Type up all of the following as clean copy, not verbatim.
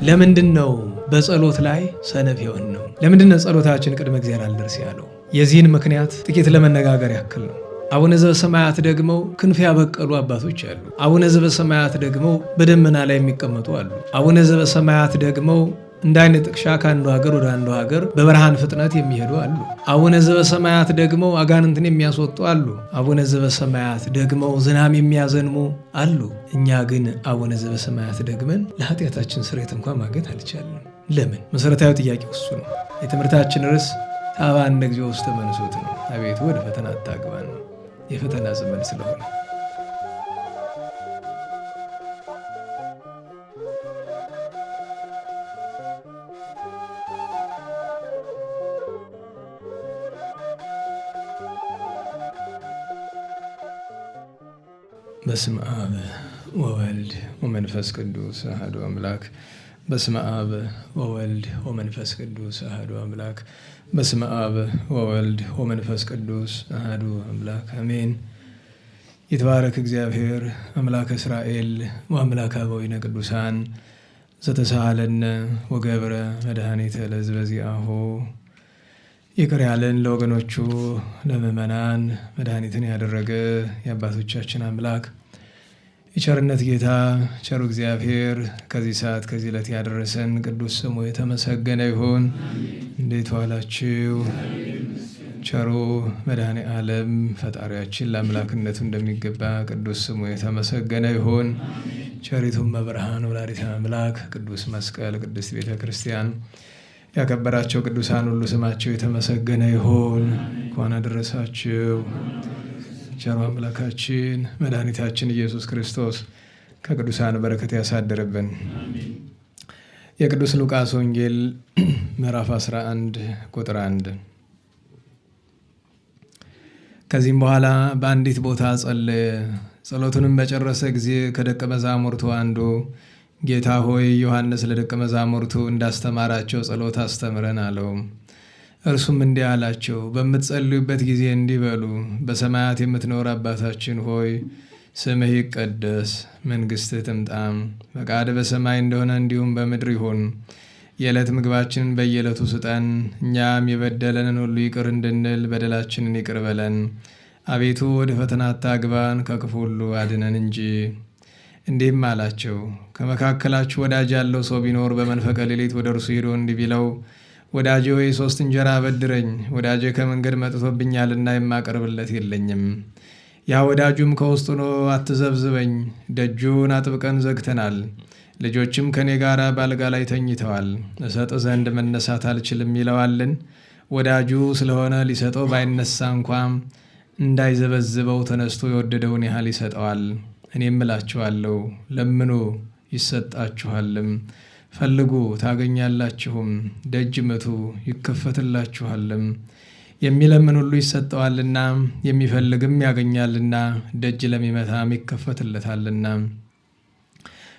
ለምንድነው በጸሎት ላይ ሰነፍ የሆነው? ለምንድነው ጸሎታችን ቅድመ እግዚአብሔር አልደርስ ያለው? የዚህን ምክንያት ጥቂት ለመነጋገር ያክል ነው። አቡነ ዘበሰማያት ደግሞ ክንፍ ያበቀሉ አባቶች አሉ። አቡነ ዘበሰማያት ደግሞ በደመና ላይ የሚቀመጡ አሉ። አቡነ ዘበሰማያት ደግሞ እንደ አይነት ጥቅሻ ከአንዱ ሀገር ወደ አንዱ ሀገር በብርሃን ፍጥነት የሚሄዱ አሉ። አቡነ ዘበሰማያት ደግሞ አጋንንትን የሚያስወጡ አሉ። አቡነ ዘበሰማያት ደግሞ ዝናም የሚያዘንሙ አሉ። እኛ ግን አቡነ ዘበሰማያት ደግመን ለኃጢአታችን ስርየት እንኳን ማግኘት አልቻልንም። ለምን? መሰረታዊ ጥያቄ እሱ ነው። የትምህርታችን ርዕስ ታባነ እግዚኦ ውስተ መንሱት ነው። አቤቱ ወደ ፈተና አታግባን ነው። የፈተና ዘመን ስለሆነ በስመ አብ ወወልድ ወመንፈስ ቅዱስ አሐዱ አምላክ። በስመ አብ ወወልድ ወመንፈስ ቅዱስ አሐዱ አምላክ። በስመ አብ ወወልድ ወመንፈስ ቅዱስ አሐዱ አምላክ አሜን። ይትባረክ እግዚአብሔር አምላከ እስራኤል ወአምላከ አበዊነ ቅዱሳን ዘተሳሃለነ ወገብረ መድኃኒተ ለሕዝበ ዚአሁ። ይቅር ያለን ለወገኖቹ ለምእመናን መድኃኒትን ያደረገ የአባቶቻችን አምላክ የቸርነት ጌታ ቸሩ እግዚአብሔር ከዚህ ሰዓት ከዚህ ዕለት ያደረሰን ቅዱስ ስሙ የተመሰገነ ይሁን። እንዴት ዋላችሁ? ቸሩ መድኃኔ ዓለም ፈጣሪያችን ለአምላክነቱ እንደሚገባ ቅዱስ ስሙ የተመሰገነ ይሁን። ቸሪቱም መብርሃን ወላዲተ አምላክ ቅዱስ መስቀል ቅድስት ቤተ ክርስቲያን ያከበራቸው ቅዱሳን ሁሉ ስማቸው የተመሰገነ ይሁን። እንኳን አደረሳችሁ። ቸሩ አምላካችን መድኃኒታችን ኢየሱስ ክርስቶስ ከቅዱሳን በረከት ያሳድርብን። የቅዱስ ሉቃስ ወንጌል ምዕራፍ 11 ቁጥር 1። ከዚህም በኋላ በአንዲት ቦታ ጸለየ። ጸሎቱንም በጨረሰ ጊዜ ከደቀ መዛሙርቱ አንዱ ጌታ ሆይ ዮሐንስ ለደቀ መዛሙርቱ እንዳስተማራቸው ጸሎት አስተምረን አለው። እርሱም እንዲህ አላቸው፣ በምትጸልዩበት ጊዜ እንዲህ በሉ፣ በሰማያት የምትኖር አባታችን ሆይ ስምህ ይቀደስ፣ መንግሥትህ ትምጣ፣ ፈቃድህ በሰማይ እንደሆነ እንዲሁም በምድር ይሁን። የዕለት ምግባችንን በየዕለቱ ስጠን፣ እኛም የበደለንን ሁሉ ይቅር እንድንል በደላችንን ይቅር በለን። አቤቱ ወደ ፈተና አታግባን፣ ከክፉ ሁሉ አድነን እንጂ። እንዲህም አላቸው፣ ከመካከላችሁ ወዳጅ ያለው ሰው ቢኖር በመንፈቀ ሌሊት ወደ እርሱ ሄዶ እንዲህ ቢለው፣ ወዳጄ ሆይ 3 እንጀራ አበድረኝ፣ ወዳጄ ከመንገድ መጥቶብኛልና የማቀርብለት የለኝም። ያ ወዳጁም ከውስጥ ሆኖ አትዘብዝበኝ፣ ደጁን አጥብቀን ዘግተናል፣ ልጆችም ከኔ ጋር በአልጋ ላይ ተኝተዋል፣ እሰጥ ዘንድ መነሳት አልችልም ይለዋልን? ወዳጁ ስለሆነ ሊሰጠው ባይነሳ እንኳ እንዳይዘበዝበው ተነስቶ የወደደውን ያህል ይሰጠዋል። እኔም እላችኋለሁ፣ ለምኑ ይሰጣችኋልም፣ ፈልጉ ታገኛላችሁም፣ ደጅ ምቱ ይከፈትላችኋልም። የሚለምን ሁሉ ይሰጠዋልና፣ የሚፈልግም ያገኛልና፣ ደጅ ለሚመታም ይከፈትለታልና።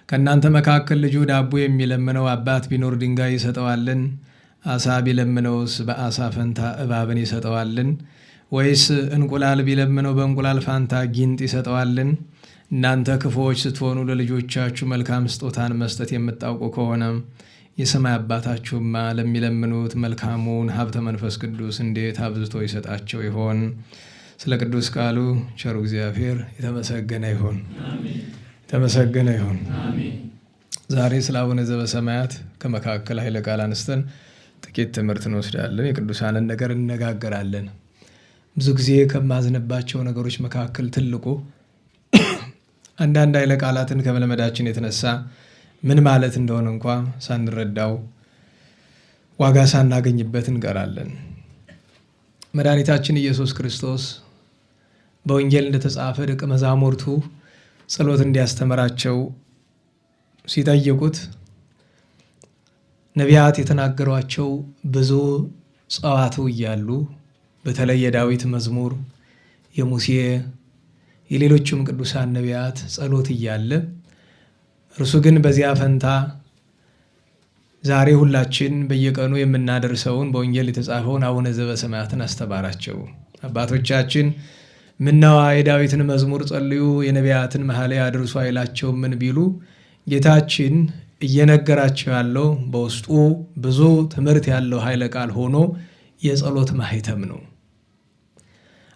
ከእናንተ መካከል ልጁ ዳቦ የሚለምነው አባት ቢኖር ድንጋይ ይሰጠዋልን? አሳ ቢለምነውስ በአሳ ፈንታ እባብን ይሰጠዋልን? ወይስ እንቁላል ቢለምነው በእንቁላል ፋንታ ጊንጥ ይሰጠዋልን? እናንተ ክፉዎች ስትሆኑ ለልጆቻችሁ መልካም ስጦታን መስጠት የምታውቁ ከሆነ የሰማይ አባታችሁማ ለሚለምኑት መልካሙን ሀብተ መንፈስ ቅዱስ እንዴት አብዝቶ ይሰጣቸው ይሆን? ስለ ቅዱስ ቃሉ ቸሩ እግዚአብሔር የተመሰገነ ይሁን። የተመሰገነ ይሁን። ዛሬ ስለ አቡነ ዘበሰማያት ከመካከል ኃይለ ቃል አንስተን ጥቂት ትምህርት እንወስዳለን። የቅዱሳንን ነገር እንነጋገራለን። ብዙ ጊዜ ከማዝንባቸው ነገሮች መካከል ትልቁ አንዳንድ ኃይለ ቃላትን ከመለመዳችን የተነሳ ምን ማለት እንደሆነ እንኳ ሳንረዳው ዋጋ ሳናገኝበት እንቀራለን። መድኃኒታችን ኢየሱስ ክርስቶስ በወንጌል እንደተጻፈ ደቀ መዛሙርቱ ጸሎት እንዲያስተምራቸው ሲጠይቁት ነቢያት የተናገሯቸው ብዙ ጸዋትው እያሉ በተለይ የዳዊት መዝሙር፣ የሙሴ የሌሎችም ቅዱሳን ነቢያት ጸሎት እያለ እርሱ ግን በዚያ ፈንታ ዛሬ ሁላችን በየቀኑ የምናደርሰውን በወንጌል የተጻፈውን አቡነ ዘበሰማያትን አስተማራቸው። አባቶቻችን ምነዋ የዳዊትን መዝሙር ጸልዩ፣ የነቢያትን መኃልየ አድርሱ አይላቸው ምን ቢሉ ጌታችን እየነገራቸው ያለው በውስጡ ብዙ ትምህርት ያለው ኃይለ ቃል ሆኖ የጸሎት ማህተም ነው።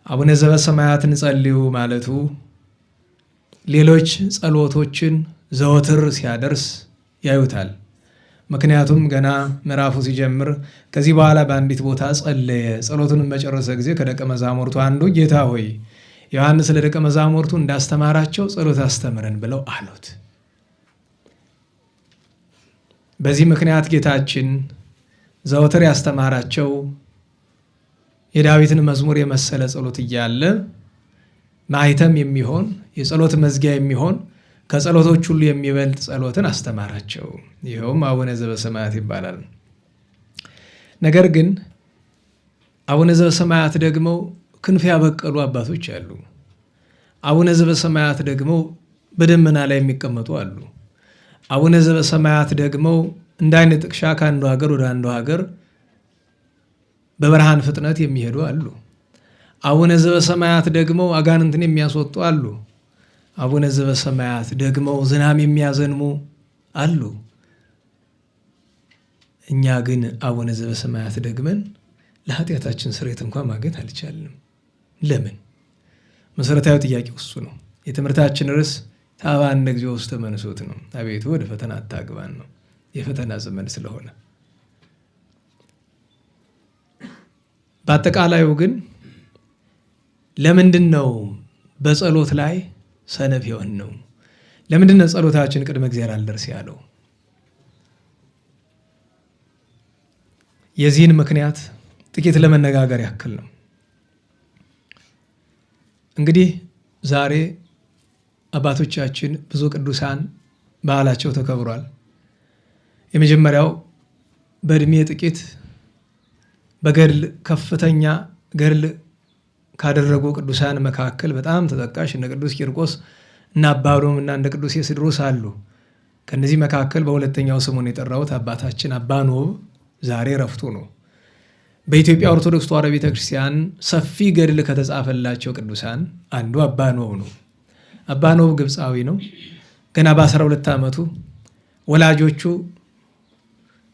አቡነ ዘበሰማያትን ጸልዩ ማለቱ ሌሎች ጸሎቶችን ዘወትር ሲያደርስ ያዩታል። ምክንያቱም ገና ምዕራፉ ሲጀምር ከዚህ በኋላ በአንዲት ቦታ ጸለየ። ጸሎቱንም በጨረሰ ጊዜ ከደቀ መዛሙርቱ አንዱ ጌታ ሆይ ዮሐንስ ለደቀ መዛሙርቱ እንዳስተማራቸው ጸሎት አስተምረን ብለው አሉት። በዚህ ምክንያት ጌታችን ዘወትር ያስተማራቸው የዳዊትን መዝሙር የመሰለ ጸሎት እያለ ማህተም የሚሆን የጸሎት መዝጊያ የሚሆን ከጸሎቶች ሁሉ የሚበልጥ ጸሎትን አስተማራቸው። ይኸውም አቡነ ዘበሰማያት ይባላል። ነገር ግን አቡነ ዘበሰማያት ደግሞ ክንፍ ያበቀሉ አባቶች አሉ። አቡነ ዘበሰማያት ደግሞ በደመና ላይ የሚቀመጡ አሉ። አቡነ ዘበሰማያት ደግሞ እንደ አይነ ጥቅሻ ከአንዱ ሀገር ወደ አንዱ ሀገር በብርሃን ፍጥነት የሚሄዱ አሉ። አቡነ ዘበሰማያት ደግሞ አጋንንትን የሚያስወጡ አሉ። አቡነ ዘበሰማያት ደግሞ ዝናም የሚያዘንሙ አሉ። እኛ ግን አቡነ ዘበሰማያት ደግመን ለኃጢአታችን ስርየት እንኳን ማግኘት አልቻልንም። ለምን? መሰረታዊ ጥያቄው እሱ ነው። የትምህርታችን ርዕስ ታባነ እግዚኦ ውስተ መንሱት ነው። አቤቱ ወደ ፈተና አታግባን ነው። የፈተና ዘመን ስለሆነ በአጠቃላዩ ግን ለምንድን ነው በጸሎት ላይ ሰነፍ የሆን ነው? ለምንድን ነው ጸሎታችን ቅድመ እግዚአብሔር አልደርስ ያለው? የዚህን ምክንያት ጥቂት ለመነጋገር ያክል ነው። እንግዲህ ዛሬ አባቶቻችን ብዙ ቅዱሳን በዓላቸው ተከብሯል። የመጀመሪያው በእድሜ ጥቂት በገድል ከፍተኛ ገድል ካደረጉ ቅዱሳን መካከል በጣም ተጠቃሽ እነ ቅዱስ ቂርቆስ እና አባ አብዶም እና እንደ ቅዱስ ኤስድሮስ አሉ። ከነዚህ መካከል በሁለተኛው ስሙን የጠራሁት አባታችን አባ ኖብ ዛሬ ረፍቱ ነው። በኢትዮጵያ ኦርቶዶክስ ተዋሕዶ ቤተክርስቲያን ሰፊ ገድል ከተጻፈላቸው ቅዱሳን አንዱ አባ ኖብ ነው። አባ ኖብ ግብፃዊ ነው። ገና በ12 ዓመቱ ወላጆቹ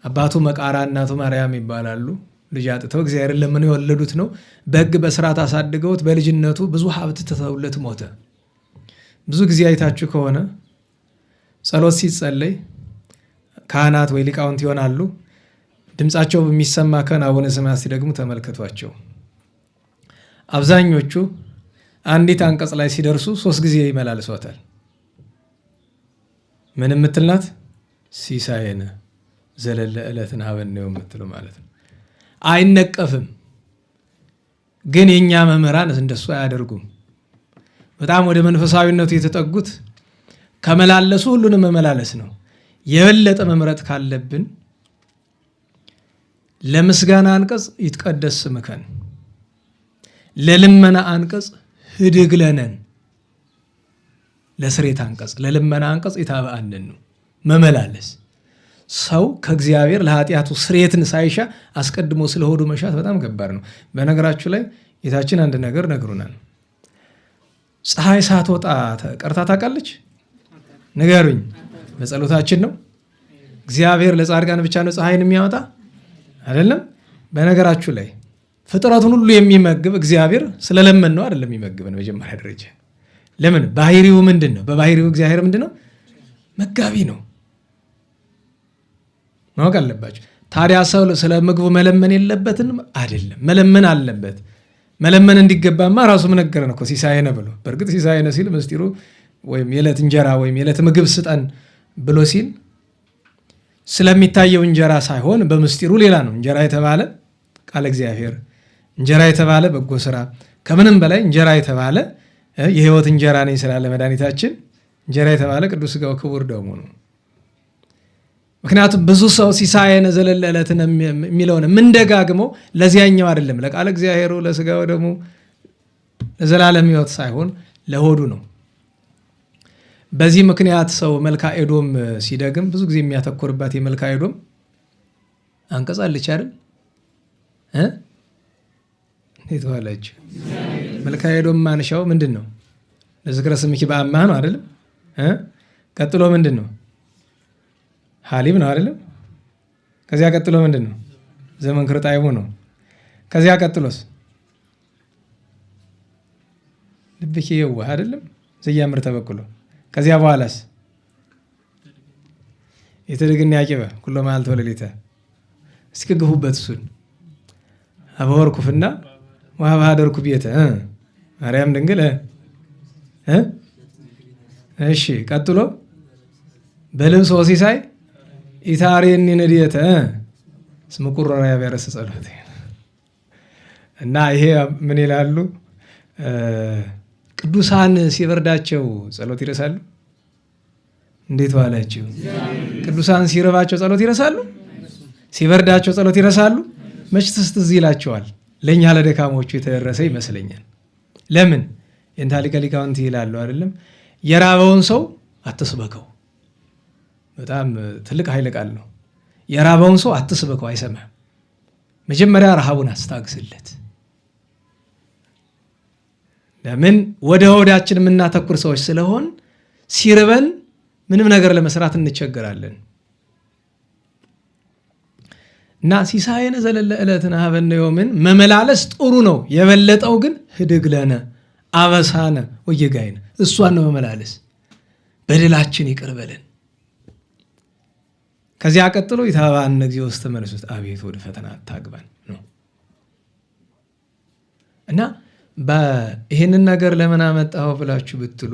አባቱ መቃራ እናቱ ማርያም ይባላሉ ልጅ አጥተው እግዚአብሔርን ለምን የወለዱት ነው። በሕግ በስርዓት አሳድገውት በልጅነቱ ብዙ ሀብት ትተውለት ሞተ። ብዙ ጊዜ አይታችሁ ከሆነ ጸሎት ሲጸለይ ካህናት ወይ ሊቃውንት ይሆናሉ። ድምፃቸው በሚሰማ ከሆነ አቡነ ዘበሰማያት ሲደግሙ ተመልከቷቸው። አብዛኞቹ አንዲት አንቀጽ ላይ ሲደርሱ 3 ጊዜ ይመላልሷታል። ምን የምትል ናት? ሲሳየነ ዘለለ ዕለትን ሀበነ የምትለው ማለት ነው። አይነቀፍም። ግን የኛ መምህራን እንደሱ አያደርጉም። በጣም ወደ መንፈሳዊነቱ የተጠጉት ከመላለሱ ሁሉንም መመላለስ ነው። የበለጠ መምረጥ ካለብን ለምስጋና አንቀጽ ይትቀደስ ስምከን፣ ለልመና አንቀጽ ህድግ ለነን፣ ለስሬት አንቀጽ ለልመና አንቀጽ ይታበአንን ነው መመላለስ። ሰው ከእግዚአብሔር ለኃጢአቱ ስርየትን ሳይሻ አስቀድሞ ስለሆዱ መሻት በጣም ከባድ ነው። በነገራችሁ ላይ ጌታችን አንድ ነገር ነግሩናል። ፀሐይ ሳትወጣ ቀርታ ታውቃለች? ንገሩኝ። በጸሎታችን ነው። እግዚአብሔር ለጻድቃን ብቻ ነው ፀሐይን የሚያወጣ አይደለም። በነገራችሁ ላይ ፍጥረቱን ሁሉ የሚመግብ እግዚአብሔር ስለለመን ነው አይደለም የሚመግበን። መጀመሪያ ደረጃ ለምን? ባህሪው ምንድን ነው? በባህሪው እግዚአብሔር ምንድን ነው? መጋቢ ነው። ማወቅ አለባቸው። ታዲያ ሰው ስለ ምግቡ መለመን የለበትም አይደለም፣ መለመን አለበት። መለመን እንዲገባማ ራሱ ነገረን እኮ ሲሳየነ ብሎ። በእርግጥ ሲሳየነ ሲል ምስጢሩ ወይም የዕለት እንጀራ ወይም የዕለት ምግብ ስጠን ብሎ ሲል ስለሚታየው እንጀራ ሳይሆን በምስጢሩ ሌላ ነው። እንጀራ የተባለ ቃለ እግዚአብሔር፣ እንጀራ የተባለ በጎ ስራ፣ ከምንም በላይ እንጀራ የተባለ የሕይወት እንጀራ ነኝ ስላለ መድኃኒታችን እንጀራ የተባለ ቅዱስ ሥጋው ክቡር ደሙ ነው። ምክንያቱም ብዙ ሰው ሲሳየነ ዘለለ ዕለትን የሚለውን የምንደጋግመው ለዚያኛው አይደለም፣ ለቃለ እግዚአብሔሩ ለሥጋው ደሙ ለዘላለም ሕይወት ሳይሆን ለሆዱ ነው። በዚህ ምክንያት ሰው መልክአ ኤዶም ሲደግም ብዙ ጊዜ የሚያተኮርባት የመልክአ ኤዶም አንቀጽ አለች አይደል? እንዴት ዋለች? መልክአ ኤዶም ማንሻው ምንድን ነው? ለዝክረ ስምኪ በአማህ ነው አይደለም? ቀጥሎ ምንድን ነው? ሀሊብ ነው አይደለም? ከዚያ ቀጥሎ ምንድን ነው? ዘመንክር ጣዕሙ ነው። ከዚያ ቀጥሎስ ልብኪ የዋህ አይደለም? ዘያምር ተበቅሎ። ከዚያ በኋላስ የተደግና ያቂበ ኩሎ መዓልተ ወሌሊተ። እስኪ ግፉበት እሱን አበወርኩፍና ወሀበሀደርኩ ቤተ ማርያም ድንግል። እሺ ቀጥሎ በልብሶ ሲሳይ ኢታሬኒ ንድየተ እስመ ቁረራ ያበረሰ ጸሎት። እና ይሄ ምን ይላሉ? ቅዱሳን ሲበርዳቸው ጸሎት ይረሳሉ። እንዴት ዋላችሁ? ቅዱሳን ሲርባቸው ጸሎት ይረሳሉ፣ ሲበርዳቸው ጸሎት ይረሳሉ። መች ትዝ ይላቸዋል? ለእኛ ለደካሞቹ የተደረሰ ይመስለኛል። ለምን የእንታ ሊቀ ሊቃውንት ይላሉ አይደለም? የራበውን ሰው አትስበከው። በጣም ትልቅ ኃይለ ቃል ነው። የራበውን ሰው አትስበከው፣ አይሰማም። መጀመሪያ ረሃቡን አስታግስለት። ለምን ወደ ሆዳችን የምናተኩር ሰዎች ስለሆን ሲርበን ምንም ነገር ለመስራት እንቸገራለን። እና ሲሳየነ ዘለለ ዕለትነ ሀበነ ዮምን መመላለስ ጥሩ ነው። የበለጠው ግን ህድግ ለነ አበሳነ ወጌጋይነ፣ እሷን ነው መመላለስ። በደላችን ይቅር በለን። ከዚያ ቀጥሎ ኢታብአነ እግዚኦ ውስተ መንሱት፣ አቤቱ ወደ ፈተና አታግባን ነው። እና ይህንን ነገር ለምን አመጣኸው ብላችሁ ብትሉ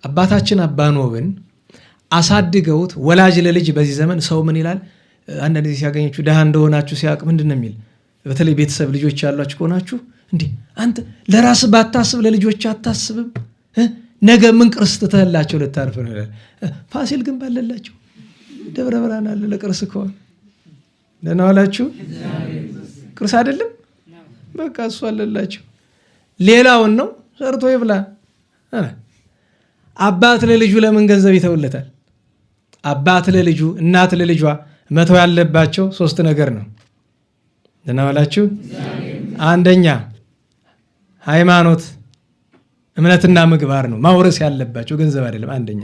አባታችን አባ ኖብን አሳድገውት ወላጅ ለልጅ በዚህ ዘመን ሰው ምን ይላል? አንዳንድ ጊዜ ሲያገኘችሁ ድሃ እንደሆናችሁ ሲያውቅ ምንድን ነው የሚል? በተለይ ቤተሰብ ልጆች ያሏችሁ ከሆናችሁ እንዲህ አንተ ለራስህ ባታስብ ለልጆች አታስብም? ነገ ምን ቅርስ ትተህላቸው ልታርፍ ነው ይላል። ፋሲል ግንብ አለላቸው፣ ደብረ ብርሃን አለ ለቅርስ ከሆነ ደህና ዋላችሁ። ቅርስ አይደለም በቃ እሱ አለላቸው። ሌላውን ነው ሰርቶ ይብላ። አባት ለልጁ ለምን ገንዘብ ይተውለታል? አባት ለልጁ እናት ለልጇ መተው ያለባቸው 3 ነገር ነው። ደህና ዋላችሁ። አንደኛ ሃይማኖት፣ እምነትና ምግባር ነው ማውረስ ያለባቸው፣ ገንዘብ አይደለም። አንደኛ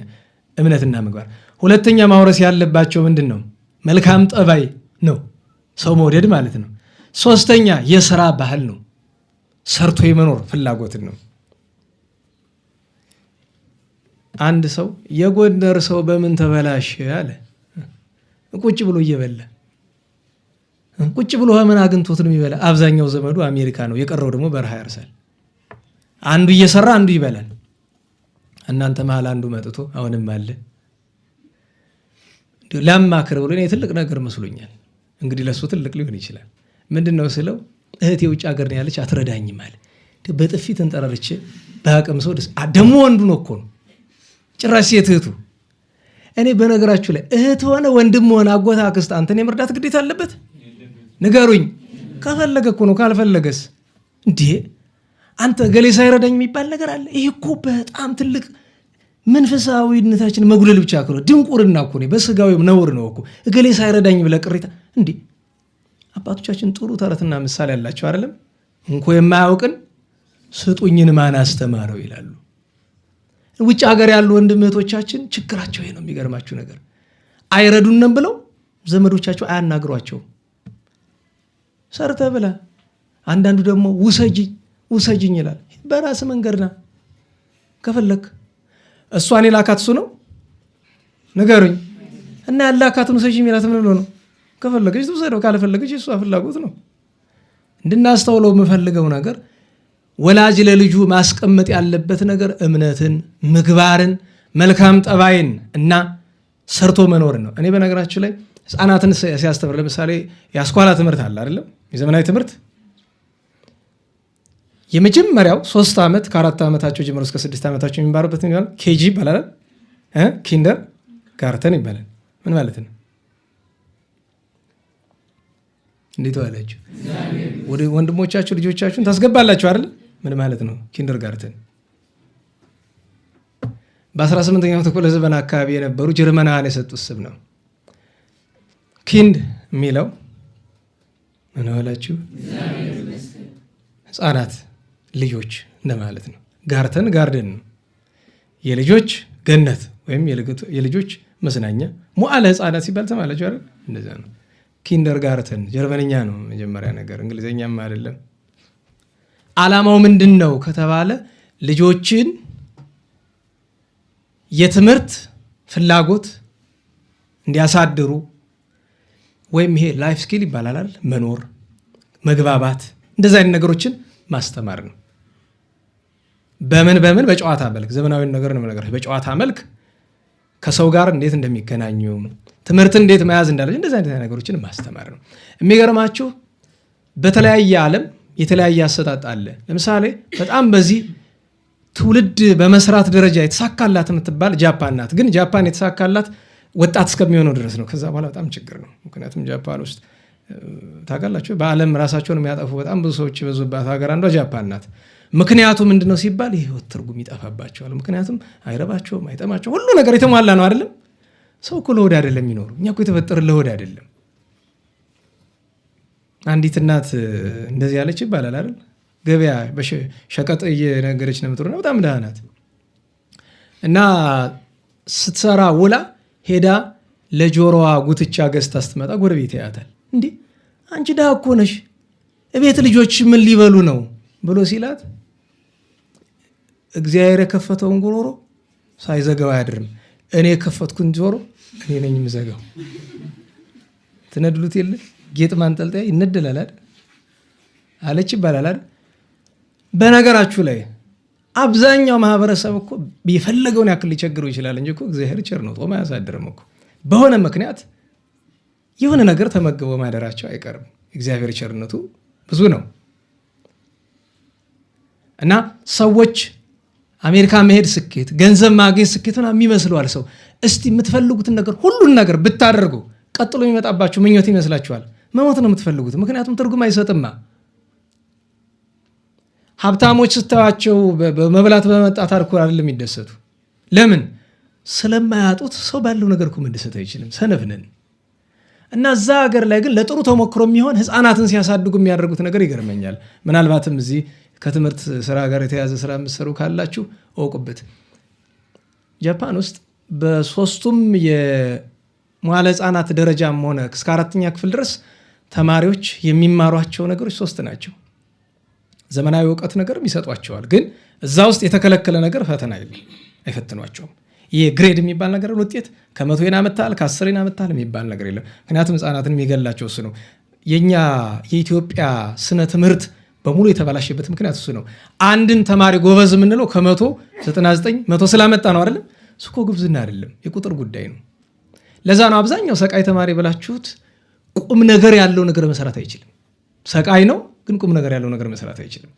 እምነትና ምግባር። ሁለተኛ ማውረስ ያለባቸው ምንድን ነው? መልካም ጠባይ ነው፣ ሰው መውደድ ማለት ነው። ሶስተኛ የሥራ ባህል ነው፣ ሰርቶ የመኖር ፍላጎትን ነው። አንድ ሰው የጎንደር ሰው በምን ተበላሽ አለ። ቁጭ ብሎ እየበላ ቁጭ ብሎ ምን አግኝቶት ነው የሚበላ? አብዛኛው ዘመዱ አሜሪካ ነው፣ የቀረው ደግሞ በረሃ ያርሳል። አንዱ እየሰራ አንዱ ይበላል። እናንተ መሀል አንዱ መጥቶ አሁንም አለ ላማክር ብሎ እኔ ትልቅ ነገር መስሎኛል። እንግዲህ ለሱ ትልቅ ሊሆን ይችላል። ምንድነው ስለው እህቴ ውጭ ሀገር ነው ያለች አትረዳኝም አለ። በጥፊ ተንጠራርቼ በአቅም ሰው ደስ ደግሞ ወንዱ ነው እኮ ነው ጭራሽ ሴት እህቱ። እኔ በነገራችሁ ላይ እህት ሆነ ወንድም ሆነ አጎታ አክስት አንተን የመርዳት ግዴታ አለበት? ንገሩኝ። ከፈለገ እኮ ነው፣ ካልፈለገስ እንዴ አንተ ገሌ ሳይረዳኝ የሚባል ነገር አለ? ይሄ እኮ በጣም ትልቅ መንፈሳዊነታችን መጉለል ብቻ እኮ ነው። ድንቁርና እኮ ነው፣ በስጋዊም ነውር ነው እኮ። ገሌ ሳይረዳኝ ብለህ ቅሬታ እንዴ! አባቶቻችን ጥሩ ተረትና ምሳሌ ያላቸው አይደለም? እንኳ የማያውቅን ስጡኝን ማን አስተማረው ይላሉ። ውጭ ሀገር ያሉ ወንድም እህቶቻችን ችግራቸው ይሄ ነው። የሚገርማችሁ ነገር አይረዱንም ብለው ዘመዶቻቸው አያናግሯቸው። ሰርተ ብላ አንዳንዱ ደግሞ ውሰጅኝ ይላል። በራስ መንገድና ከፈለክ እሷን የላካት እሱ ነው ንገሩኝ። እና ያላካትን ውሰጅ የሚላት ምን ብሎ ነው? ከፈለገች ትውሰደው፣ ካልፈለገች እሷ ፍላጎት ነው። እንድናስተውለው የምፈልገው ነገር ወላጅ ለልጁ ማስቀመጥ ያለበት ነገር እምነትን፣ ምግባርን፣ መልካም ጠባይን እና ሰርቶ መኖርን ነው። እኔ በነገራችሁ ላይ ህፃናትን ሲያስተምር ለምሳሌ የአስኳላ ትምህርት አለ አይደለም? የዘመናዊ ትምህርት የመጀመሪያው 3 ዓመት ከ4 ዓመታቸው ጀምሮ እስከ 6 ዓመታቸው የሚማሩበት ይባላል ኬጂ ይባላል። ኪንደር ጋርተን ይባላል። ምን ማለት ነው? እንዴት ዋላችሁ? ወደ ወንድሞቻችሁ ልጆቻችሁን ታስገባላችሁ አይደል? ምን ማለት ነው? ኪንደር ጋርተን በ18ኛው ክፍለ ዘመን አካባቢ የነበሩ ጀርመናውያን የሰጡት ስም ነው። ኪንድ የሚለው ምን ዋላችሁ? ህፃናት ልጆች እንደማለት ነው። ጋርተን ጋርደን ነው፣ የልጆች ገነት ወይም የልጆች መዝናኛ መዋዕለ ህፃናት ሲባል ተማላችሁ አይደል? እንደዛ ነው። ኪንደርጋርተን ጀርመንኛ ነው መጀመሪያ ነገር፣ እንግሊዘኛም አይደለም። ዓላማው ምንድን ነው ከተባለ ልጆችን የትምህርት ፍላጎት እንዲያሳድሩ ወይም ይሄ ላይፍ ስኪል ይባላል አይደል? መኖር፣ መግባባት፣ እንደዛ አይነት ነገሮችን ማስተማር ነው። በምን በጨዋታ መልክ ዘመናዊ ነገር ነው ነገር በጨዋታ መልክ ከሰው ጋር እንዴት እንደሚገናኙ ትምህርት እንዴት መያዝ እንዳለች እንደዛ አይነት ነገሮችን ማስተማር ነው። የሚገርማችሁ በተለያየ ዓለም የተለያየ አሰጣጥ አለ። ለምሳሌ በጣም በዚህ ትውልድ በመስራት ደረጃ የተሳካላት የምትባል ጃፓን ናት። ግን ጃፓን የተሳካላት ወጣት እስከሚሆነው ድረስ ነው። ከዛ በኋላ በጣም ችግር ነው። ምክንያቱም ጃፓን ውስጥ ታውቃላችሁ በዓለም ራሳቸውን የሚያጠፉ በጣም ብዙ ሰዎች የበዙባት ሀገር አንዷ ጃፓን ናት። ምክንያቱ ምንድነው ሲባል የህይወት ትርጉም ይጠፋባቸዋል። ምክንያቱም አይረባቸውም፣ አይጠማቸው፣ ሁሉ ነገር የተሟላ ነው አይደለም። ሰው እኮ ለሆድ አይደለም የሚኖሩ። እኛ እኮ የተፈጠርን ለሆድ አይደለም። አንዲት እናት እንደዚህ ያለች ይባላል አይደል? ገበያ በሸቀጥ እየነገረች ነው የምትኖረው። በጣም ደህና ናት እና ስትሰራ ውላ ሄዳ ለጆሮዋ ጉትቻ ገዝታ ስትመጣ ጎረቤት ያያታል። እንዴ አንቺ ደህና እኮ ነሽ፣ እቤት ልጆች ምን ሊበሉ ነው ብሎ ሲላት እግዚአብሔር የከፈተውን ጉሮሮ ሳይዘጋው አያድርም። እኔ የከፈትኩን ጆሮ እኔ ነኝ የምዘጋው። ትነድሉት የለ ጌጥ ማንጠልጠያ ይነደላል አይደል አለች ይባላል አይደል? በነገራችሁ ላይ አብዛኛው ማህበረሰብ እኮ የፈለገውን ያክል ሊቸግረው ይችላል እንጂ እኮ እግዚአብሔር ቸር ነው፣ ጦም አያሳድርም እኮ። በሆነ ምክንያት የሆነ ነገር ተመግበው ማደራቸው አይቀርም። እግዚአብሔር ቸርነቱ ብዙ ነው እና ሰዎች አሜሪካ መሄድ ስኬት፣ ገንዘብ ማግኘት ስኬት ምናምን የሚመስለዋል ሰው። እስቲ የምትፈልጉትን ነገር ሁሉን ነገር ብታደርጉ ቀጥሎ የሚመጣባችሁ ምኞት ይመስላችኋል? መሞት ነው የምትፈልጉት። ምክንያቱም ትርጉም አይሰጥማ። ሀብታሞች ስታዩዋቸው በመብላት በመጣት አርኮ አይደለም የሚደሰቱ። ለምን? ስለማያጡት። ሰው ባለው ነገር እኮ መደሰት አይችልም፣ ሰነፍ ነን። እና እዛ ሀገር ላይ ግን ለጥሩ ተሞክሮ የሚሆን ህፃናትን ሲያሳድጉ የሚያደርጉት ነገር ይገርመኛል። ምናልባትም እዚህ ከትምህርት ስራ ጋር የተያዘ ስራ የምትሰሩ ካላችሁ እወቁበት። ጃፓን ውስጥ በሶስቱም የመዋዕለ ህፃናት ደረጃም ሆነ እስከ 4ኛ ክፍል ድረስ ተማሪዎች የሚማሯቸው ነገሮች 3 ናቸው። ዘመናዊ እውቀት ነገርም ይሰጧቸዋል። ግን እዛ ውስጥ የተከለከለ ነገር ፈተና የለም፣ አይፈትኗቸውም። ይህ ግሬድ የሚባል ነገር ውጤት ከ100 አመጣል ከ10 አመጣል የሚባል ነገር የለም። ምክንያቱም ህፃናትን የሚገላቸው እሱ ነው። የኛ የኢትዮጵያ ስነ ትምህርት በሙሉ የተበላሸበት ምክንያት እሱ ነው። አንድን ተማሪ ጎበዝ የምንለው ከ199 100 ስላመጣ ነው አይደለም። እሱ እኮ ጉብዝና አይደለም፣ የቁጥር ጉዳይ ነው። ለዛ ነው አብዛኛው ሰቃይ ተማሪ ብላችሁት ቁም ነገር ያለው ነገር መሰራት አይችልም። ሰቃይ ነው ግን ቁም ነገር ያለው ነገር መስራት አይችልም።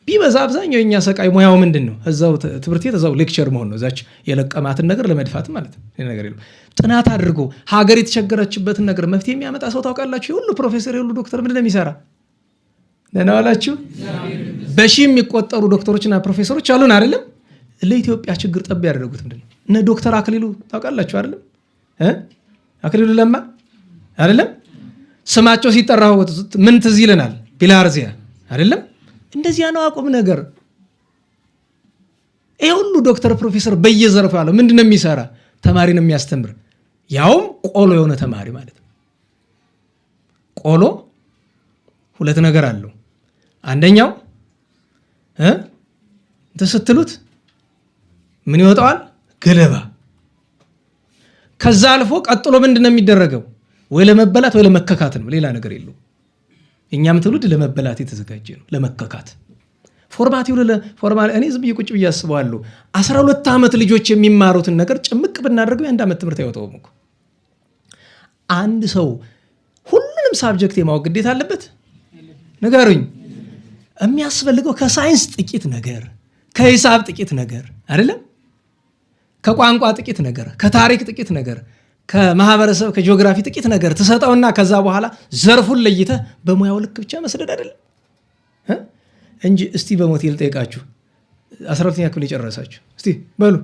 ቢበዛ አብዛኛው የኛ ሰቃይ ሙያው ምንድን ነው? እዛው ትምህርት ቤት እዛው ሌክቸር መሆን ነው። እዛች የለቀማትን ነገር ለመድፋት ማለት ነው። ነገር የለም። ጥናት አድርጎ ሀገር የተቸገረችበትን ነገር መፍትሄ የሚያመጣ ሰው ታውቃላችሁ? የሁሉ ፕሮፌሰር የሁሉ ዶክተር ምንድን ነው የሚሰራ? ደህና ዋላችሁ። በሺህ የሚቆጠሩ ዶክተሮችና ፕሮፌሰሮች አሉን አይደለም? ለኢትዮጵያ ችግር ጠብ ያደረጉት ምንድን ነው? እነ ዶክተር አክሊሉ ታውቃላችሁ አይደለም? አክሊሉ ለማ አይደለም? ስማቸው ሲጠራ ምን ትዝ ይለናል? ቢላርዚያ አይደለም? እንደዚያ ነው አቁም ነገር። ይሄ ሁሉ ዶክተር ፕሮፌሰር በየዘርፉ ያለው ምንድነው የሚሰራ? ተማሪን የሚያስተምር፣ ያውም ቆሎ የሆነ ተማሪ ማለት ነው። ቆሎ 2 ነገር አለው። አንደኛው ስትሉት ምን ይወጣዋል? ገለባ። ከዛ አልፎ ቀጥሎ ምንድነው የሚደረገው? ወይ ለመበላት ወይ ለመከካት ነው። ሌላ ነገር የለው። እኛም ትውልድ ለመበላት የተዘጋጀ ነው፣ ለመከካት ፎርማቲው እኔ ዝም ብዬ ቁጭ ብዬ አስበዋለሁ። 12 ዓመት ልጆች የሚማሩትን ነገር ጭምቅ ብናደርገው የ1 ዓመት ትምህርት አይወጣውም እኮ። አንድ ሰው ሁሉንም ሳብጀክት የማወቅ ግዴታ አለበት? ንገሩኝ። የሚያስፈልገው ከሳይንስ ጥቂት ነገር፣ ከሂሳብ ጥቂት ነገር አይደለም፣ ከቋንቋ ጥቂት ነገር፣ ከታሪክ ጥቂት ነገር፣ ከማህበረሰብ ከጂኦግራፊ ጥቂት ነገር ትሰጠውና ከዛ በኋላ ዘርፉን ለይተህ በሙያው ልክ ብቻ መስደድ አይደለም እንጂ። እስቲ በሞት ልጠይቃችሁ፣ 12ኛ ክፍል የጨረሳችሁ እስቲ በሉ፣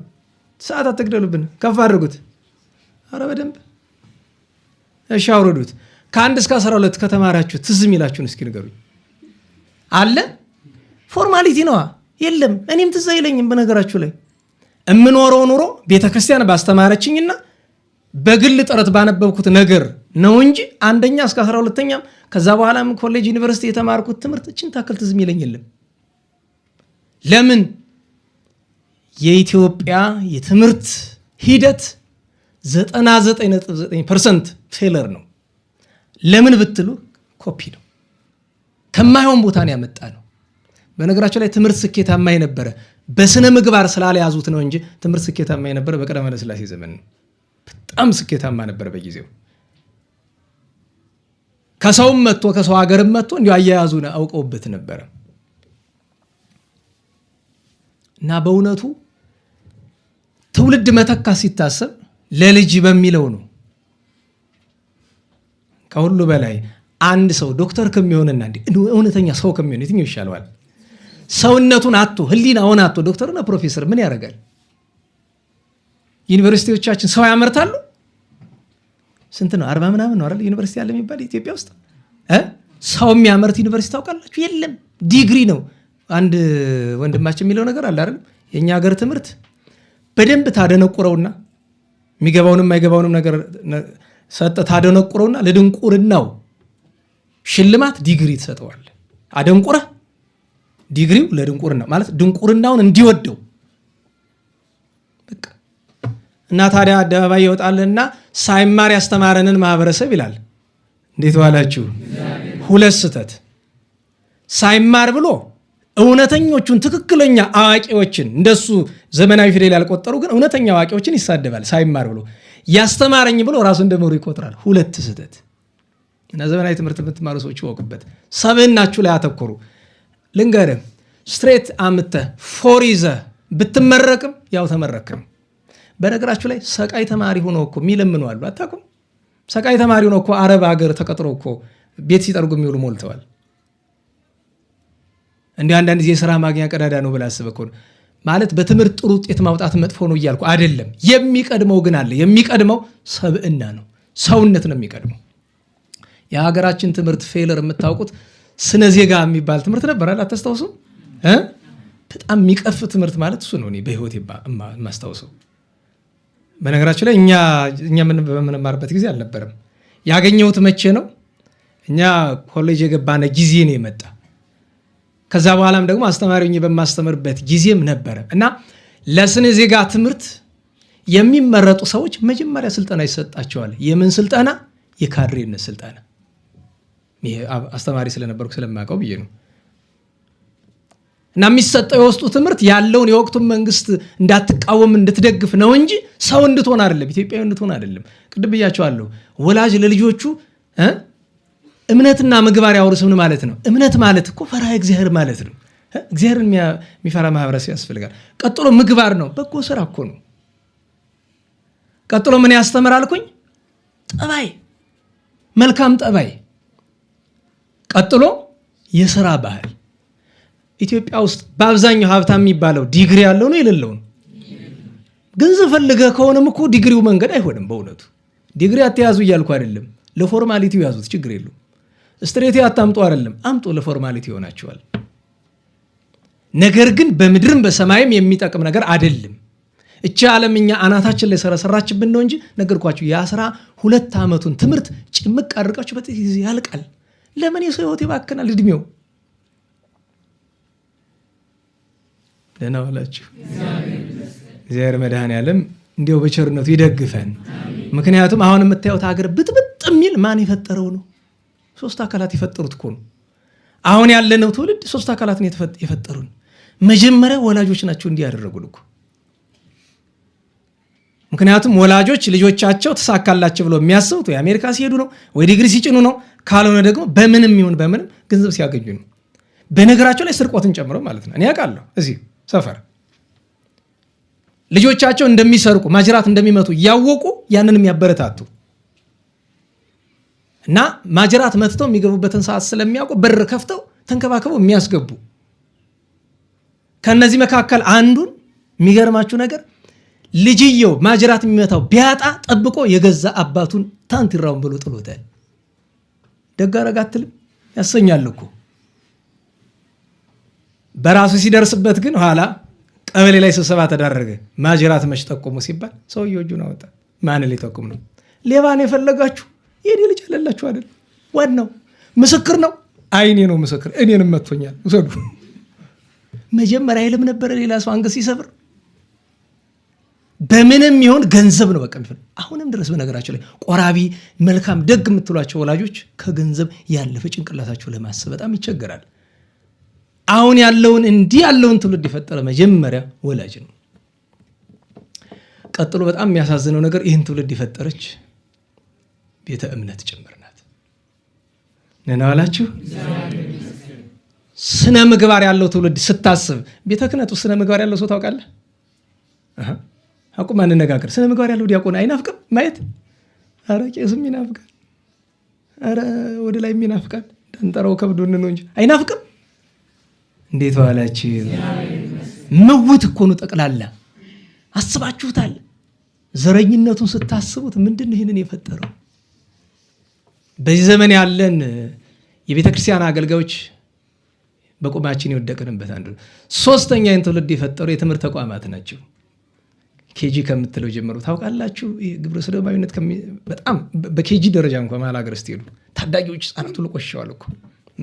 ሰዓት አትግደሉብን፣ ከፍ አድርጉት። አረ በደንብ እሺ፣ አውርዱት። ከ1 እስከ 12 ከተማራችሁ ትዝ የሚላችሁን እስኪ ንገሩኝ። አለ? ፎርማሊቲ ነዋ። የለም። እኔም ትዝ አይለኝም። በነገራችሁ ላይ የምኖረው ኑሮ ቤተክርስቲያን ባስተማረችኝና በግል ጥረት ባነበብኩት ነገር ነው እንጂ አንደኛ እስከ 12ኛ ከዛ በኋላም ኮሌጅ ዩኒቨርሲቲ የተማርኩት ትምህርት እችን ታክል ትዝ የሚለኝ የለም። ለምን የኢትዮጵያ የትምህርት ሂደት 99.9% ፌለር ነው። ለምን ብትሉ ኮፒ ነው፣ ከማይሆን ቦታ ነው ያመጣ ነው። በነገራቸው ላይ ትምህርት ስኬታማ የነበረ በስነ ምግባር ስላልያዙት ነው እንጂ ትምህርት ስኬታማ የነበረ በቀዳማዊ ኃይለ ሥላሴ ዘመን ነው። በጣም ስኬታማ ነበር በጊዜው። ከሰውም መጥቶ ከሰው ሀገርም መጥቶ እንዲሁ አያያዙን አውቀውበት ነበረ እና በእውነቱ ትውልድ መተካ ሲታሰብ ለልጅ በሚለው ነው። ከሁሉ በላይ አንድ ሰው ዶክተር ከሚሆንና እውነተኛ ሰው ከሚሆን የትኛው ይሻለዋል? ሰውነቱን አጥቶ ህሊናውን አጥቶ ዶክተርና ፕሮፌሰር ምን ያደርጋል? ዩኒቨርሲቲዎቻችን ሰው ያመርታሉ? ስንት ነው? 40 ምናምን ነው አይደል ዩኒቨርሲቲ ያለ የሚባል ኢትዮጵያ ውስጥ ሰው የሚያመርት ዩኒቨርሲቲ ታውቃላችሁ? የለም፣ ዲግሪ ነው። አንድ ወንድማችን የሚለው ነገር አለ አይደል? የኛ ሀገር ትምህርት በደንብ ታደነቁረውና የሚገባውንም የማይገባውንም ነገር ሰጠ ታደነቁረውና ለድንቁርናው ሽልማት ዲግሪ ትሰጠዋል። አደንቁረህ ዲግሪው ለድንቁርና ማለት ድንቁርናውን እንዲወደው በቃ። እና ታዲያ አደባባይ ይወጣልና ሳይማር ያስተማረንን ማህበረሰብ ይላል። እንዴት ዋላችሁ? ሁለት ስህተት። ሳይማር ብሎ እውነተኞቹን ትክክለኛ አዋቂዎችን እንደሱ ዘመናዊ ፊደል ያልቆጠሩ ግን እውነተኛ አዋቂዎችን ይሳደባል። ሳይማር ብሎ ያስተማረኝ ብሎ ራሱ እንደመሩ ይቆጥራል። ሁለት ስህተት። እና ዘመናዊ ትምህርት የምትማሩ ሰዎች ይወቁበት። ሰብዕናችሁ ላይ አተኮሩ። ልንገርህ፣ ስትሬት አምጥተህ ፎር ይዘህ ብትመረቅም ያው ተመረክም። በነገራችሁ ላይ ሰቃይ ተማሪ ሆኖ እኮ የሚለምኑ አሉ። አታውቁም? ሰቃይ ተማሪ ሆኖ እኮ አረብ ሀገር ተቀጥሮ እኮ ቤት ሲጠርጉ የሚውሉ ሞልተዋል። እንዲህ አንዳንድ ጊዜ የሥራ ማግኛ ቀዳዳ ነው ብለህ አስበህ እኮ ነው። ማለት በትምህርት ጥሩ ውጤት ማውጣት መጥፎ ነው እያልኩ አይደለም። የሚቀድመው ግን አለ። የሚቀድመው ሰብዕና ነው፣ ሰውነት ነው የሚቀድመው። የሀገራችን ትምህርት ፌለር የምታውቁት ስነ ዜጋ የሚባል ትምህርት ነበር አይደል? አታስታውሱ? በጣም የሚቀፍ ትምህርት ማለት እሱ ነው። እኔ በህይወት የማስታውሰው። በነገራችን ላይ እኛ በምንማርበት ጊዜ አልነበረም። ያገኘሁት መቼ ነው? እኛ ኮሌጅ የገባነ ጊዜ ነው የመጣ። ከዛ በኋላም ደግሞ አስተማሪ በማስተምርበት ጊዜም ነበረ እና ለስነ ዜጋ ትምህርት የሚመረጡ ሰዎች መጀመሪያ ስልጠና ይሰጣቸዋል። የምን ስልጠና? የካድሬነት ስልጠና። አስተማሪ ስለነበርኩ ስለማውቀው ብዬ ነው። እና የሚሰጠው የውስጡ ትምህርት ያለውን የወቅቱን መንግስት እንዳትቃወም እንድትደግፍ ነው እንጂ ሰው እንድትሆን አይደለም፣ ኢትዮጵያዊ እንድትሆን አይደለም። ቅድም ብያቸዋለሁ። ወላጅ ለልጆቹ እምነትና ምግባር ያወርስ ምን ማለት ነው? እምነት ማለት እኮ ፈሪሃ እግዚአብሔር ማለት ነው። እግዚአብሔርን የሚፈራ ማህበረሰብ ያስፈልጋል። ቀጥሎ ምግባር ነው፣ በጎ ስራ እኮ ነው። ቀጥሎ ምን ያስተምራልኩኝ? ጠባይ፣ መልካም ጠባይ። ቀጥሎ የሥራ ባህል። ኢትዮጵያ ውስጥ በአብዛኛው ሀብታም የሚባለው ዲግሪ ያለው ነው የሌለው ነው? ገንዘብ ፈልገህ ከሆነም እኮ ዲግሪው መንገድ አይሆንም። በእውነቱ ዲግሪ አትያዙ እያልኩ አይደለም። ለፎርማሊቲው ያዙት፣ ችግር የለውም። ስትሬት አታምጡ አይደለም፣ አምጡ፣ ለፎርማሊቲ ይሆናቸዋል። ነገር ግን በምድርም በሰማይም የሚጠቅም ነገር አይደለም። እቺ ዓለም እኛ አናታችን ላይ ሰራችብን ነው እንጂ ነገርኳችሁ። የ12 ዓመቱን ትምህርት ጭምቅ አድርጋችሁ በጥቂት ጊዜ ያልቃል። ለምን የሰው ህይወት ይባክናል? እድሜው ደህና ዋላችሁ። እግዚአብሔር መድኃኔዓለም እንዲያው በቸርነቱ ይደግፈን። ምክንያቱም አሁን የምታዩት ሀገር ብጥብጥ የሚል ማን የፈጠረው ነው? 3 አካላት የፈጠሩት እኮ ነው። አሁን ያለነው ትውልድ 3 አካላትን የፈጠሩን መጀመሪያ ወላጆች ናቸው እንዲህ ያደረጉን እኮ። ምክንያቱም ወላጆች ልጆቻቸው ተሳካላቸው ብለው የሚያስቡት ወይ አሜሪካ ሲሄዱ ነው ወይ ዲግሪ ሲጭኑ ነው፣ ካልሆነ ደግሞ በምንም ይሁን በምንም ገንዘብ ሲያገኙ ነው። በነገራቸው ላይ ስርቆትን ጨምሮ ማለት ነው። እኔ ያውቃለሁ እዚህ ሰፈር ልጆቻቸው እንደሚሰርቁ ማጅራት እንደሚመቱ እያወቁ ያንን የሚያበረታቱ እና ማጅራት መትተው የሚገቡበትን ሰዓት ስለሚያውቁ በር ከፍተው ተንከባከበው የሚያስገቡ። ከነዚህ መካከል አንዱን የሚገርማችሁ ነገር ልጅየው ማጅራት የሚመታው ቢያጣ ጠብቆ የገዛ አባቱን ታንቲራውን ብሎ ጥሎታል። ደግ አደረገ አትልም? ያሰኛል እኮ። በራሱ ሲደርስበት ግን ኋላ ቀበሌ ላይ ስብሰባ ተዳረገ። ማጅራት መች ጠቆሙ ሲባል ሰውየው እጁን አወጣ። ማን ሊጠቁም ነው? ሌባን የፈለጋችሁ የኔ ልጅ አለላችሁ አይደል? ዋናው ምስክር ነው። አይኔ ነው ምስክር፣ እኔንም መጥቶኛል ውሰዱ። መጀመሪያ አይልም ነበረ ሌላ ሰው አንገት ሲሰብር። በምንም ይሁን ገንዘብ ነው በቃ የሚፈልግ። አሁንም ድረስ በነገራቸው ላይ ቆራቢ መልካም ደግ የምትሏቸው ወላጆች ከገንዘብ ያለፈ ጭንቅላታቸው ለማሰብ በጣም ይቸገራል። አሁን ያለውን እንዲህ ያለውን ትውልድ የፈጠረ መጀመሪያ ወላጅ ነው። ቀጥሎ በጣም የሚያሳዝነው ነገር ይህን ትውልድ የፈጠረች ቤተ እምነት ጭምር ናት። ነናዋላችሁ ስነ ምግባር ያለው ትውልድ ስታስብ ቤተ ክህነቱ ስነ ምግባር ያለው ሰው ታውቃለህ? አቁም አንነጋገር። ስነ ምግባር ያለው ዲያቆን አይናፍቅም ማየት? ኧረ ቄስም ይናፍቃል። ኧረ ወደ ላይ ይናፍቃል። እንዳንጠራው ከብዶን ነው እንጂ አይናፍቅም። እንዴት ዋላችሁ? ምውት እኮ ነው ጠቅላላ። አስባችሁታል? ዘረኝነቱን ስታስቡት ምንድነው ይህንን የፈጠረው? በዚህ ዘመን ያለን የቤተ ክርስቲያን አገልጋዮች በቁማችን የወደቅንበት አንዱ ሶስተኛ ትውልድ የፈጠሩ የትምህርት ተቋማት ናቸው። ኬጂ ከምትለው ጀምሮ ታውቃላችሁ። ግብረ ሰዶማዊነት በጣም በኬጂ ደረጃ እንኳን መሀል ሀገር ስትሄዱ ታዳጊዎች ህጻናቱ ልቆሸዋል እኮ።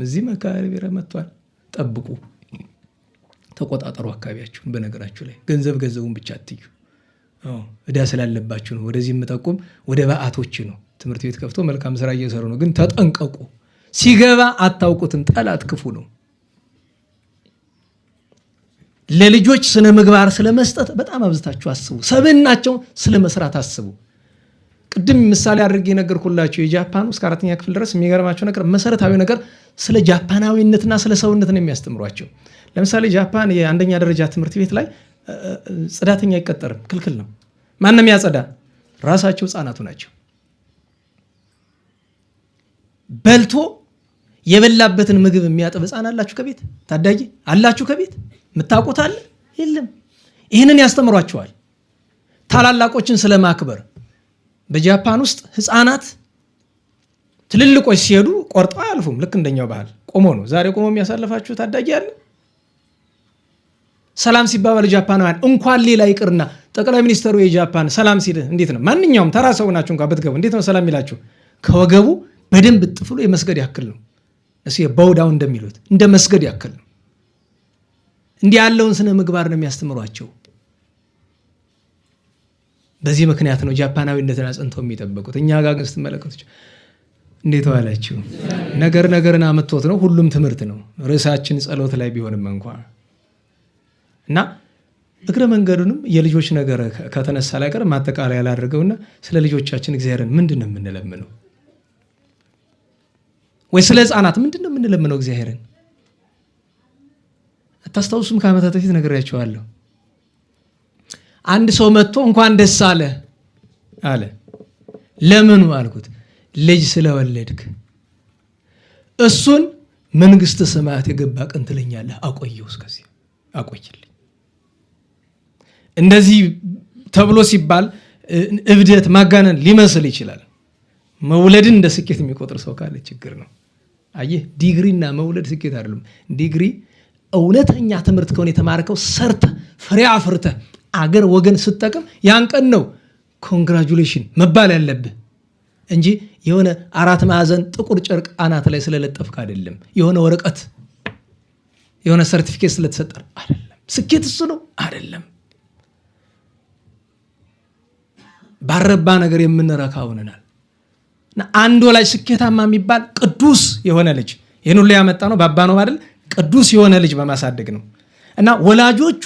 እዚህ መካቢራ መጥቷል። ጠብቁ፣ ተቆጣጠሩ አካባቢያችሁን። በነገራችሁ ላይ ገንዘቡን ብቻ አትዩ። እዳ ስላለባችሁ ነው ወደዚህ የምጠቁም። ወደ በዓቶች ነው ትምህርት ቤት ከፍቶ መልካም ስራ እየሰሩ ነው። ግን ተጠንቀቁ። ሲገባ አታውቁትም። ጠላት ክፉ ነው። ለልጆች ስነ ምግባር ስለመስጠት በጣም አብዝታችሁ አስቡ። ሰብዕናቸው ስለመስራት አስቡ። ቅድም ምሳሌ አድርጌ የነገርኩላችሁ የጃፓን እስከ 4ኛ ክፍል ድረስ የሚገርማቸው ነገር መሰረታዊ ነገር ስለ ጃፓናዊነትና ስለ ሰውነት ነው የሚያስተምሯቸው። ለምሳሌ ጃፓን የአንደኛ ደረጃ ትምህርት ቤት ላይ ጽዳተኛ አይቀጠርም፣ ክልክል ነው። ማንም ያጸዳ? ራሳቸው ህፃናቱ ናቸው። በልቶ የበላበትን ምግብ የሚያጥብ ህፃን አላችሁ ከቤት? ታዳጊ አላችሁ ከቤት? የምታውቁት አለ? የለም። ይህንን ያስተምሯቸዋል። ታላላቆችን ስለማክበር በጃፓን ውስጥ ህፃናት ትልልቆች ሲሄዱ ቆርጠው አያልፉም። ልክ እንደኛው ባህል ቆሞ ነው። ዛሬ ቆሞ የሚያሳልፋችሁ ታዳጊ አለ? ሰላም ሲባባል ጃፓናውያን እንኳን ሌላ ይቅርና ጠቅላይ ሚኒስትሩ የጃፓን ሰላም ሲል እንዴት ነው? ማንኛውም ተራ ሰው ናችሁ እንኳን ብትገቡ እንዴት ነው ሰላም ይላችሁ? ከወገቡ በደንብ ጥፍሎ የመስገድ ያክል ነው። እሱ የባውዳው እንደሚሉት እንደ መስገድ ያክል ነው። እንዲህ ያለውን ስነ ምግባር ነው የሚያስተምሯቸው። በዚህ ምክንያት ነው ጃፓናዊነትን አጽንተው የሚጠበቁት። እኛ ጋር ግን ስትመለከቱ እንዴት ዋላችሁ? ነገርን አመጥቶት ነው። ሁሉም ትምህርት ነው። ርዕሳችን ጸሎት ላይ ቢሆንም እንኳን እና እግረ መንገዱንም የልጆች ነገር ከተነሳ ላይ ቀር ማጠቃለያ ያላደርገውና ስለ ልጆቻችን እግዚአብሔርን ምንድን ነው የምንለምነው? ወይ ስለ ህፃናት ምንድን ነው የምንለምነው እግዚአብሔርን? አታስታውሱም? ከዓመታት በፊት ነግሬያቸዋለሁ። አንድ ሰው መጥቶ እንኳን ደስ አለ አለ። ለምኑ አልኩት። ልጅ ስለወለድክ እሱን መንግስተ ሰማያት የገባ ቀን ትለኛለህ። አቆየው፣ እስከዚህ አቆይልኝ። እንደዚህ ተብሎ ሲባል እብደት ማጋነን ሊመስል ይችላል። መውለድን እንደ ስኬት የሚቆጥር ሰው ካለ ችግር ነው። አየህ፣ ዲግሪና መውለድ ስኬት አይደለም። ዲግሪ እውነተኛ ትምህርት ከሆነ የተማርከው ሰርተ ፍሬ አፍርተ አገር ወገን ስትጠቅም ያን ቀን ነው ኮንግራጁሌሽን መባል ያለብህ እንጂ የሆነ 4 ማዕዘን ጥቁር ጨርቅ አናት ላይ ስለለጠፍክ አይደለም። የሆነ ወረቀት የሆነ ሰርቲፊኬት ስለተሰጠ አይደለም። ስኬት እሱ ነው አይደለም። ባረባ ነገር የምንረካ ሆነናል። እና አንድ ወላጅ ስኬታማ የሚባል ቅዱስ የሆነ ልጅ ይህን ሁሉ ያመጣ ነው ባባ ነው አይደል? ቅዱስ የሆነ ልጅ በማሳደግ ነው። እና ወላጆቹ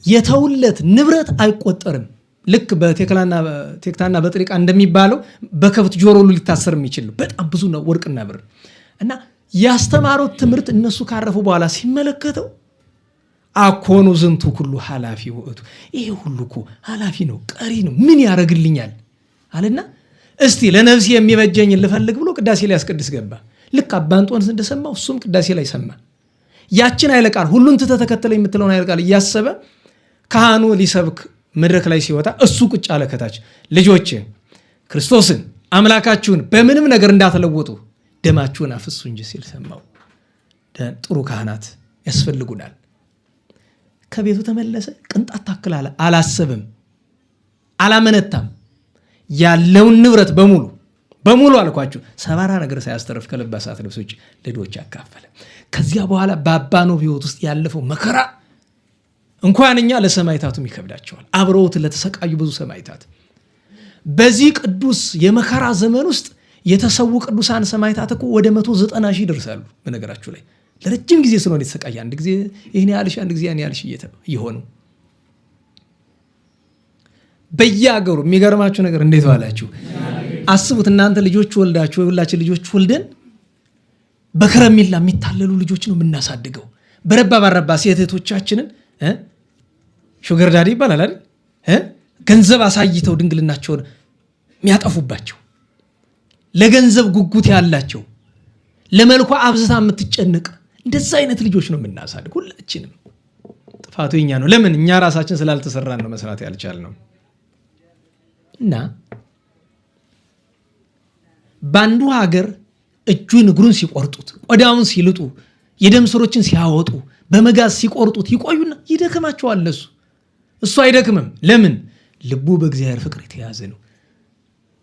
የተውለት ንብረት አይቆጠርም። ልክ በቴክታና በጥሪቃ እንደሚባለው በከብት ጆሮ ሁሉ ሊታሰር የሚችል በጣም ብዙ ነው ወርቅና ብር። እና ያስተማሩት ትምህርት እነሱ ካረፉ በኋላ ሲመለከተው አኮኑ ዝንቱ ሁሉ ኃላፊ ወእቱ፣ ይሄ ሁሉ እኮ ኃላፊ ነው፣ ቀሪ ነው፣ ምን ያደርግልኛል አለና እስቲ ለነፍሴ የሚበጀኝ ልፈልግ ብሎ ቅዳሴ ላይ ያስቀድስ ገባ። ልክ አባ እንጦንስ እንደሰማው እሱም ቅዳሴ ላይ ሰማ። ያችን ኃይለ ቃል ሁሉን ተተከተለ የምትለውን ኃይለ ቃል እያሰበ ካህኑ ሊሰብክ መድረክ ላይ ሲወጣ እሱ ቁጭ አለ ከታች። ልጆች ክርስቶስን አምላካችሁን በምንም ነገር እንዳትለወጡ ደማችሁን አፍሱ እንጂ ሲል ሰማው። ጥሩ ካህናት ያስፈልጉናል። ከቤቱ ተመለሰ። ቅንጣት ታክል አላሰበም፣ አላመነታም። ያለውን ንብረት በሙሉ አልኳችሁ 70 ነገር ሳያስተርፍ ከለበሳት ልብሶች ለድሆች ያካፈለ። ከዚያ በኋላ በአባ ኖብ ሕይወት ውስጥ ያለፈው መከራ እንኳን እኛ ለሰማዕታቱም ይከብዳቸዋል። አብረውት ለተሰቃዩ ብዙ ሰማዕታት በዚህ ቅዱስ የመከራ ዘመን ውስጥ የተሰዉ ቅዱሳን ሰማዕታት እኮ ወደ 190,000 ይደርሳሉ። በነገራችሁ ላይ ለረጅም ጊዜ ስለሆነ የተሰቃየ አንድ ጊዜ ይሄን ያልሽ አንድ ጊዜ ያን ያልሽ እየሆኑ በየአገሩ የሚገርማችሁ ነገር እንዴት ዋላችሁ? አስቡት እናንተ ልጆች ወልዳችሁ ሁላችን ልጆች ወልደን በከረሜላ የሚታለሉ ልጆች ነው የምናሳድገው። በረባ ባረባ ሴቶቻችንን ሹገር ዳዲ ይባላል አይደል? ገንዘብ አሳይተው ድንግልናቸውን የሚያጠፉባቸው፣ ለገንዘብ ጉጉት ያላቸው፣ ለመልኳ አብዝታ የምትጨነቅ እንደዛ አይነት ልጆች ነው የምናሳድግ ሁላችንም። ጥፋቱ የኛ ነው። ለምን? እኛ ራሳችን ስላልተሰራን ነው መስራት ያልቻልነው። እና በአንዱ ሀገር እጁን እግሩን ሲቆርጡት፣ ቆዳውን ሲልጡ፣ የደም ስሮችን ሲያወጡ፣ በመጋዝ ሲቆርጡት ይቆዩና ይደክማቸዋል። እሱ አይደክምም። ለምን? ልቡ በእግዚአብሔር ፍቅር የተያዘ ነው።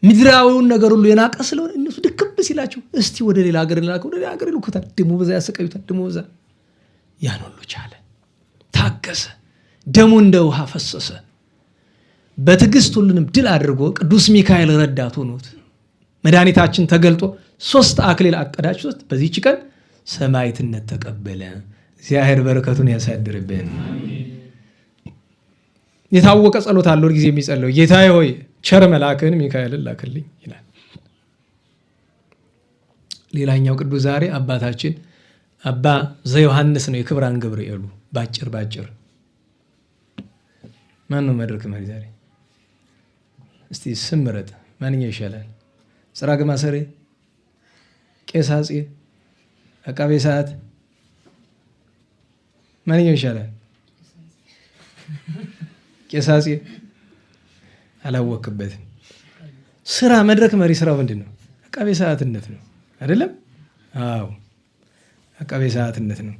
ምድራዊውን ነገር ሁሉ የናቀ ስለሆነ እነሱ ድክም ሲላቸው እስቲ ወደ ሌላ ሀገር ላከው፣ ወደ ሌላ ሀገር ይልኩታል። ደሞ በዛ ያሰቃዩታል። ደሞ በዛ ያን ሁሉ ቻለ፣ ታገሰ፣ ደሙ እንደ ውሃ ፈሰሰ። በትዕግስት ሁሉንም ድል አድርጎ ቅዱስ ሚካኤል ረዳት ሆኖት መድኃኒታችን ተገልጦ 3 አክሊል አቀዳችሁት። በዚህች ቀን ሰማዕትነት ተቀበለ። እግዚአብሔር በረከቱን ያሳድርብን። የታወቀ ጸሎት አለው ጊዜ የሚጸለው ጌታዬ ሆይ ቸር መልአክን ሚካኤልን ላክልኝ ይላል። ሌላኛው ቅዱስ ዛሬ አባታችን አባ ዘዮሐንስ ነው። የክብራን ገብርኤሉ ባጭር ማን ነው መድረክ መሪ ዛሬ? እስቲ ስም ምረጥ። ማንኛው ይሻላል? ጽራግ ማሰሬ፣ ቄስ አፄ፣ አቃቤ ሰዓት ማንኛው ይሻላል? ቄስ አፄ አላወቅበትም። ስራ መድረክ መሪ ስራው ምንድን ነው? አቃቤ ሰዓትነት ነው አይደለም? አዎ አቃቤ ሰዓትነት ነው።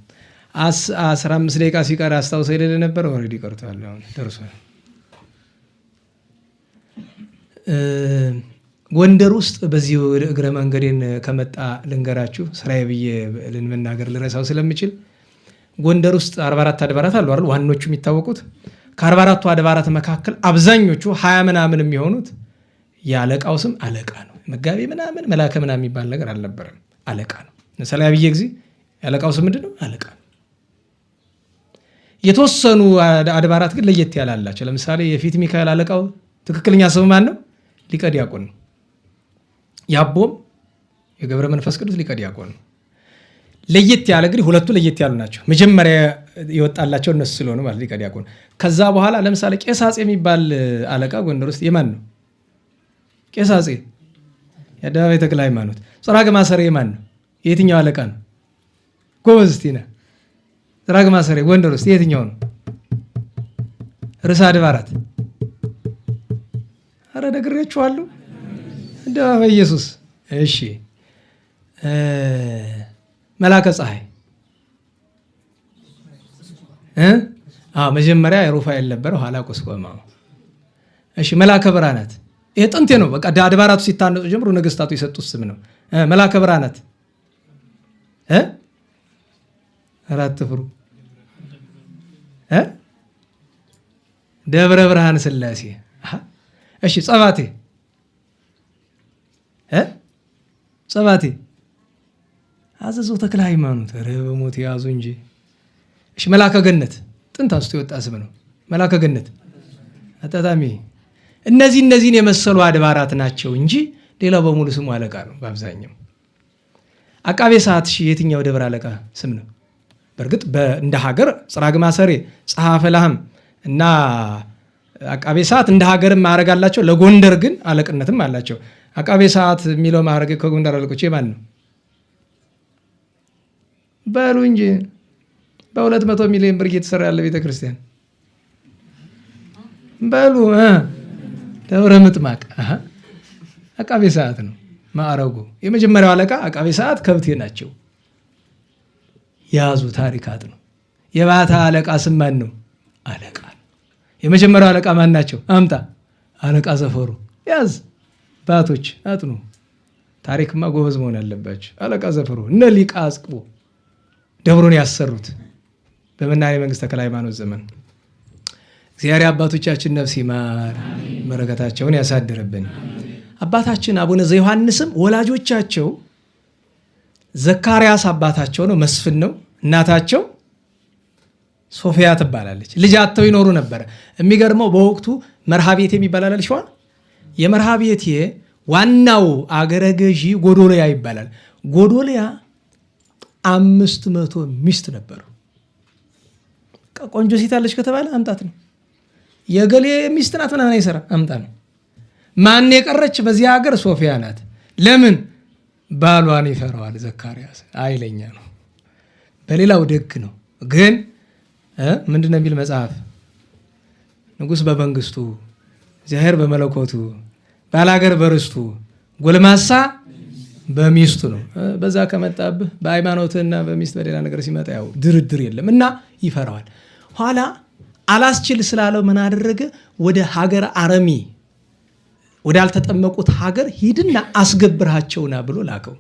15 ደቂቃ ሲቀር አስታውሰ ሄደ ነበር። ኦልሬዲ ቀርቷል። አሁን ደርሷል። ጎንደር ውስጥ በዚህ እግረ መንገዴን ከመጣ ልንገራችሁ፣ ስራዬ ብዬ ልንመናገር ልረሳው ስለምችል ጎንደር ውስጥ 44 አድባራት አሉ አይደል? ዋኖቹ የሚታወቁት ከ44ቱ አድባራት መካከል አብዛኞቹ 20 ምናምን የሚሆኑት የአለቃው ስም አለቃ ነው። መጋቤ ምናምን መላከ ምናምን የሚባል ነገር አልነበረም። አለቃ ነው። ለሰላም ብዬ ጊዜ ያለቃው ስም ምንድን ነው? አለቃ ነው። የተወሰኑ አድባራት ግን ለየት ያላላቸው። ለምሳሌ የፊት ሚካኤል አለቃው ትክክለኛ ስም ማን ነው? ሊቀ ዲያቆን ነው። ያቦም የገብረ መንፈስ ቅዱስ ሊቀ ዲያቆን ነው። ለየት ያለ እንግዲህ ሁለቱ ለየት ያሉ ናቸው። መጀመሪያ የወጣላቸው እነሱ ስለሆኑ ማለት ሊቀ ዲያቆን። ከዛ በኋላ ለምሳሌ ቄስ አፄ የሚባል አለቃ ጎንደር ውስጥ የማን ነው? ቄስ አፄ የአደባባይ ተክለ ሃይማኖት። ጽራግ ማሰሬ የማን ነው? የትኛው አለቃ ነው? ጎበዝ እስቲ ና። ጽራግ ማሰሬ ጎንደር ውስጥ የትኛው ነው? ርዕሰ አድባራት። አረ ነግሬያችኋለሁ። አደባባይ ኢየሱስ። እሺ መላከ ፀሐይ መጀመሪያ ሩፋኤል ነበር፣ ኋላ ቁስቋማ። እሺ መላከ ብርሃናት ይሄ ጥንቴ ነው። በቃ አድባራቱ ሲታነጹ ጀምሮ ነገስታቱ የሰጡት ስም ነው። መላከ ብርሃናት አራት ፍሩ ደብረ ብርሃን ስላሴ። እሺ ጸባቴ አዘዘው ተክለ ሃይማኖት። ኧረ በሞት የያዙ እንጂ። እሺ መላከ ገነት ጥንት አንስቶ የወጣ ስም ነው። መላከ ገነት አጣጣሚ። እነዚህን የመሰሉ አድባራት ናቸው እንጂ ሌላው በሙሉ ስሙ አለቃ ነው በአብዛኛው። አቃቤ ሰዓት የትኛው ደብረ አለቃ ስም ነው? በእርግጥ እንደ ሀገር ጽራግ ማሰሬ፣ ጸሐፈ ላህም እና አቃቤ ሰዓት እንደ ሀገርም ማዕረግ አላቸው። ለጎንደር ግን አለቅነትም አላቸው። አቃቤ ሰዓት የሚለው ማዕረግ ከጎንደር አለቆች የማን ነው? በሉ እንጂ በ200 ሚሊዮን ብር እየተሰራ ያለ ቤተክርስቲያን በሉ። ደብረ ምጥማቅ አቃቤ ሰዓት ነው ማዕረጉ። የመጀመሪያው አለቃ አቃቤ ሰዓት ከብቴ ናቸው። ያዙ ታሪካት ነው። የባታ አለቃ ስም ማን ነው? አለቃ። የመጀመሪያው አለቃ ማን ናቸው? አምጣ። አለቃ ዘፈሩ። ያዝ አባቶች አጥኑ። ታሪክማ ጎበዝ መሆን አለባቸው። አለቃ ዘፈሩ እነ ሊቀ አስቅቦ ደብሩን ያሰሩት በመናኔ መንግስት ተክለ ሃይማኖት ዘመን። እግዚአብሔር አባቶቻችን ነፍስ ይማር፣ በረከታቸውን ያሳድርብን። አባታችን አቡነ ዘዮሐንስም ወላጆቻቸው ዘካርያስ አባታቸው ነው፣ መስፍን ነው። እናታቸው ሶፊያ ትባላለች። ልጅ አጥተው ይኖሩ ነበረ። የሚገርመው በወቅቱ መርሃቤቴ የሚባል አለ። የመርሃቤቴ ዋናው አገረ ገዢ ጎዶልያ ይባላል። ጎዶልያ 500 ሚስት ነበሩ። ቆንጆ ሴት አለች ከተባለ አምጣት ነው። የገሌ ሚስት ናት ምናምን አይሰራ አምጣ ነው። ማን የቀረች በዚህ ሀገር? ሶፊያ ናት። ለምን? ባሏን ይፈራዋል። ዘካርያስ አይለኛ ነው፣ በሌላው ደግ ነው። ግን ምንድን ነው የሚል መጽሐፍ? ንጉሥ በመንግስቱ፣ እግዚአብሔር በመለኮቱ፣ ባላገር በርስቱ፣ ጎልማሳ በሚስቱ ነው። በዛ ከመጣብህ በሃይማኖትና በሚስት በሌላ ነገር ሲመጣ ያው ድርድር የለም እና ይፈራዋል። ኋላ አላስችል ስላለው ምን አደረገ? ወደ ሀገር አረሚ ወዳልተጠመቁት ሀገር ሂድና አስገብርሃቸውና ብሎ ላከው።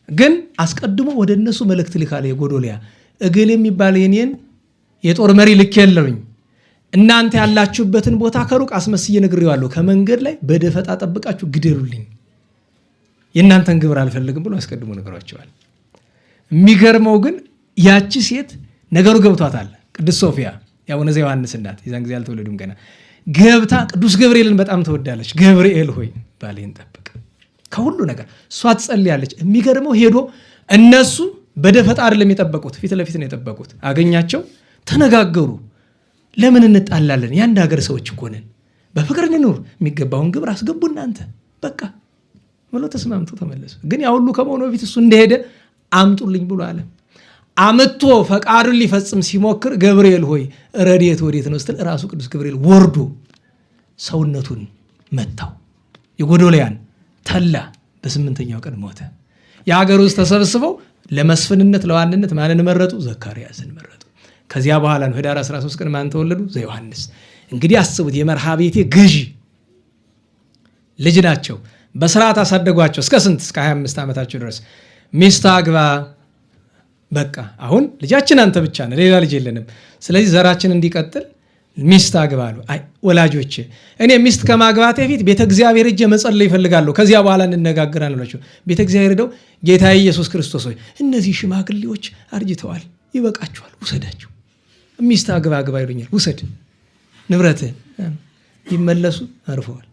ግን አስቀድሞ ወደ እነሱ መልእክት ልካለ። የጎዶልያ እግል የሚባል የኔን የጦር መሪ ልክ የለውኝ፣ እናንተ ያላችሁበትን ቦታ ከሩቅ አስመስዬ ነግሬዋለሁ፣ ከመንገድ ላይ በደፈጣ ጠብቃችሁ ግደሉልኝ፣ የእናንተን ግብር አልፈልግም ብሎ አስቀድሞ ነግሯቸዋል። የሚገርመው ግን ያቺ ሴት ነገሩ ገብቷታል። ቅድስት ሶፊያ የአቡነ ዘዮሐንስ እናት፣ የዛን ጊዜ አልተወለዱም ገና። ገብታ ቅዱስ ገብርኤልን በጣም ተወዳለች። ገብርኤል ሆይ ባሌን ጠብቅ፣ ከሁሉ ነገር እሷ ትጸልያለች። የሚገርመው ሄዶ እነሱ በደፈጣ አይደለም የጠበቁት፣ ፊት ለፊት ነው የጠበቁት። አገኛቸው፣ ተነጋገሩ። ለምን እንጣላለን? የአንድ ሀገር ሰዎች እኮ ነን፣ በፍቅር እንኑር፣ የሚገባውን ግብር አስገቡ እናንተ በቃ ብሎ ተስማምቶ ተመለሱ። ግን ያ ሁሉ ከመሆኑ በፊት እሱ እንደሄደ አምጡልኝ ብሎ አለ። አምጥቶ ፈቃዱን ሊፈጽም ሲሞክር ገብርኤል ሆይ ረድኤት ወዴት ነው ስትል ራሱ ቅዱስ ገብርኤል ወርዶ ሰውነቱን መታው። የጎዶልያን ተላ። በ8ኛው ቀን ሞተ። የሀገር ውስጥ ተሰብስበው ለመስፍንነት ለዋንነት ማንን መረጡ? ዘካርያስን መረጡ። ከዚያ በኋላ ነው ህዳር 13 ቀን ማን ተወለዱ? ዘዮሐንስ። እንግዲህ አስቡት፣ የመርሃቤቴ ገዢ ልጅ ናቸው። በስርዓት አሳደጓቸው። እስከ ስንት? እስከ 25 ዓመታቸው ድረስ። ሚስት አግባ፣ በቃ አሁን ልጃችን አንተ ብቻ ነህ፣ ሌላ ልጅ የለንም፣ ስለዚህ ዘራችን እንዲቀጥል ሚስት አግባ አሉ። አይ ወላጆቼ፣ እኔ ሚስት ከማግባቴ በፊት ቤተ እግዚአብሔር ሄጄ መጸለይ ይፈልጋለሁ፣ ከዚያ በኋላ እንነጋገራለን አሏቸው። ቤተ እግዚአብሔር ሄደው ጌታ ኢየሱስ ክርስቶስ ሆይ እነዚህ ሽማግሌዎች አርጅተዋል፣ ይበቃቸዋል፣ ውሰዳቸው። ሚስት አግባ አግባ ይሉኛል፣ ውሰድ ንብረትህን። ይመለሱ አርፈዋል።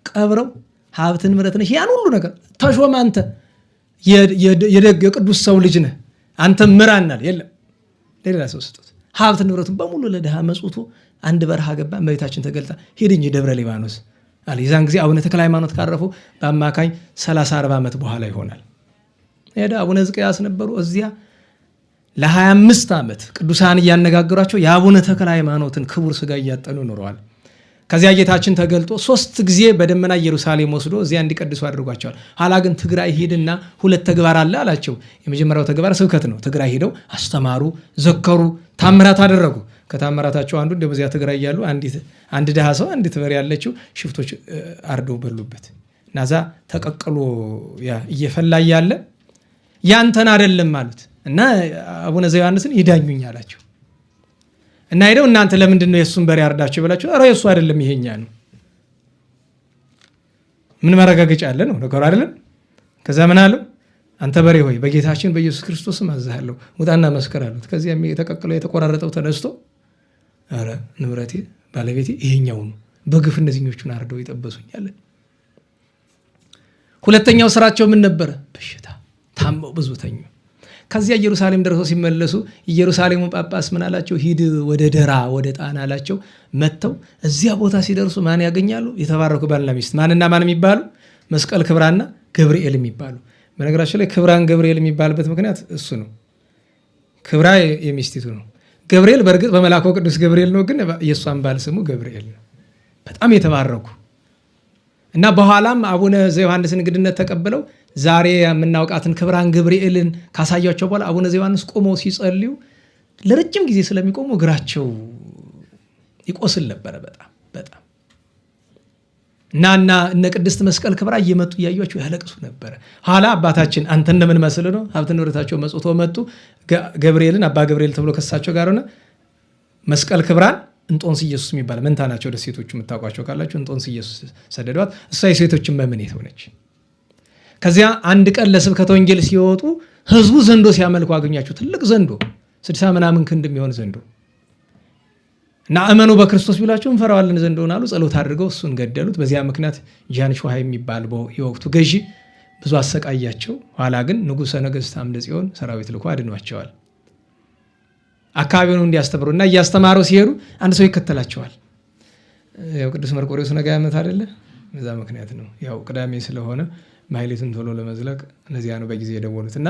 ቀብረው ሀብት ንብረት ነሽ ያን ሁሉ ነገር ተሾመ፣ አንተ የደግ የቅዱስ ሰው ልጅ ነህ፣ አንተ ምራናል። የለም ለሌላ ሰው ስጡት። ሀብት ንብረቱን በሙሉ ለድሃ መጽውቶ አንድ በረሃ ገባ። እመቤታችን ተገልጣ ሄድ እንጂ ደብረ ሊባኖስ አለ። የዛን ጊዜ አቡነ ተክለ ሃይማኖት ካረፉ በአማካኝ 30-40 ዓመት በኋላ ይሆናል። ሄደ። አቡነ ሕዝቅያስ ነበሩ እዚያ ለ25 ዓመት ቅዱሳን እያነጋገሯቸው የአቡነ ተክለ ሃይማኖትን ክቡር ስጋ እያጠኑ ኖረዋል። ከዚያ ጌታችን ተገልጦ 3 ጊዜ በደመና ኢየሩሳሌም ወስዶ እዚያ እንዲቀድሱ አድርጓቸዋል። ኋላ ግን ትግራይ ሄድና 2 ተግባር አለ አላቸው። የመጀመሪያው ተግባር ስብከት ነው። ትግራይ ሄደው አስተማሩ፣ ዘከሩ፣ ታምራት አደረጉ። ከታምራታቸው አንዱ እንደዚያ ትግራይ ያሉ አንድ ድሃ ሰው አንዲት በሬ ያለችው ሽፍቶች አርደው በሉበት። ናዛ ተቀቅሎ እየፈላ ያለ ያንተን አይደለም ማለት እና አቡነ ዘዮሐንስን ይዳኙኝ አላቸው። እና ሄደው እናንተ ለምንድን ነው የሱን በሬ አርዳችሁ ብላችሁ? ኧረ የሱ አይደለም ይሄኛ ነው። ምን ማረጋገጫ አለ ነው ነገሩ አይደለም። ከዛ ምን አለው? አንተ በሬ ሆይ በጌታችን በኢየሱስ ክርስቶስ አዝሃለሁ ውጣና መስከር አሉት። ከዚያ የተቀቀለው የተቆራረጠው ተነስቶ ኧረ ንብረቴ ባለቤቴ ይሄኛው ነው፣ በግፍ እነዚህኞቹን አርደው ይጠበሱኛል። ሁለተኛው ስራቸው ምን ነበረ? በሽታ ታመው ብዙ ተኙ። ከዚያ ኢየሩሳሌም ደርሰው ሲመለሱ ኢየሩሳሌሙ ጳጳስ ምን አላቸው? ሂድ ወደ ደራ ወደ ጣና አላቸው። መጥተው እዚያ ቦታ ሲደርሱ ማን ያገኛሉ? የተባረኩ ባልና ሚስት። ማንና ማን የሚባሉ? መስቀል ክብራና ገብርኤል የሚባሉ። በነገራችን ላይ ክብራን ገብርኤል የሚባልበት ምክንያት እሱ ነው። ክብራ የሚስቲቱ ነው። ገብርኤል በእርግጥ በመልአኩ ቅዱስ ገብርኤል ነው፣ ግን የእሷን ባል ስሙ ገብርኤል ነው። በጣም የተባረኩ እና በኋላም አቡነ ዘዮሐንስን እንግድነት ተቀብለው ዛሬ የምናውቃትን ክብራን ገብርኤልን ካሳያቸው በኋላ አቡነ ዘዮሐንስ ቆመው ሲጸልዩ ለረጅም ጊዜ ስለሚቆሙ እግራቸው ይቆስል ነበረ በጣም እና እነ ቅድስት መስቀል ክብራ እየመጡ እያዩአቸው ያለቅሱ ነበር። ኋላ አባታችን አንተ እንደምን መስል ነው ሀብት ንብረታቸው መጽቶ መጡ። ገብርኤልን አባ ገብርኤል ተብሎ ከሳቸው ጋር ሆነ መስቀል ክብራን እንጦንስ ኢየሱስ የሚባል መንታ ናቸው። ደሴቶቹ የምታውቋቸው ካላችሁ እንጦንስ ኢየሱስ ሰደዷት። እሷ የሴቶችን መምኔት ሆነች። ከዚያ አንድ ቀን ለስብከተ ወንጌል ሲወጡ ህዝቡ ዘንዶ ሲያመልኩ አገኛቸው። ትልቅ ዘንዶ 60 ምናምን ክንድ የሚሆን ዘንዶ እና እመኑ በክርስቶስ ቢሏቸው እንፈራዋለን ዘንዶውን አሉ። ጸሎት አድርገው እሱን ገደሉት። በዚያ ምክንያት ጃን ሾሃ የሚባል የወቅቱ ገዢ ብዙ አሰቃያቸው። ኋላ ግን ንጉሠ ነገሥት አምደ ጽዮን ሰራዊት ልኮ አድኗቸዋል። አካባቢውን እንዲያስተምሩ እና እያስተማሩ ሲሄዱ አንድ ሰው ይከተላቸዋል። ያው ቅዱስ መርቆሬዎስ ነገ ዓመት አይደለ? በዛ ምክንያት ነው። ያው ቅዳሜ ስለሆነ ማህሌቱን ቶሎ ለመዝለቅ እነዚያ ነው በጊዜ የደወሉት እና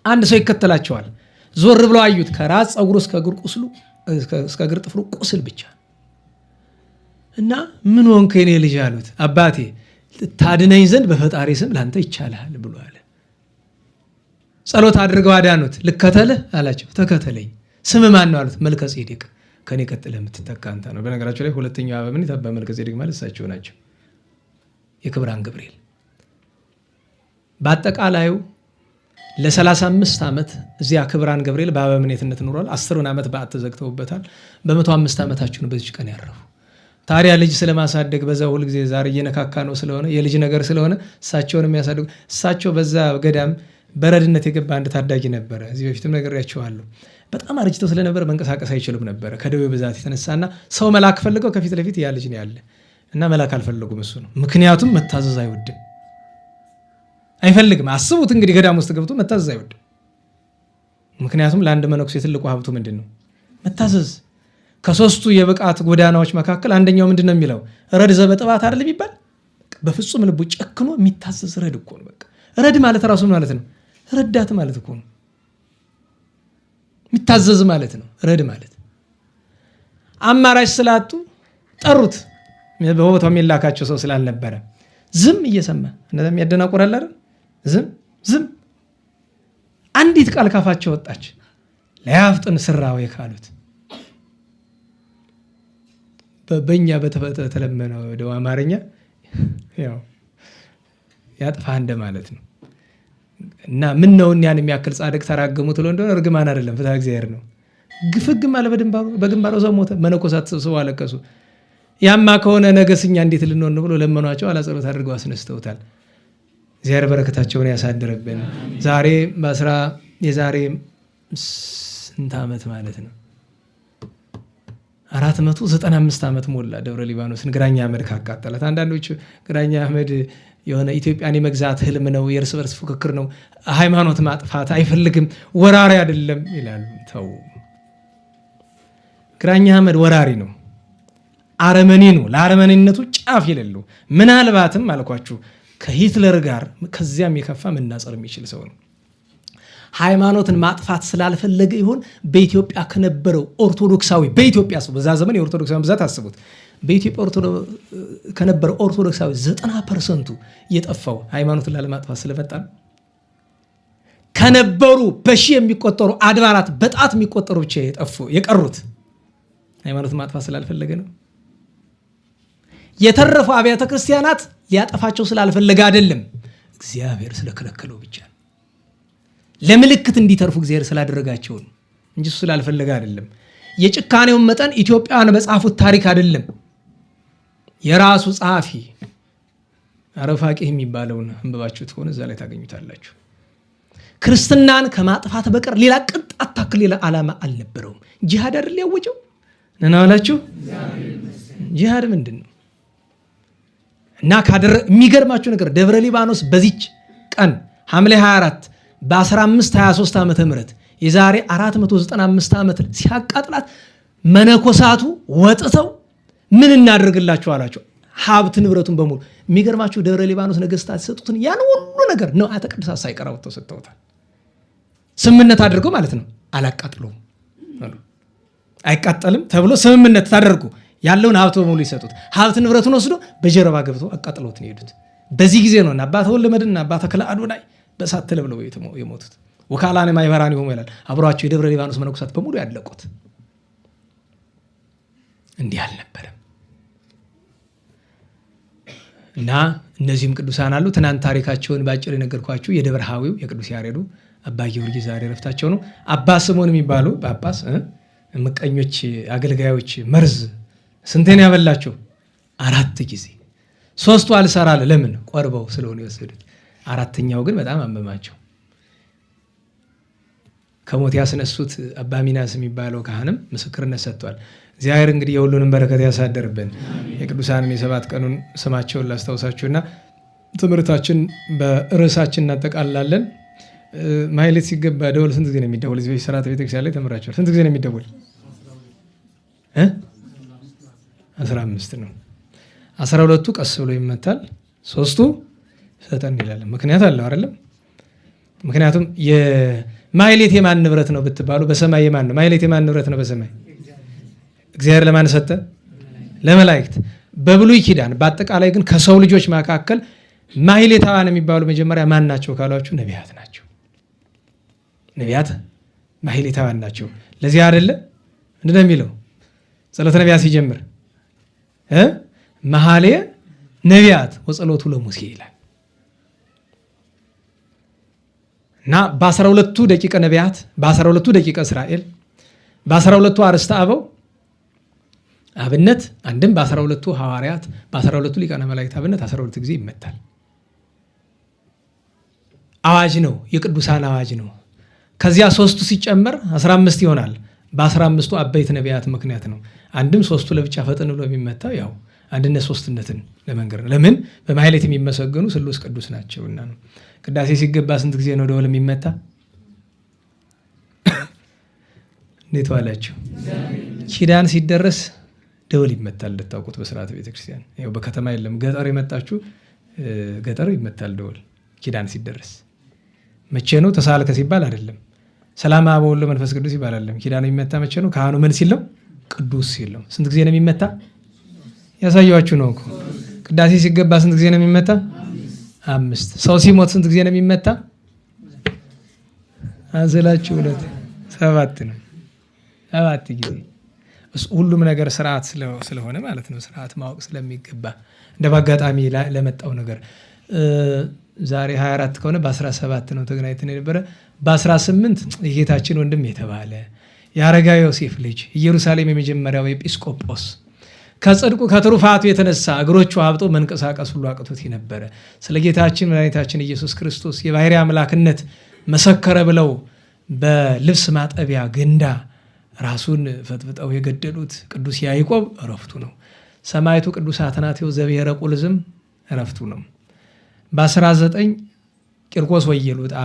አንድ ሰው ይከተላቸዋል። ዞር ብለው አዩት። ከራስ ፀጉሩ እስከ እግር ቁስሉ እስከ እግር ጥፍሩ ቁስል ብቻ እና ምን ሆንክ የኔ ልጅ አሉት። አባቴ ታድነኝ ዘንድ በፈጣሪ ስም ላንተ ይቻልሃል ብሎ አለ። ጸሎት አድርገው አዳኑት። ልከተልህ አላቸው። ተከተለኝ። ስም ማን ነው አሉት። መልከ ጼዴቅ። ከኔ ቀጥለህ የምትተካ አንተ ነው። በነገራቸው ላይ ሁለተኛው አበምኔት አባ መልከ ጼዴቅ ማለት እሳቸው ናቸው፣ የክብራን ገብርኤል። በአጠቃላዩ ለ35 ዓመት እዚያ ክብራን ገብርኤል በአበምኔትነት ኖሯል። 10 ዓመት በዓት ተዘግተውበታል። በ105 ዓመታቸው ነው በዚች ቀን ያረፉ። ታዲያ ልጅ ስለማሳደግ በዛ ሁል ጊዜ ዛሬ እየነካካ ነው ስለሆነ የልጅ ነገር ስለሆነ እሳቸውን የሚያሳድጉ እሳቸው በዛ ገዳም በረድነት የገባ አንድ ታዳጊ ነበረ። እዚህ በፊትም ነግሬያቸዋለሁ። በጣም አርጅተው ስለነበረ መንቀሳቀስ አይችሉም ነበረ ከደዌ ብዛት የተነሳና ሰው መላክ ፈልገው ከፊት ለፊት ያ ልጅ ነው ያለ እና መላክ አልፈለጉም። እሱ ነው ምክንያቱም መታዘዝ አይወድም፣ አይፈልግም። አስቡት እንግዲህ ገዳም ውስጥ ገብቶ መታዘዝ አይወድም። ምክንያቱም ለአንድ መነኩሴ ትልቁ ሀብቱ ምንድን ነው? መታዘዝ። ከሶስቱ የብቃት ጎዳናዎች መካከል አንደኛው ምንድን ነው የሚለው? ረድ ዘበጥባት አይደል የሚባል? በፍጹም ልቡ ጨክኖ የሚታዘዝ ረድ እኮ ነው። በቃ ረድ ማለት ራሱ ማለት ነው ረዳት ማለት እኮ ነው። የሚታዘዝ ማለት ነው ረድ ማለት። አማራጭ ስላጡ ጠሩት። በቦታው የሚላካቸው ሰው ስላልነበረ ዝም እየሰማ እንደዛ የሚያደናቆራል አይደል? ዝም አንዲት ቃል ካፋቸው ወጣች። ለያፍጥን ስራው ካሉት በእኛ በተለመነው ወደ አማርኛ ያው ያጥፋ እንደማለት ነው። እና ምን ነው ያን የሚያክል ጻድቅ ተራገሙት ብሎ እንደሆነ እርግማን አይደለም፣ ፍትሐ እግዚአብሔር ነው። ግፍግም አለ በግንባሩ ሰው ሞተ። መነኮሳት ሰብስበው አለቀሱ። ያማ ከሆነ ነገስኛ እንዴት ልንሆን ብሎ ለመኗቸው። አላጸሎት አድርገው አስነስተውታል። እግዚአብሔር በረከታቸውን ያሳድርብን። ዛሬ የዛሬ ስንት ዓመት ማለት ነው 495 ዓመት ሞላ ደብረ ሊባኖስን ግራኝ አህመድ ካቃጠላት። አንዳንዶቹ ግራኝ አህመድ የሆነ ኢትዮጵያን የመግዛት ህልም ነው፣ የእርስ በርስ ፉክክር ነው፣ ሃይማኖት ማጥፋት አይፈልግም፣ ወራሪ አይደለም ይላሉ። ተው፣ ግራኝ አህመድ ወራሪ ነው፣ አረመኔ ነው፣ ለአረመኔነቱ ጫፍ የሌለው ምናልባትም አልኳችሁ ከሂትለር ጋር ከዚያም የከፋ መናጸር የሚችል ሰው ነው። ሃይማኖትን ማጥፋት ስላልፈለገ ይሆን በኢትዮጵያ ከነበረው ኦርቶዶክሳዊ በኢትዮጵያ ሰው በዛ ዘመን የኦርቶዶክሳዊ ብዛት አስቡት። በኢትዮጵያ ከነበረው ኦርቶዶክሳዊ 90% የጠፋው ሃይማኖትን ላለማጥፋት ስለመጣ ነው። ከነበሩ በሺ የሚቆጠሩ አድባራት በጣት የሚቆጠሩ ብቻ የቀሩት ሃይማኖትን ማጥፋት ስላልፈለገ ነው። የተረፉ አብያተ ክርስቲያናት ሊያጠፋቸው ስላልፈለገ አይደለም፣ እግዚአብሔር ስለከለከለው ብቻ ነው። ለምልክት እንዲተርፉ እግዚአብሔር ስላደረጋቸው ነው እንጂ ስላልፈለገ አይደለም። የጭካኔውን መጠን ኢትዮጵያውያን በጻፉት ታሪክ አይደለም። የራሱ ጸሐፊ አረፋቂህ የሚባለውን አንብባችሁት ከሆነ እዛ ላይ ታገኙታላችሁ። ክርስትናን ከማጥፋት በቀር ሌላ ቅንጣት ታክል ሌላ ዓላማ አልነበረውም። ጂሃድ አይደል ያወጀው? ነናላችሁ ጂሃድ ምንድን ነው? እና የሚገርማችሁ ነገር ደብረ ሊባኖስ በዚች ቀን ሐምሌ 24 በ1523 ዓመተ ምህረት የዛሬ 495 ዓመት ሲያቃጥላት መነኮሳቱ ወጥተው ምን እናደርግላችሁ አላቸው። ሀብት ንብረቱን በሙሉ የሚገርማችሁ ደብረ ሊባኖስ ነገስታት ሰጡትን ያን ሁሉ ነገር ነው አተቀድሳት ሳይቀር ወጥተው ሰጥተውታል። ስምምነት አድርገው ማለት ነው። አላቃጥለውም አይቃጠልም ተብሎ ስምምነት ታደርጉ ያለውን ሀብት በሙሉ ይሰጡት። ሀብት ንብረቱን ወስዶ በጀርባ ገብተው አቃጥለውት ነው የሄዱት። በዚህ ጊዜ ነው አባ ተወልደ መድኅንና አባ ተክለ አዶናይ በእሳት ተለብለው የሞቱት። ወካላነ ማይበራን ይሆኑ ይላል። አብሯቸው የደብረ ሊባኖስ መነኮሳት በሙሉ ያለቁት። እንዲህ አልነበረም። እና እነዚህም ቅዱሳን አሉ። ትናንት ታሪካቸውን ባጭር የነገርኳችሁ የደብረ ሐዊው የቅዱስ ያሬዱ አባ ጊዮርጊስ ዛሬ ረፍታቸው ነው። አባ ስምዖን የሚባሉ ጳጳስ ምቀኞች አገልጋዮች መርዝ ስንቴን ያበላቸው? 4 ጊዜ። 3ቱ አልሰራለ። ለምን? ቆርበው ስለሆነ የወሰዱት። 4ኛው ግን በጣም አመማቸው። ከሞት ያስነሱት አባ ሚናስ የሚባለው ካህንም ምስክርነት ሰጥቷል። እግዚአብሔር እንግዲህ የሁሉንም በረከት ያሳደርብን። የቅዱሳንን የ7 ቀኑን ስማቸውን ላስታውሳችሁና ትምህርታችን በርዕሳችን እናጠቃላለን። ማህሌት ሲገባ ደወል ስንት ጊዜ ነው የሚደወል? እዚህ ስርዓተ ቤተክርስቲያን ላይ ተምራችኋል። ስንት ጊዜ ነው የሚደወል? 15 ነው። 12ቱ ቀስ ብሎ ይመታል፣ 3ቱ ፈጠን ይላል። ምክንያት አለው አይደለም? ምክንያቱም ማህሌት የማን ንብረት ነው ብትባሉ በሰማይ የማን ነው? ማህሌት የማን ንብረት ነው በሰማይ? እግዚአብሔር ለማን ሰጠ? ለመላእክት። በብሉይ ኪዳን በአጠቃላይ ግን ከሰው ልጆች መካከል ማህሌታውያን የሚባሉ መጀመሪያ ማን ናቸው ካሏችሁ ነቢያት ናቸው። ነቢያት ማህሌታውያን ናቸው። ለዚህ አይደለ ምንድን ነው የሚለው ጸሎተ ነቢያት ሲጀምር መኃልየ ነቢያት ወጸሎቱ ለሙሴ ይላል እና በ12ቱ ደቂቀ ነቢያት፣ በ12ቱ ደቂቀ እስራኤል፣ በ12ቱ አርእስተ አበው አብነት አንድም በ12ቱ ሐዋርያት፣ በ12ቱ ሊቃነ መላእክት አብነት 12 ጊዜ ይመታል። አዋጅ ነው፣ የቅዱሳን አዋጅ ነው። ከዚያ 3ቱ ሲጨመር 15 ይሆናል። በ15ቱ አበይት ነቢያት ምክንያት ነው። አንድም 3ቱ ለብቻ ፈጥን ብሎ የሚመታው ያው አንድነት ሶስትነትን ለመንገር ነው። ለምን? በማህሌት የሚመሰገኑ ስሉስ ቅዱስ ናቸውና ነው። ቅዳሴ ሲገባ ስንት ጊዜ ነው ደወል የሚመታ? እንዴት ዋላችሁ? ኪዳን ሲደረስ ደወል ይመታል። እንድታውቁት በስርዓተ ቤተክርስቲያን ያው በከተማ የለም። ገጠር የመጣችሁ ገጠር ይመታል ደወል ኪዳን ሲደረስ። መቼ ነው? ተሳልከ ሲባል አይደለም። ሰላም አብ ወወልድ መንፈስ ቅዱስ ይባላል። ኪዳኑ የሚመታ መቼ ነው? ካህኑ ምን ሲል ነው? ቅዱስ ሲል ነው። ስንት ጊዜ ነው የሚመታ? ያሳያችሁ ነው እኮ። ቅዳሴ ሲገባ ስንት ጊዜ ነው የሚመታ? 5። ሰው ሲሞት ስንት ጊዜ ነው የሚመታ? አዘላችሁ 2 7 ነው። 7 ጊዜ። ሁሉም ነገር ስርዓት ስለሆነ ማለት ነው። ስርዓት ማወቅ ስለሚገባ እንደ በአጋጣሚ ለመጣው ነገር ዛሬ 24 ከሆነ በ17 ነው ተገናኝተን የነበረ። በ18 የጌታችን ወንድም የተባለ የአረጋዊ ዮሴፍ ልጅ ኢየሩሳሌም የመጀመሪያው ኤጲስቆጶስ ከጽድቁ ከትሩፋቱ የተነሳ እግሮቹ አብጦ መንቀሳቀስ ሁሉ አቅቶት የነበረ ስለ ጌታችን መድኃኒታችን ኢየሱስ ክርስቶስ የባሕርይ አምላክነት መሰከረ ብለው በልብስ ማጠቢያ ገንዳ ራሱን ፈጥፍጠው የገደሉት ቅዱስ ያዕቆብ እረፍቱ ነው። ሰማዕቱ ቅዱስ አትናቴዎስ ዘብሔረ ቁልዝም እረፍቱ ነው። በ19 ቂርቆስ ወየሉጣ፣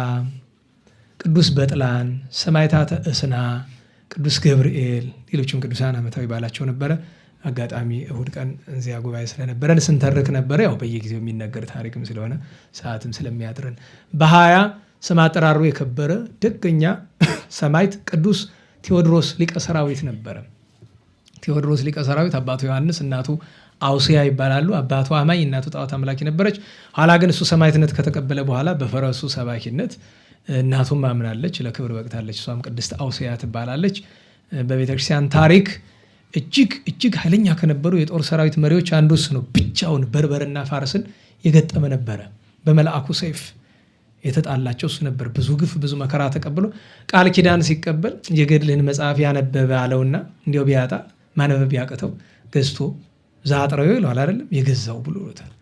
ቅዱስ በጥላን፣ ሰማዕታተ እስና፣ ቅዱስ ገብርኤል፣ ሌሎችም ቅዱሳን ዓመታዊ ባላቸው ነበረ። አጋጣሚ እሁድ ቀን እዚያ ጉባኤ ስለነበረን ስንተርክ ነበረ። ያው በየጊዜው የሚነገር ታሪክም ስለሆነ ሰዓትም ስለሚያጥረን በ20 ስም አጠራሩ የከበረ ደገኛ ሰማዕት ቅዱስ ቴዎድሮስ ሊቀ ሰራዊት ነበረ። ቴዎድሮስ ሊቀ ሰራዊት አባቱ ዮሐንስ እናቱ አውስያ ይባላሉ። አባቱ አማኝ እናቱ ጣዖት አምላኪ ነበረች። ኋላ ግን እሱ ሰማዕትነት ከተቀበለ በኋላ በፈረሱ ሰባኪነት እናቱም አምናለች፣ ለክብር በቅታለች። እሷም ቅድስት አውስያ ትባላለች። በቤተክርስቲያን ታሪክ እጅግ ኃይለኛ ከነበሩ የጦር ሰራዊት መሪዎች አንዱ እሱ ነው። ብቻውን በርበርና ፋርስን የገጠመ ነበረ። በመልአኩ ሰይፍ የተጣላቸው እሱ ነበር። ብዙ ግፍ ብዙ መከራ ተቀብሎ ቃል ኪዳን ሲቀበል የገድልህን መጽሐፍ ያነበበ አለውና እንዲያው ቢያጣ ማነበብ ቢያቅተው ገዝቶ ዛጥረው ይለዋል አይደለም የገዛው ብሎታል።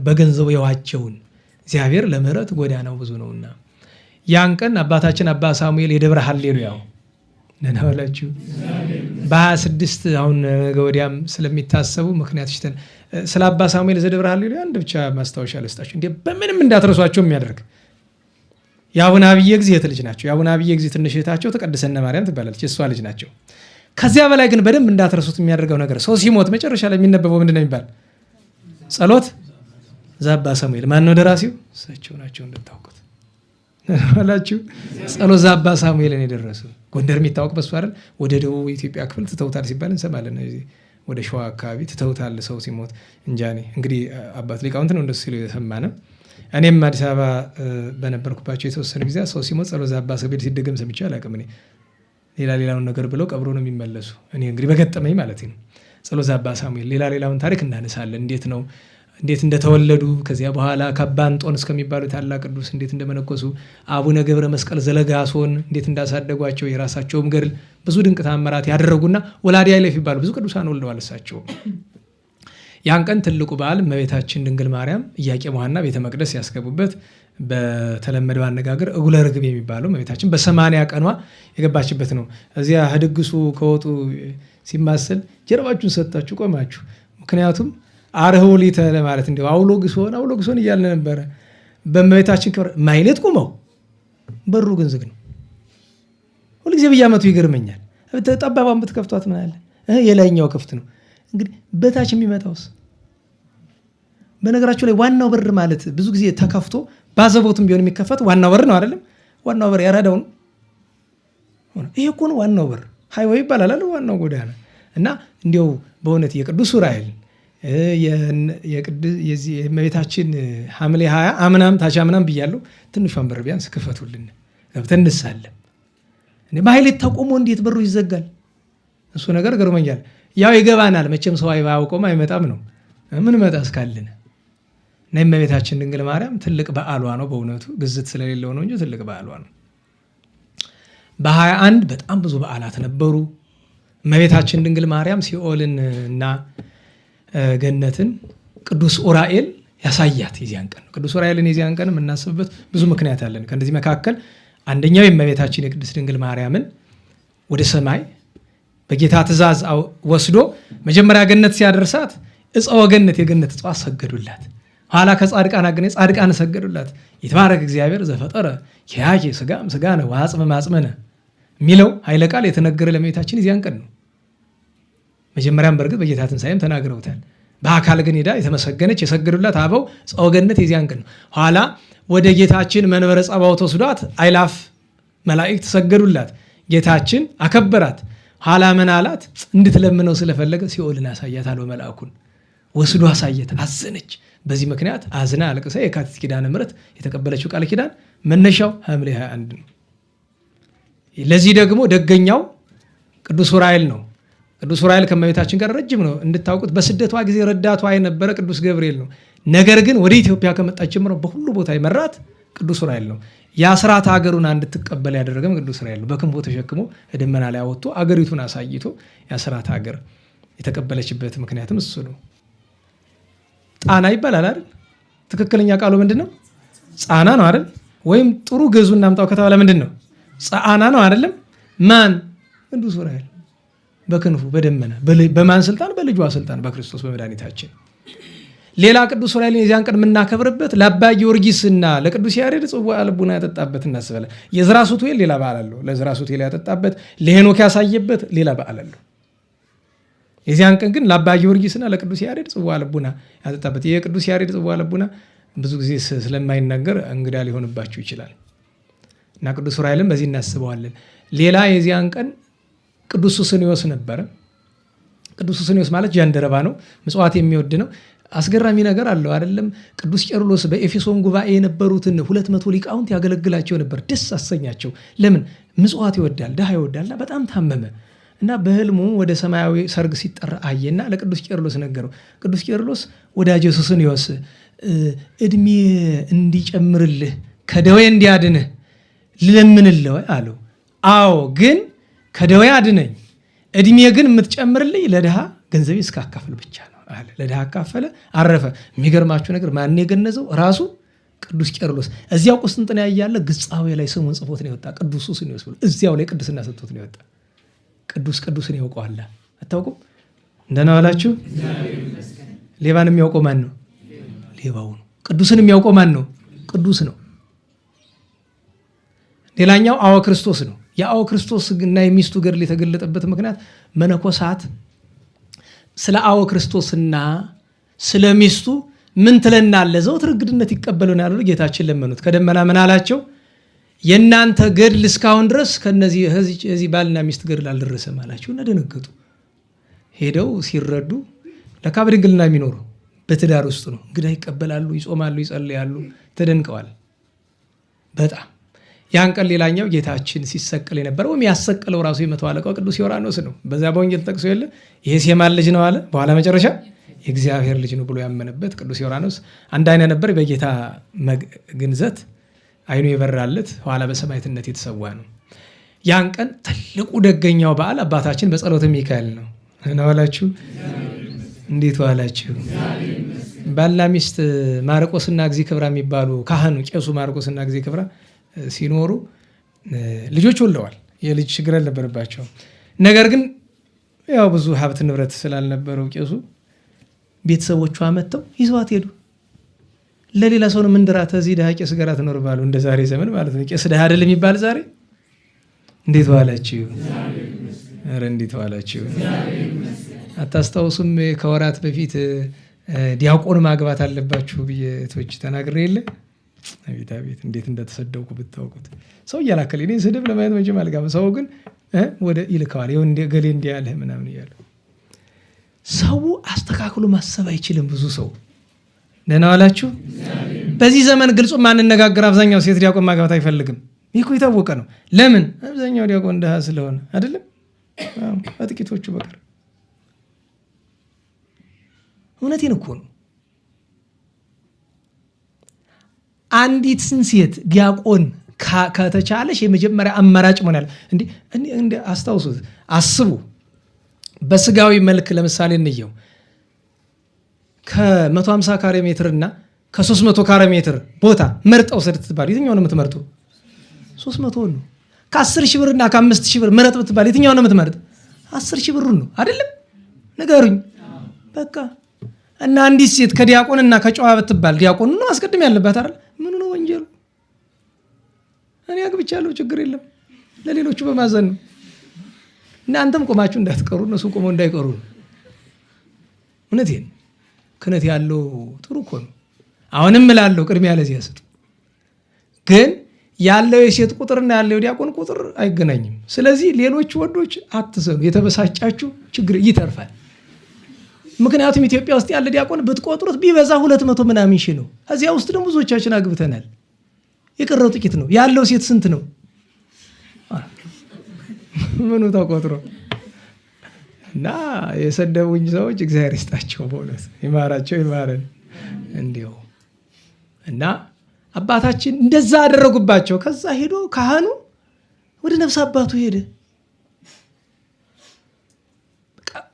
በገንዘቡ የዋጀውን እግዚአብሔር ለምህረት ጎዳናው ብዙ ነውና ያን ቀን አባታችን አባ ሳሙኤል የደብረ ሃሌሉያው ነናወላችሁ በ26 አሁን ነገ ወዲያም ስለሚታሰቡ ምክንያት ሽተን ስለ አባ ሳሙኤል ዘደብረ ሃሌሉያ አንድ ብቻ ማስታወሻ ልስጣችሁ። እንዴ በምንም እንዳትረሷቸው የሚያደርግ የአቡነ አብየ እግዚእት ልጅ ናቸው። የአቡነ አብየ እግዚእት ትንሽ እህታቸው ተቀድሰነ ማርያም ትባላለች። የእሷ ልጅ ናቸው። ከዚያ በላይ ግን በደንብ እንዳትረሱት የሚያደርገው ነገር ሰው ሲሞት መጨረሻ ላይ የሚነበበው ምንድን ነው የሚባል? ጸሎት ዘአባ ሳሙኤል። ማን ነው ደራሲው? እሳቸው ናቸው እንደምታውቁት አላችሁ። ጸሎት ዘአባ ሳሙኤልን የደረሱ ጎንደር የሚታወቅ በሱ አይደል? ወደ ደቡብ ኢትዮጵያ ክፍል ትተውታል ሲባል እንሰማለን። ወደ ሸዋ አካባቢ ትተውታል ሰው ሲሞት። እንጃኔ እንግዲህ አባት ሊቃውንት ነው እንደሱ ሲሉ የሰማነ። እኔም አዲስ አበባ በነበርኩባቸው የተወሰነ ጊዜ ሰው ሲሞት ጸሎት ዘአባ ሳሙኤል ሲደገም ሰምቼ አላውቅም። እኔ ሌላውን ነገር ብለው ቀብሮ ነው የሚመለሱ። እኔ እንግዲህ በገጠመኝ ማለት ነው። ጸሎት ዘአባ ሳሙኤል ሌላውን ታሪክ እናነሳለን። እንዴት ነው እንዴት እንደተወለዱ ከዚያ በኋላ ከአባ እንጦንስ ከሚባሉ ታላቅ ቅዱስ እንዴት እንደመነኮሱ አቡነ ገብረ መስቀል ዘለጋሶን እንዴት እንዳሳደጓቸው የራሳቸውም ገድል ብዙ ድንቅ ተአምራት ያደረጉና ወላዲ አይለፍ ይባሉ ብዙ ቅዱሳን ወልደዋል። እሳቸው ያን ቀን ትልቁ በዓል እመቤታችን ድንግል ማርያም ኢያቄም ወሐና ቤተ መቅደስ ያስገቡበት በተለመደው አነጋገር እጉለ ርግብ የሚባለው እመቤታችን በ80 ቀኗ የገባችበት ነው። እዚያ ድግሱ ከወጡ ሲማሰል ጀርባችሁን ሰጣችሁ ቆማችሁ። ምክንያቱም አርህው ሊተ ለማለት እንደው አውሎግሶን እያልን ነበረ። በእመቤታችን ክብር ማይሌት ቁመው በሩ ግን ዝግ ነው። ሁልጊዜ በየዓመቱ ይገርመኛል። ጠባባን ብትከፍቷት ምን አለ የላይኛው ክፍት ነው። እንግዲህ በታች የሚመጣውስ በነገራችሁ ላይ ዋናው በር ማለት ብዙ ጊዜ ተከፍቶ ባዘቦትም ቢሆን የሚከፈት ዋናው በር ነው አይደለም? ዋናው በር ያራዳው ነው። ይሄ እኮ ነው ዋናው በር ሃይዌይ ይባላል አይደል? ዋናው ጎዳና እና እንዲያው በእውነት የቅዱስ ዑራኤል የእመቤታችን ሐምሌ 20 አምናም ታች አምናም ብያለሁ። ትንሿን በር ቢያንስ ክፈቱልን ገብተን እንሳለን። ማህሌት ተቆሞ እንዴት በሩ ይዘጋል? እሱ ነገር ገርሞኛል። ያው ይገባናል መቼም ሰው አይባውቆም አይመጣም ነው ምን መጣ እስካልን እና እመቤታችን ድንግል ማርያም ትልቅ በዓሏ ነው። በእውነቱ ግዝት ስለሌለው ነው እንጂ ትልቅ በዓሏ ነው። በ21 በጣም ብዙ በዓላት ነበሩ። እመቤታችን ድንግል ማርያም ሲኦልን እና ገነትን ቅዱስ ዑራኤል ያሳያት የዚያን ቀን ነው። ቅዱስ ዑራኤልን የዚያን ቀን የምናስብበት ብዙ ምክንያት አለን። ከእነዚህ መካከል አንደኛው የእመቤታችን የቅድስት ድንግል ማርያምን ወደ ሰማይ በጌታ ትእዛዝ ወስዶ መጀመሪያ ገነት ሲያደርሳት ዕፀ ገነት የገነት ዕፅዋት ሰገዱላት። ኋላ ከጻድቃን አገኘ ጻድቃን ሰገዱላት። ይትባረክ እግዚአብሔር ዘፈጠረ ኪያኪ ስጋም ስጋነ ወአጽመ አጽመነ የሚለው ኃይለ ቃል የተነገረ ለእመቤታችን የዚያን ቀን ነው። መጀመሪያም በእርግጥ በጌታ ትንሣኤም ተናግረውታል። በአካል ግን ሄዳ የተመሰገነች የሰገዱላት አበው ዕፀ ገነት የዚያን ቀን ነው። ኋላ ወደ ጌታችን መንበረ ጸባዖት ወስዷት አእላፍ መላእክት ሰገዱላት። ጌታችን አከበራት። ኋላ ምን አላት? እንድትለምነው ስለፈለገ ሲኦልን አሳያት አለው መልአኩን ወስዶ አሳየት። አዘነች። በዚህ ምክንያት አዝና አልቅሳ የካቲት ኪዳነ ምሕረት የተቀበለችው ቃል ኪዳን መነሻው ሐምሌ 21 ነው። ለዚህ ደግሞ ደገኛው ቅዱስ ዑራኤል ነው። ቅዱስ ዑራኤል ከእመቤታችን ጋር ረጅም ነው እንድታውቁት። በስደቷ ጊዜ ረዳቷ የነበረ ቅዱስ ገብርኤል ነው። ነገር ግን ወደ ኢትዮጵያ ከመጣች ጀምሮ በሁሉ ቦታ የመራት ቅዱስ ዑራኤል ነው። የአስራት ሀገሩን እንድትቀበል ያደረገም ቅዱስ ዑራኤል ነው። በክንፎ ተሸክሞ ደመና ላይ አወጥቶ አገሪቱን አሳይቶ የአስራት ሀገር የተቀበለችበት ምክንያትም እሱ ነው። ጣና ይባላል አይደል? ትክክለኛ ቃሉ ምንድን ነው? ጻና ነው አይደል? ወይም ጥሩ ገዙ እናምጣው ከተባለ ምንድን ነው? ጻና ነው አይደለም? ማን? ቅዱስ ዑራኤል በክንፉ በደመና በማን ስልጣን? በልጇ ስልጣን በክርስቶስ በመድኃኒታችን። ሌላ ቅዱስ ዑራኤልን የዚያን ቀን የምናከብርበት ለአባ ጊዮርጊስና ለቅዱስ ያሬድ ጽዋ ልቡና ያጠጣበት እናስባለን። የዕዝራ ሱቱኤል ሌላ በዓል አለው። ለዕዝራ ሱቱኤል ያጠጣበት፣ ለሄኖክ ያሳየበት ሌላ በዓል አለው። የዚያን ቀን ግን ለአባ ጊዮርጊስና ለቅዱስ ያሬድ ጽዋ ልቡና ያጠጣበት። የቅዱስ ያሬድ ጽዋ ልቡና ብዙ ጊዜ ስለማይናገር እንግዳ ሊሆንባችሁ ይችላል እና ቅዱስ ዑራኤልን በዚህ እናስበዋለን። ሌላ የዚያን ቀን ቅዱስ ሱስንዮስ ነበረ። ቅዱስ ሱስንዮስ ማለት ጃንደረባ ነው፣ ምጽዋት የሚወድ ነው። አስገራሚ ነገር አለው አይደለም? ቅዱስ ቄርሎስ በኤፌሶን ጉባኤ የነበሩትን 200 ሊቃውንት ያገለግላቸው ነበር። ደስ አሰኛቸው። ለምን? ምጽዋት ይወዳል፣ ድሃ ይወዳልና በጣም ታመመ እና በህልሙ ወደ ሰማያዊ ሰርግ ሲጠራ አየና ለቅዱስ ቄርሎስ ነገረው። ቅዱስ ቄርሎስ ወዳጄ ሱስንዮስ እድሜ እንዲጨምርልህ ከደዌ እንዲያድንህ ልለምንልህ አለው። አዎ ግን ከደዌ አድነኝ፣ እድሜ ግን የምትጨምርልኝ ለድሃ ገንዘቤ እስካካፍል ብቻ ነው አለ። ለድሃ አካፈለ፣ አረፈ። የሚገርማችሁ ነገር ማን የገነዘው? ራሱ ቅዱስ ቄርሎስ። እዚያው ቁስጥንጥንያ ያለ ግጻዌ ላይ ስሙን ጽፎት ነው የወጣ ቅዱስ ሱስንዮስ ብሎ እዚያው ላይ ቅድስና ሰጥቶት ነው የወጣ። ቅዱስን ያውቀዋል። አታውቁም? እንደና ዋላችሁ። ሌባን የሚያውቀው ማን ነው? ሌባው ነው። ቅዱስን የሚያውቀው ማን ነው? ቅዱስ ነው። ሌላኛው አወ ክርስቶስ ነው። የአወ ክርስቶስ እና የሚስቱ ገድል የተገለጠበት ምክንያት መነኮሳት ስለ አወ ክርስቶስና ስለ ሚስቱ ምን ትለናለህ? ዘወትር እንግድነት ይቀበሉናል ብሎ ጌታችን ለመኑት። ከደመና ምን አላቸው? የእናንተ ገድል እስካሁን ድረስ ከዚህ ባልና ሚስት ገድል አልደረሰም አላቸው እና ደነገጡ። ሄደው ሲረዱ ለካ በድንግልና የሚኖሩ በትዳር ውስጥ ነው። እንግዳ ይቀበላሉ፣ ይጾማሉ፣ ይጸልያሉ። ተደንቀዋል በጣም። ያን ቀን ሌላኛው ጌታችን ሲሰቀል የነበረው ወይም ያሰቀለው ራሱ የመቶ አለቃው ቅዱስ ዮርዳኖስ ነው። በዛ በወንጌል ጠቅሶ የለ ይሄ የማን ልጅ ነው አለ። በኋላ መጨረሻ የእግዚአብሔር ልጅ ነው ብሎ ያመነበት ቅዱስ ዮርዳኖስ አንድ አይነ ነበር። በጌታ ግንዘት አይኑ የበራለት ኋላ በሰማዕትነት የተሰዋ ነው። ያን ቀን ትልቁ ደገኛው በዓል አባታችን በጸሎተ ሚካኤል ነው። እናዋላችሁ እንዴት ዋላችሁ? ባልና ሚስት ማርቆስና እግዚእ ክብራ የሚባሉ ካህኑ ቄሱ ማርቆስና እግዚእ ክብራ ሲኖሩ ልጆች ወልደዋል። የልጅ ችግር አልነበረባቸው። ነገር ግን ያው ብዙ ሀብት ንብረት ስላልነበረው ቄሱ ቤተሰቦቿ መጥተው ይዘዋት ሄዱ። ለሌላ ሰው ነው ምንድራት እዚህ ድሃ ቄስ ጋር ትኖር ባሉ እንደ ዛሬ ዘመን ማለት ነው። ቄስ ድሃ አይደለም የሚባል ዛሬ። እንዴት ዋላችሁ? ኧረ እንዴት ዋላችሁ? አታስታውሱም? ከወራት በፊት ዲያቆን ማግባት አለባችሁ ብዬ እህቶች ተናግሬ የለ? አቤት አቤት እንዴት እንደተሰደውኩ ብታውቁት። ሰው እያላከለ እኔ ስድብ ለማየት መቼም አልጋም። ሰው ግን ወደ ይልከዋል ይሁን እንደ ገሌ እንዲህ ያለህ ምናምን እያለ ሰው አስተካክሎ ማሰብ አይችልም። ብዙ ሰው ደህና ዋላችሁ። በዚህ ዘመን ግልጹ ማንነጋገር አብዛኛው ሴት ዲያቆን ማግባት አይፈልግም። ይህ እኮ የታወቀ ነው። ለምን? አብዛኛው ዲያቆን ድሃ ስለሆነ አይደለም? በጥቂቶቹ በቀር። እውነቴን እኮ ነው። አንዲትን ሴት ዲያቆን ከተቻለሽ የመጀመሪያ አማራጭ መሆን ያለ እንዴ አስታውሱት፣ አስቡ። በስጋዊ መልክ ለምሳሌ እንየው። ከ150 ካሬ ሜትር እና ከ300 ካሬ ሜትር ቦታ መርጠው ሰድ ትባል የትኛው ነው የምትመርጡ? 300 ነው። ከ10 ሺህ ብር እና ከ5 ሺህ ብር መረጥ ብትባል የትኛው ነው የምትመርጥ? 10 ሺህ ብር ነው አይደለም? ንገሩኝ በቃ። እና አንዲት ሴት ከዲያቆን እና ከጨዋ ብትባል ዲያቆን ነው አስቀድም ያለባት አይደል? ምን ነው ወንጀሉ? እኔ አግብቻለሁ ችግር የለም ለሌሎቹ በማዘን ነው። እናንተም ቆማችሁ እንዳትቀሩ እነሱ ቆመው እንዳይቀሩ ነው። እውነቴን ክህነት ያለው ጥሩ እኮ ነው። አሁንም እላለሁ ቅድሚያ ለዚያ ስጡ። ግን ያለው የሴት ቁጥርና ያለው ዲያቆን ቁጥር አይገናኝም። ስለዚህ ሌሎች ወንዶች አትሰኑ። የተበሳጫችሁ ችግር ይተርፋል። ምክንያቱም ኢትዮጵያ ውስጥ ያለ ዲያቆን ብትቆጥሩት ቢበዛ 200 ምናምን ሺህ ነው። እዚያ ውስጥ ደግሞ ብዙዎቻችን አግብተናል። የቀረው ጥቂት ነው። ያለው ሴት ስንት ነው? ምኑ ተቆጥሮ እና የሰደቡኝ ሰዎች እግዚአብሔር ይስጣቸው፣ በእውነት ይማራቸው፣ ይማረን እንዲሁ። እና አባታችን እንደዛ አደረጉባቸው። ከዛ ሄዶ ካህኑ ወደ ነፍስ አባቱ ሄደ።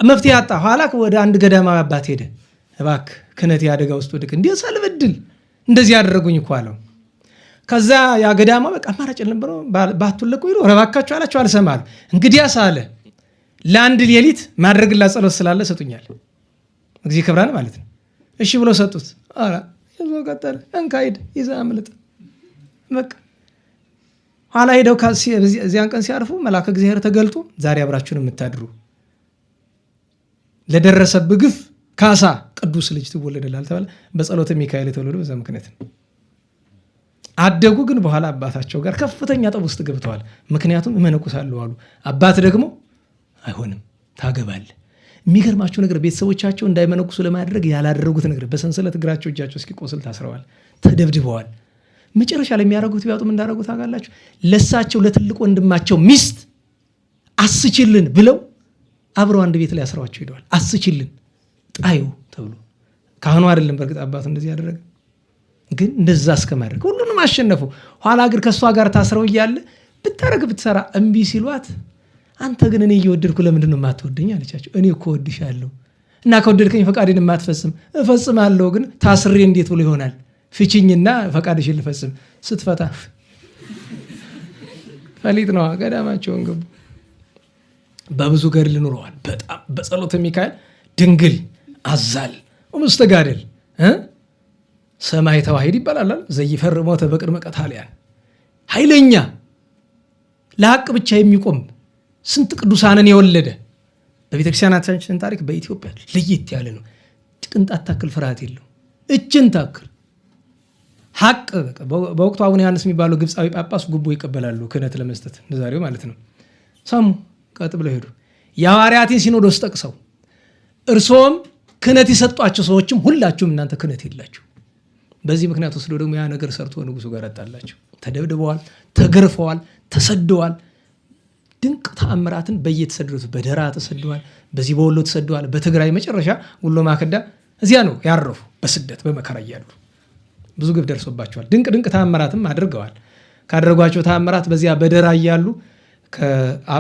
መፍትሄ አጣ። ኋላ ወደ አንድ ገዳማዊ አባት ሄደ። እባክህ ክህነት ያደጋ ውስጥ ወድቅ እንዲህ ሳልበድል እንደዚህ ያደረጉኝ እኮ አለው። ከዛ ያ ገዳማ በቃ አማራጭ አልነበረው። ባቱለቁ ይሉ ረባካቸው አላቸው። አልሰማሉ። እንግዲያስ አለ ለአንድ ሌሊት ማድረግላ ጸሎት ስላለ ሰጡኛል። እግዚእ ክብራን ማለት ነው። እሺ ብሎ ሰጡት። አራ ይዞ ቀጠለ። እንካይድ ይዛ አምልጥ በቃ። ኋላ ሄደው እዚያን ቀን ሲያርፉ መልአከ እግዚአብሔር ተገልጦ ዛሬ አብራችሁን የምታድሩ ለደረሰብህ ግፍ ካሳ ቅዱስ ልጅ ትወለደላል ተባለ። በጸሎተ ሚካኤል የተወለዱ በዛ ምክንያት ነው። አደጉ። ግን በኋላ አባታቸው ጋር ከፍተኛ ጠብ ውስጥ ገብተዋል። ምክንያቱም እመነኩሳለሁ አሉ። አባት ደግሞ አይሆንም ታገባለህ። የሚገርማቸው ነገር ቤተሰቦቻቸው እንዳይመነኩሱ ለማድረግ ያላደረጉት ነገር፣ በሰንሰለት እግራቸው እጃቸው እስኪቆስል ታስረዋል፣ ተደብድበዋል። መጨረሻ ላይ የሚያደርጉት ቢያጡም እንዳደረጉት ታውቃላችሁ። ለሳቸው ለትልቅ ወንድማቸው ሚስት አስችልን ብለው አብረው አንድ ቤት ላይ አስረዋቸው ሄደዋል። አስችልን ጣዩ ተብሎ ካህኑ አይደለም በእርግጥ አባቱ እንደዚህ ያደረገ፣ ግን እንደዛ እስከማድረግ ሁሉንም አሸነፉ። ኋላ ግን ከእሷ ጋር ታስረው እያለ ብታረግ ብትሰራ እምቢ ሲሏት፣ አንተ ግን እኔ እየወደድኩ ለምንድን ነው የማትወደኝ አለቻቸው። እኔ እኮ ወድሻለሁ እና ከወደድከኝ ፈቃዴን የማትፈጽም እፈጽማለሁ፣ ግን ታስሬ እንዴት ብሎ ይሆናል? ፍቺኝና ፈቃድሽን ልፈጽም። ስትፈታ ፈሊጥ ነው። ገዳማቸውን ገቡ። በብዙ ገድል ኑረዋል። በጣም በጸሎተ ሚካኤል ድንግል አዛል ወመስተጋደል ሰማይ ተዋሂድ ይባላል። ዘይፈር ሞተ በቅድመ ቀታልያን ኃይለኛ ለሐቅ ብቻ የሚቆም ስንት ቅዱሳንን የወለደ በቤተክርስቲያናችን ታሪክ በኢትዮጵያ ለየት ያለ ነው። ቅንጣት ታክል ፍርሃት የለው። እጅን ታክል ሐቅ በወቅቱ አቡነ ዮሐንስ የሚባለው ግብፃዊ ጳጳስ ጉቦ ይቀበላሉ ክህነት ለመስጠት እንደዛሬው ማለት ነው። ሰሙ ቀጥ ብለው ሄዱ። የሐዋርያትን ሲኖዶስ ጠቅሰው እርሶም ክህነት የሰጧቸው ሰዎችም ሁላችሁም እናንተ ክህነት የላችሁ። በዚህ ምክንያት ወስዶ ደግሞ ያ ነገር ሰርቶ ንጉሱ ጋር አጣላቸው። ተደብድበዋል፣ ተገርፈዋል፣ ተሰደዋል። ድንቅ ተአምራትን በየተሰደዱት በደራ ተሰደዋል፣ በዚህ በወሎ ተሰደዋል፣ በትግራይ መጨረሻ ወሎ ማከዳ እዚያ ነው ያረፉ። በስደት በመከራ እያሉ ብዙ ግፍ ደርሶባቸዋል። ድንቅ ድንቅ ተአምራትም አድርገዋል። ካደረጓቸው ተአምራት በዚያ በደራ እያሉ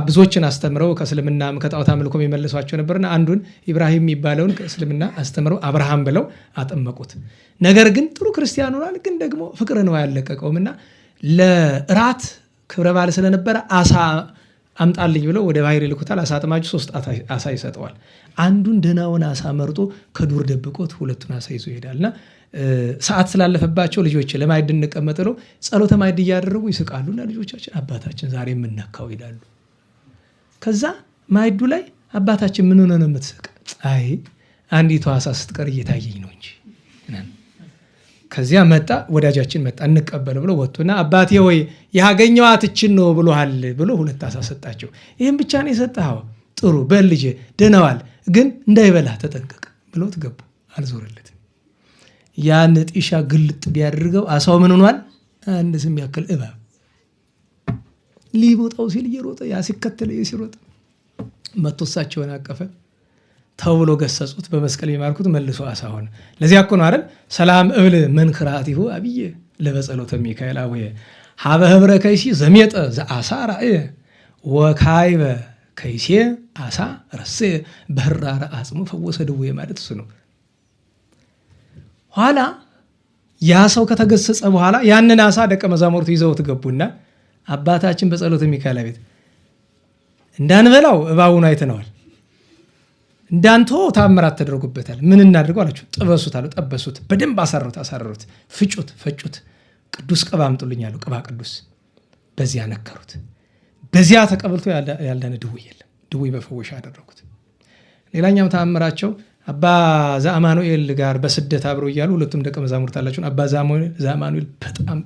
ብዙዎችን አስተምረው ከእስልምናም ከጣዖት አምልኮም የመለሷቸው ነበርና አንዱን ኢብራሂም የሚባለውን ከእስልምና አስተምረው አብርሃም ብለው አጠመቁት። ነገር ግን ጥሩ ክርስቲያን ሆኗል። ግን ደግሞ ፍቅር ነው ያለቀቀውምና ለእራት ክብረ በዓል ስለነበረ አሳ አምጣልኝ ብለው ወደ ባህር ይልኩታል። አሳ አጥማጁ 3 አሳ ይሰጠዋል። አንዱን ደህናውን አሳ መርጦ ከዱር ደብቆት 2ቱን አሳ ይዞ ይሄዳልና ሰዓት ስላለፈባቸው ልጆች ለማዕድ እንቀመጥ ነው ጸሎተ ማዕድ እያደረጉ ይስቃሉና ልጆቻችን አባታችን ዛሬ የምነካው ይላሉ። ከዛ ማዕዱ ላይ አባታችን ምን ሆነ ነው የምትስቅ? አይ አንዲቷ አሳ ስትቀር እየታየኝ ነው እንጂ። ከዚያ መጣ ወዳጃችን መጣ እንቀበል ብሎ ወጡና አባቴ ወይ ያገኘዋት እችን ነው ብሎሃል ብሎ 2 አሳ ሰጣቸው። ይህም ብቻ ነው የሰጠኸው? ጥሩ በል ልጄ ደህናዋል፣ ግን እንዳይበላ ተጠንቀቅ ብሎት ገቡ። አልዞረለትም። ያን ጢሻ ግልጥ ቢያደርገው አሳው ምን ሆኗል? አንድ ስም ያክል እባብ ሊቦጣው ሲል እየሮጠ ያ ሲከተለ ሲሮጥ መጥቶ እሳቸውን አቀፈ። ተብሎ ገሰጹት። በመስቀል የማርኩት መልሶ አሳ ሆነ። ለዚያ እኮ ነው አይደል ሰላም እብል መንክራቲሁ አብየ ለበጸሎተ ሚካኤል አቡየ ሀበ ህብረ ከይሲ ዘሜጠ ዘአሳ ራእየ ወካይበ ከይሴ አሳ ረሴ በህራረ አጽሙ ፈወሰ ድውየ ማለት እሱ ነው። ኋላ ያ ሰው ከተገሰጸ በኋላ ያንን አሳ ደቀ መዛሙርቱ ይዘውት ገቡና አባታችን በጸሎተ ሚካኤል ቤት እንዳንበላው እባቡን አይተነዋል፣ እንዳንቶ ታምራት ተደርጎበታል። ምን እናድርገው አላችሁ? ጥበሱት አሉ። ጠበሱት። በደንብ አሳረሩት። ፍጩት፣ ፈጩት። ቅዱስ ቅባ አምጡልኝ አሉ። ቅባ ቅዱስ በዚያ ነከሩት። በዚያ ተቀብልቶ ያልዳነ ድውይ የለም። ድውይ በፈወሻ አደረጉት። ሌላኛው ተአምራቸው አባ ዘአማኑኤል ጋር በስደት አብረው እያሉ 2ቱም ደቀ መዛሙርት አላቸው። አባ ዘአማኑኤል በጣም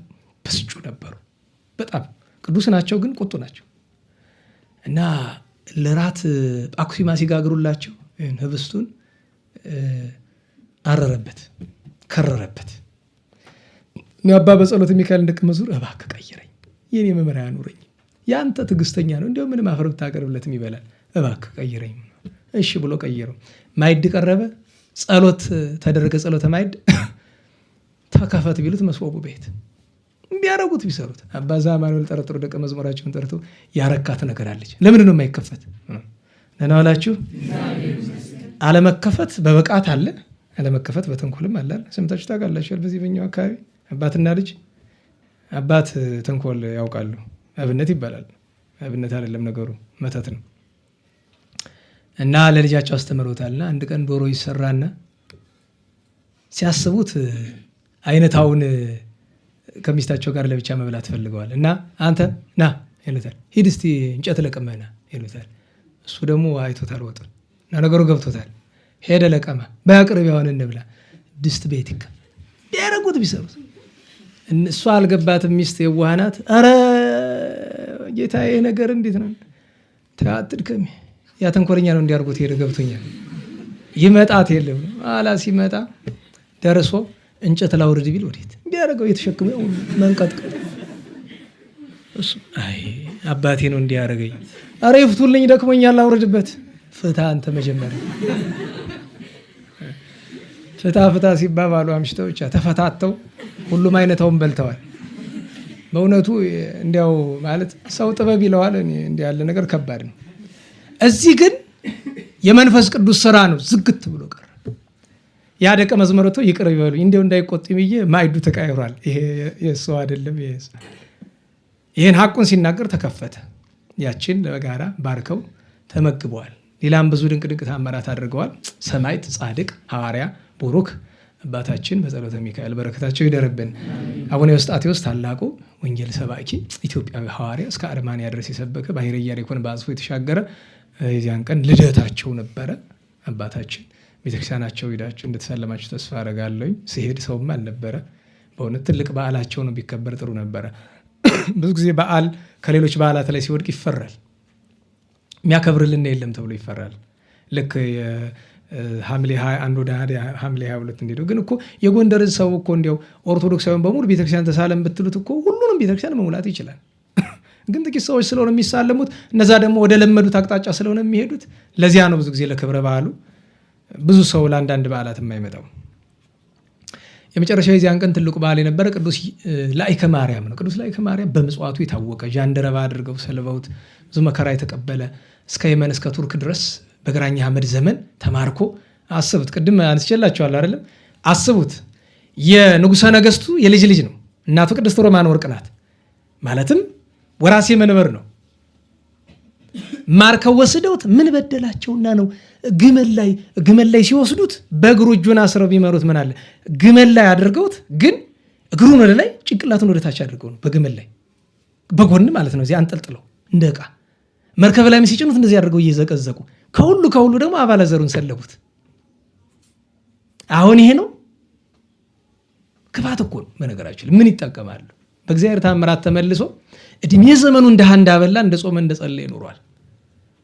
ብስጩ ነበሩ። በጣም ቅዱስ ናቸው፣ ግን ቁጡ ናቸው እና ለራት ጳኩሲማ ሲጋግሩላቸው ህብስቱን አረረበት፣ ከረረበት። አባ በጸሎተ ሚካኤል ደቀ መዝሙር እባክህ ቀይረኝ፣ የኔ መመሪያ ያኑረኝ፣ ያንተ ትዕግስተኛ ነው፣ እንዲያው ምንም አፈር ብታቀርብለትም ይበላል፣ እባክህ ቀይረኝ። እሺ ብሎ ቀየረው። ማዕድ ቀረበ፣ ጸሎት ተደረገ። ጸሎተ ማዕድ ተከፈት ቢሉት መስዋዕቱ ቤት ቢያረጉት ቢሰሩት አባ ዘአማኑኤል ጠረጥሮ ደቀ መዝሙራቸውን ጠርቶ ያረካት ነገር አለች፣ ለምንድን ነው የማይከፈት? ደህና ዋላችሁ። አለመከፈት በብቃት አለ፣ አለመከፈት በተንኮልም አለ። ሰምታችሁ ታውቃላችሁ። በዚህ በኛው አካባቢ አባትና ልጅ አባት ተንኮል ያውቃሉ። አብነት ይባላል። አብነት አይደለም ነገሩ፣ መተት ነው። እና ለልጃቸው አስተምሮታልና አንድ ቀን ዶሮ ይሰራና ሲያስቡት አይነታውን ከሚስታቸው ጋር ለብቻ መብላት ፈልገዋል። እና አንተ ና ይሉታል፣ ሂድ እስቲ እንጨት ለቀመና ይሉታል። እሱ ደግሞ አይቶታል ወጡን እና ነገሩ ገብቶታል። ሄደ ለቀማ፣ በአቅርብ ያውን እንብላ። ድስት ቤት ይከ ቢያረጉት ቢሰሩት እሷ አልገባትም። ሚስት የዋህናት። አረ ጌታዬ ነገር እንዴት ነው? ተአጥድከም ያ ተንኮለኛ ነው እንዲያርጉት ሄደ። ገብቶኛል። ይመጣት የለም አላ ሲመጣ ደርሶ እንጨት ላውርድ ቢል ወዴት እንዲያረገው የተሸክመ መንቀጥቀጥ። እሱ አይ አባቴ ነው እንዲያረገኝ፣ አረ ይፍቱልኝ ደክሞኛል ላውርድበት። ፍታ አንተ መጀመሪያ ፍታ ሲባባሉ አምሽተው ብቻ ተፈታተው ሁሉም አይነታውን በልተዋል። በእውነቱ እንዲያው ማለት ሰው ጥበብ ይለዋል። እንዲህ ያለ ነገር ከባድ ነው። እዚህ ግን የመንፈስ ቅዱስ ስራ ነው። ዝግት ብሎ ቀረ። ያ ደቀ መዝሙርቱ ይቅር ይበሉኝ እንዲያው እንዳይቆጥ ብዬ ማዕዱ ተቃይሯል። ይሄ የሱ አይደለም። ይሄን ሐቁን ሲናገር ተከፈተ። ያችን በጋራ ባርከው ተመግበዋል። ሌላም ብዙ ድንቅ ተአምራት አድርገዋል። ሰማዕት፣ ጻድቅ፣ ሐዋርያ ቡሩክ አባታችን በጸሎተ ሚካኤል በረከታቸው ይደርብን። አቡነ ኤዎስጣቴዎስ ታላቁ ወንጌል ሰባኪ ኢትዮጵያዊ ሐዋርያ እስከ አርማንያ ድረስ የሰበከ ባሕረ ኢያሪኮን በአጽፎ የተሻገረ የዚያን ቀን ልደታቸው ነበረ። አባታችን ቤተክርስቲያናቸው ሄዳችሁ እንደተሳለማችሁ ተስፋ አደርጋለሁ። ሲሄድ ሰውም አልነበረ። በእውነት ትልቅ በዓላቸው ነው፣ ቢከበር ጥሩ ነበረ። ብዙ ጊዜ በዓል ከሌሎች በዓላት ላይ ሲወድቅ ይፈራል። የሚያከብርልን የለም ተብሎ ይፈራል። ልክ ሐምሌ 21 ወደ ሐምሌ 22 እንዲሄዱ ግን እኮ የጎንደርን ሰው እኮ እንዲያው ኦርቶዶክሳዊን በሙሉ ቤተክርስቲያን ተሳለም ብትሉት እኮ ሁሉንም ቤተክርስቲያን መሙላት ይችላል። ግን ጥቂት ሰዎች ስለሆነ የሚሳለሙት፣ እነዛ ደግሞ ወደ ለመዱት አቅጣጫ ስለሆነ የሚሄዱት፣ ለዚያ ነው ብዙ ጊዜ ለክብረ በዓሉ ብዙ ሰው ለአንዳንድ በዓላት የማይመጣው። የመጨረሻው የዚያን ቀን ትልቁ በዓል የነበረ ቅዱስ ላይከ ማርያም ነው። ቅዱስ ላይከ ማርያም በምጽዋቱ የታወቀ ጃንደረባ አድርገው ሰልበውት ብዙ መከራ የተቀበለ እስከ የመን እስከ ቱርክ ድረስ በግራኝ አህመድ ዘመን ተማርኮ አስቡት። ቅድም አንስቼላችኋለሁ አይደለም? አስቡት። የንጉሠ ነገሥቱ የልጅ ልጅ ነው። እናቱ ቅድስት ሮማን ወርቅ ናት። ማለትም ወራሴ መንበር ነው። ማርከው ወስደውት ምን በደላቸውና ነው ግመል ላይ ሲወስዱት በእግሩ እጁን አስረው ቢመሩት ምን አለ? ግመል ላይ አድርገውት ግን እግሩን ወደ ላይ ጭንቅላቱን ወደ ታች አድርገው ነው በግመል ላይ በጎን ማለት ነው እዚህ አንጠልጥለው እንደ ዕቃ መርከብ ላይ ሲጭኑት እንደዚህ አድርገው እየዘቀዘቁ ከሁሉ ደግሞ አባለ ዘሩን ሰለቡት። አሁን ይሄ ነው ክፋት እኮ ነው። በነገራችን ምን ይጠቀማሉ? በእግዚአብሔር ታምራት ተመልሶ እድሜ ዘመኑ እንደ አንድ አበላ እንደ ጾመ እንደ ጸለየ ይኖራል።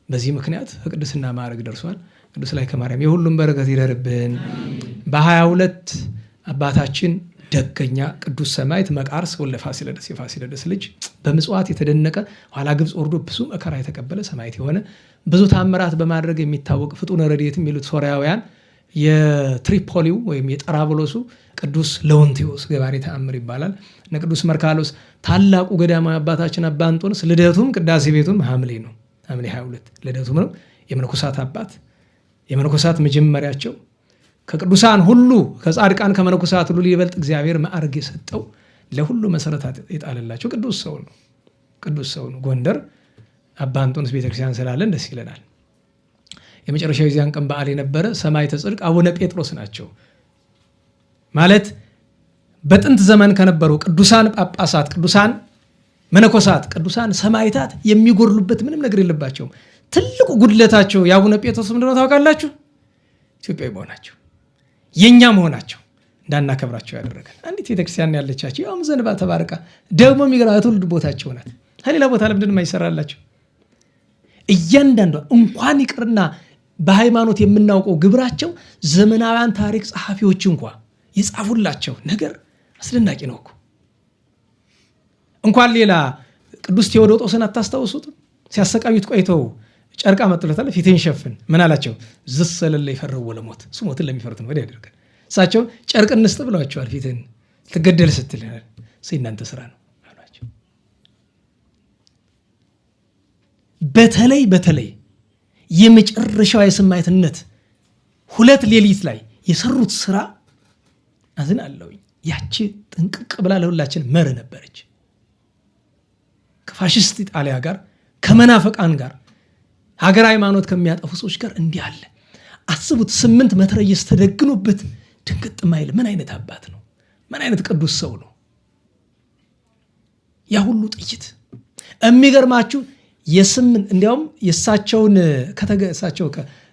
በዚህ ምክንያት ቅድስና ማዕረግ ደርሷል። ቅዱስ ላይከ ማርያም የሁሉም በረከት ይደርብን። በ22 አባታችን ደገኛ ቅዱስ ሰማዕት መቃርስ ወልደ ፋሲለደስ የፋሲለደስ ልጅ በምጽዋት የተደነቀ ኋላ ግብፅ ወርዶ ብዙ መከራ የተቀበለ ሰማዕት የሆነ ብዙ ታምራት በማድረግ የሚታወቅ ፍጡነ ረድኤት የሚሉት ሶርያውያን የትሪፖሊው ወይም የጠራብሎሱ ቅዱስ ለወንቲዮስ ገባሬ ተአምር ይባላል። እነ ቅዱስ መርካሎስ ታላቁ ገዳማዊ አባታችን አባ እንጦንስ ልደቱም ቅዳሴ ቤቱም ሐምሌ ነው። ሐምሌ 22 ልደቱም ነው። የመነኮሳት አባት የመነኮሳት መጀመሪያቸው ከቅዱሳን ሁሉ ከጻድቃን ከመነኮሳት ሁሉ ሊበልጥ እግዚአብሔር ማዕረግ የሰጠው ለሁሉ መሰረት የጣለላቸው ቅዱስ ሰው ነው። ጎንደር አባ እንጦንስ ቤተክርስቲያን ስላለን ደስ ይለናል። የመጨረሻው የዚያን ቀን በዓል የነበረ ሰማዕተ ጽድቅ አቡነ ጴጥሮስ ናቸው። ማለት በጥንት ዘመን ከነበሩ ቅዱሳን ጳጳሳት፣ ቅዱሳን መነኮሳት፣ ቅዱሳን ሰማዕታት የሚጎድሉበት ምንም ነገር የለባቸውም። ትልቁ ጉድለታቸው የአቡነ ጴጥሮስ ምንድነው ታውቃላችሁ? ኢትዮጵያዊ መሆናቸው፣ የኛ መሆናቸው እንዳናከብራቸው ያደረገን። አንዲት ቤተክርስቲያን ያለቻቸው ያውም ዘንባ ተባረካ ደግሞ የሚገራ ትውልድ ቦታቸው ናት። ከሌላ ቦታ ለምንድን የማይሰራላቸው? እያንዳንዷ እንኳን ይቅርና በሃይማኖት የምናውቀው ግብራቸው ዘመናውያን ታሪክ ጸሐፊዎች እንኳ የጻፉላቸው ነገር አስደናቂ ነው እኮ። እንኳን ሌላ ቅዱስ ቴዎዶጦስን አታስታውሱትም? ሲያሰቃዩት ቆይተው ጨርቃ መጥለታል። ፊትን ሸፍን ምን አላቸው? ዝሰለለ ይፈረው ለሞት ስሞትን ለሚፈሩት ነው ወዲያ ያደርጋል። እሳቸው ጨርቅ እንስጥ ብለዋቸዋል። ፊትን ትገደል ስትል እናንተ ስራ ነው አሏቸው። በተለይ የመጨረሻው የሰማዕትነት 2 ሌሊት ላይ የሰሩት ስራ አዝን አለውኝ። ያቺ ጥንቅቅ ብላ ለሁላችን መር ነበረች። ከፋሽስት ኢጣሊያ ጋር ከመናፈቃን ጋር ሀገር ሃይማኖት ከሚያጠፉ ሰዎች ጋር እንዲህ አለ። አስቡት 8 መትረየስ ተደግኖበት ድንግጥ ማይል ምን አይነት አባት ነው? ምን አይነት ቅዱስ ሰው ነው? ያ ሁሉ ጥይት የሚገርማችሁ እንዲያውም የእሳቸውን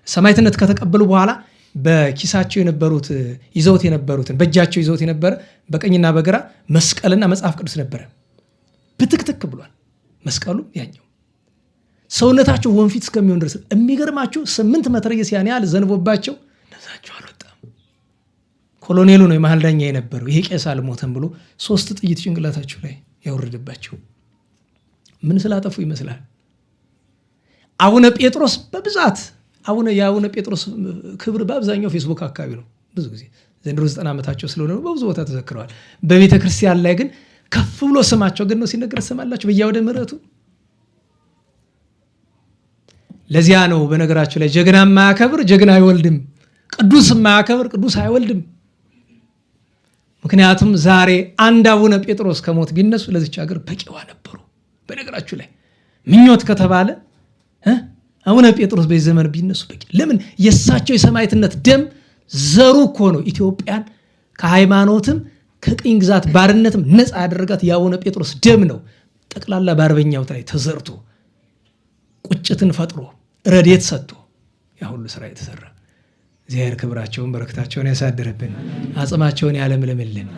ሰማዕትነት ከተቀበሉ በኋላ በኪሳቸው የነበሩት ይዘውት የነበሩትን በእጃቸው ይዘውት የነበረ በቀኝና በግራ መስቀልና መጽሐፍ ቅዱስ ነበረ። ብትክትክ ብሏል መስቀሉ። ያኛው ሰውነታቸው ወንፊት እስከሚሆን ድረስ የሚገርማችሁ 8 መትረየስ ያን ያህል ዘንቦባቸው ነዛቸው አልወጣም። ኮሎኔሉ ነው የመሃል ዳኛ የነበረው። ይሄ ቄስ አልሞተም ብሎ 3 ጥይት ጭንቅላታቸው ላይ ያወረደባቸው ምን ስላጠፉ ይመስላል? አቡነ ጴጥሮስ በብዛት የአቡነ ጴጥሮስ ክብር በአብዛኛው ፌስቡክ አካባቢ ነው። ብዙ ጊዜ ዘንድሮ 90 ዓመታቸው ስለሆነ በብዙ ቦታ ተዘክረዋል። በቤተ ክርስቲያን ላይ ግን ከፍ ብሎ ስማቸው ግን ነው ሲነገር ሰማላችሁ በየአውደ ምሕረቱ። ለዚያ ነው በነገራችሁ ላይ ጀግና የማያከብር ጀግና አይወልድም፣ ቅዱስ የማያከብር ቅዱስ አይወልድም። ምክንያቱም ዛሬ አንድ አቡነ ጴጥሮስ ከሞት ቢነሱ ለዚች ሀገር በቂዋ ነበሩ። በነገራችሁ ላይ ምኞት ከተባለ አቡነ ጴጥሮስ በዚህ ዘመን ቢነሱ በቂ። ለምን? የእሳቸው የሰማዕትነት ደም ዘሩ እኮ ነው ኢትዮጵያን ከሃይማኖትም ከቅኝ ግዛት ባርነትም ነፃ ያደረጋት የአቡነ ጴጥሮስ ደም ነው። ጠቅላላ በአርበኛው ላይ ተዘርቶ ቁጭትን ፈጥሮ ረድኤት ሰጥቶ ያ ሁሉ ስራ የተሰራ እግዚአብሔር ክብራቸውን በረከታቸውን ያሳድርብን፣ አጽማቸውን ያለምልምልን።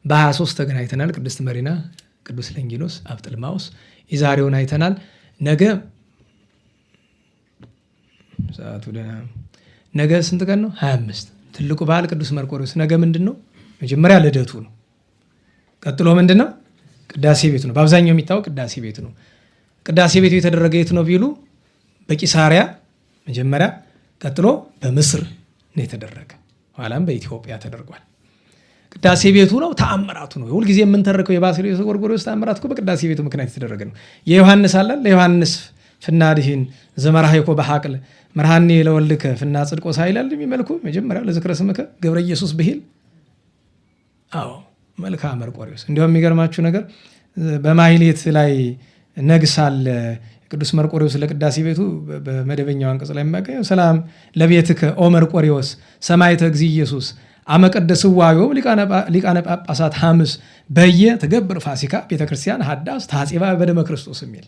በ23 ተገናኝተናል። ቅድስት መሪና፣ ቅዱስ ለንጊኖስ፣ አብጥልማውስ የዛሬውን አይተናል። ነገ ሰዓቱ ነገ ስንት ቀን ነው? 25 ትልቁ በዓል ቅዱስ መርቆሬዎስ። ነገ ምንድን ነው? መጀመሪያ ልደቱ ነው። ቀጥሎ ምንድን ነው? ቅዳሴ ቤቱ ነው። በአብዛኛው የሚታወቅ ቅዳሴ ቤቱ ነው። ቅዳሴ ቤቱ የተደረገ የት ነው ቢሉ በቂሳሪያ መጀመሪያ፣ ቀጥሎ በምስር ነው የተደረገ። ኋላም በኢትዮጵያ ተደርጓል። ቅዳሴ ቤቱ ነው ተአምራቱ ነው። ሁልጊዜ የምንተርከው የባስልዮስ ጎርጎርዮስ ተአምራት እኮ በቅዳሴ ቤቱ ምክንያት የተደረገ ነው። የዮሐንስ አለ ለዮሐንስ ፍናድህን ዘመራሃይኮ በሐቅል መርሃኔ ለወልድከ ፍና ጽድቆ ሳይላል የሚመልኩ መጀመሪያ ለዝክረ ስምከ ገብረ ኢየሱስ ብሂል። አዎ መልክአ መርቆሬዎስ። እንዲያውም የሚገርማችሁ ነገር በማህሌት ላይ ነግሳለ ቅዱስ መርቆሬዎስ ለቅዳሴ ቤቱ በመደበኛው አንቀጽ ላይ የሚያገኘው ሰላም ለቤትከ ኦ መርቆሬዎስ ሰማዕተ እግዚእ ኢየሱስ አመቀደስዋዮም ሊቃነ ጳጳሳት ሐምስ በየ ተገብር ፋሲካ ቤተክርስቲያን ሀዳስ ታጽባ በደመ ክርስቶስ የሚል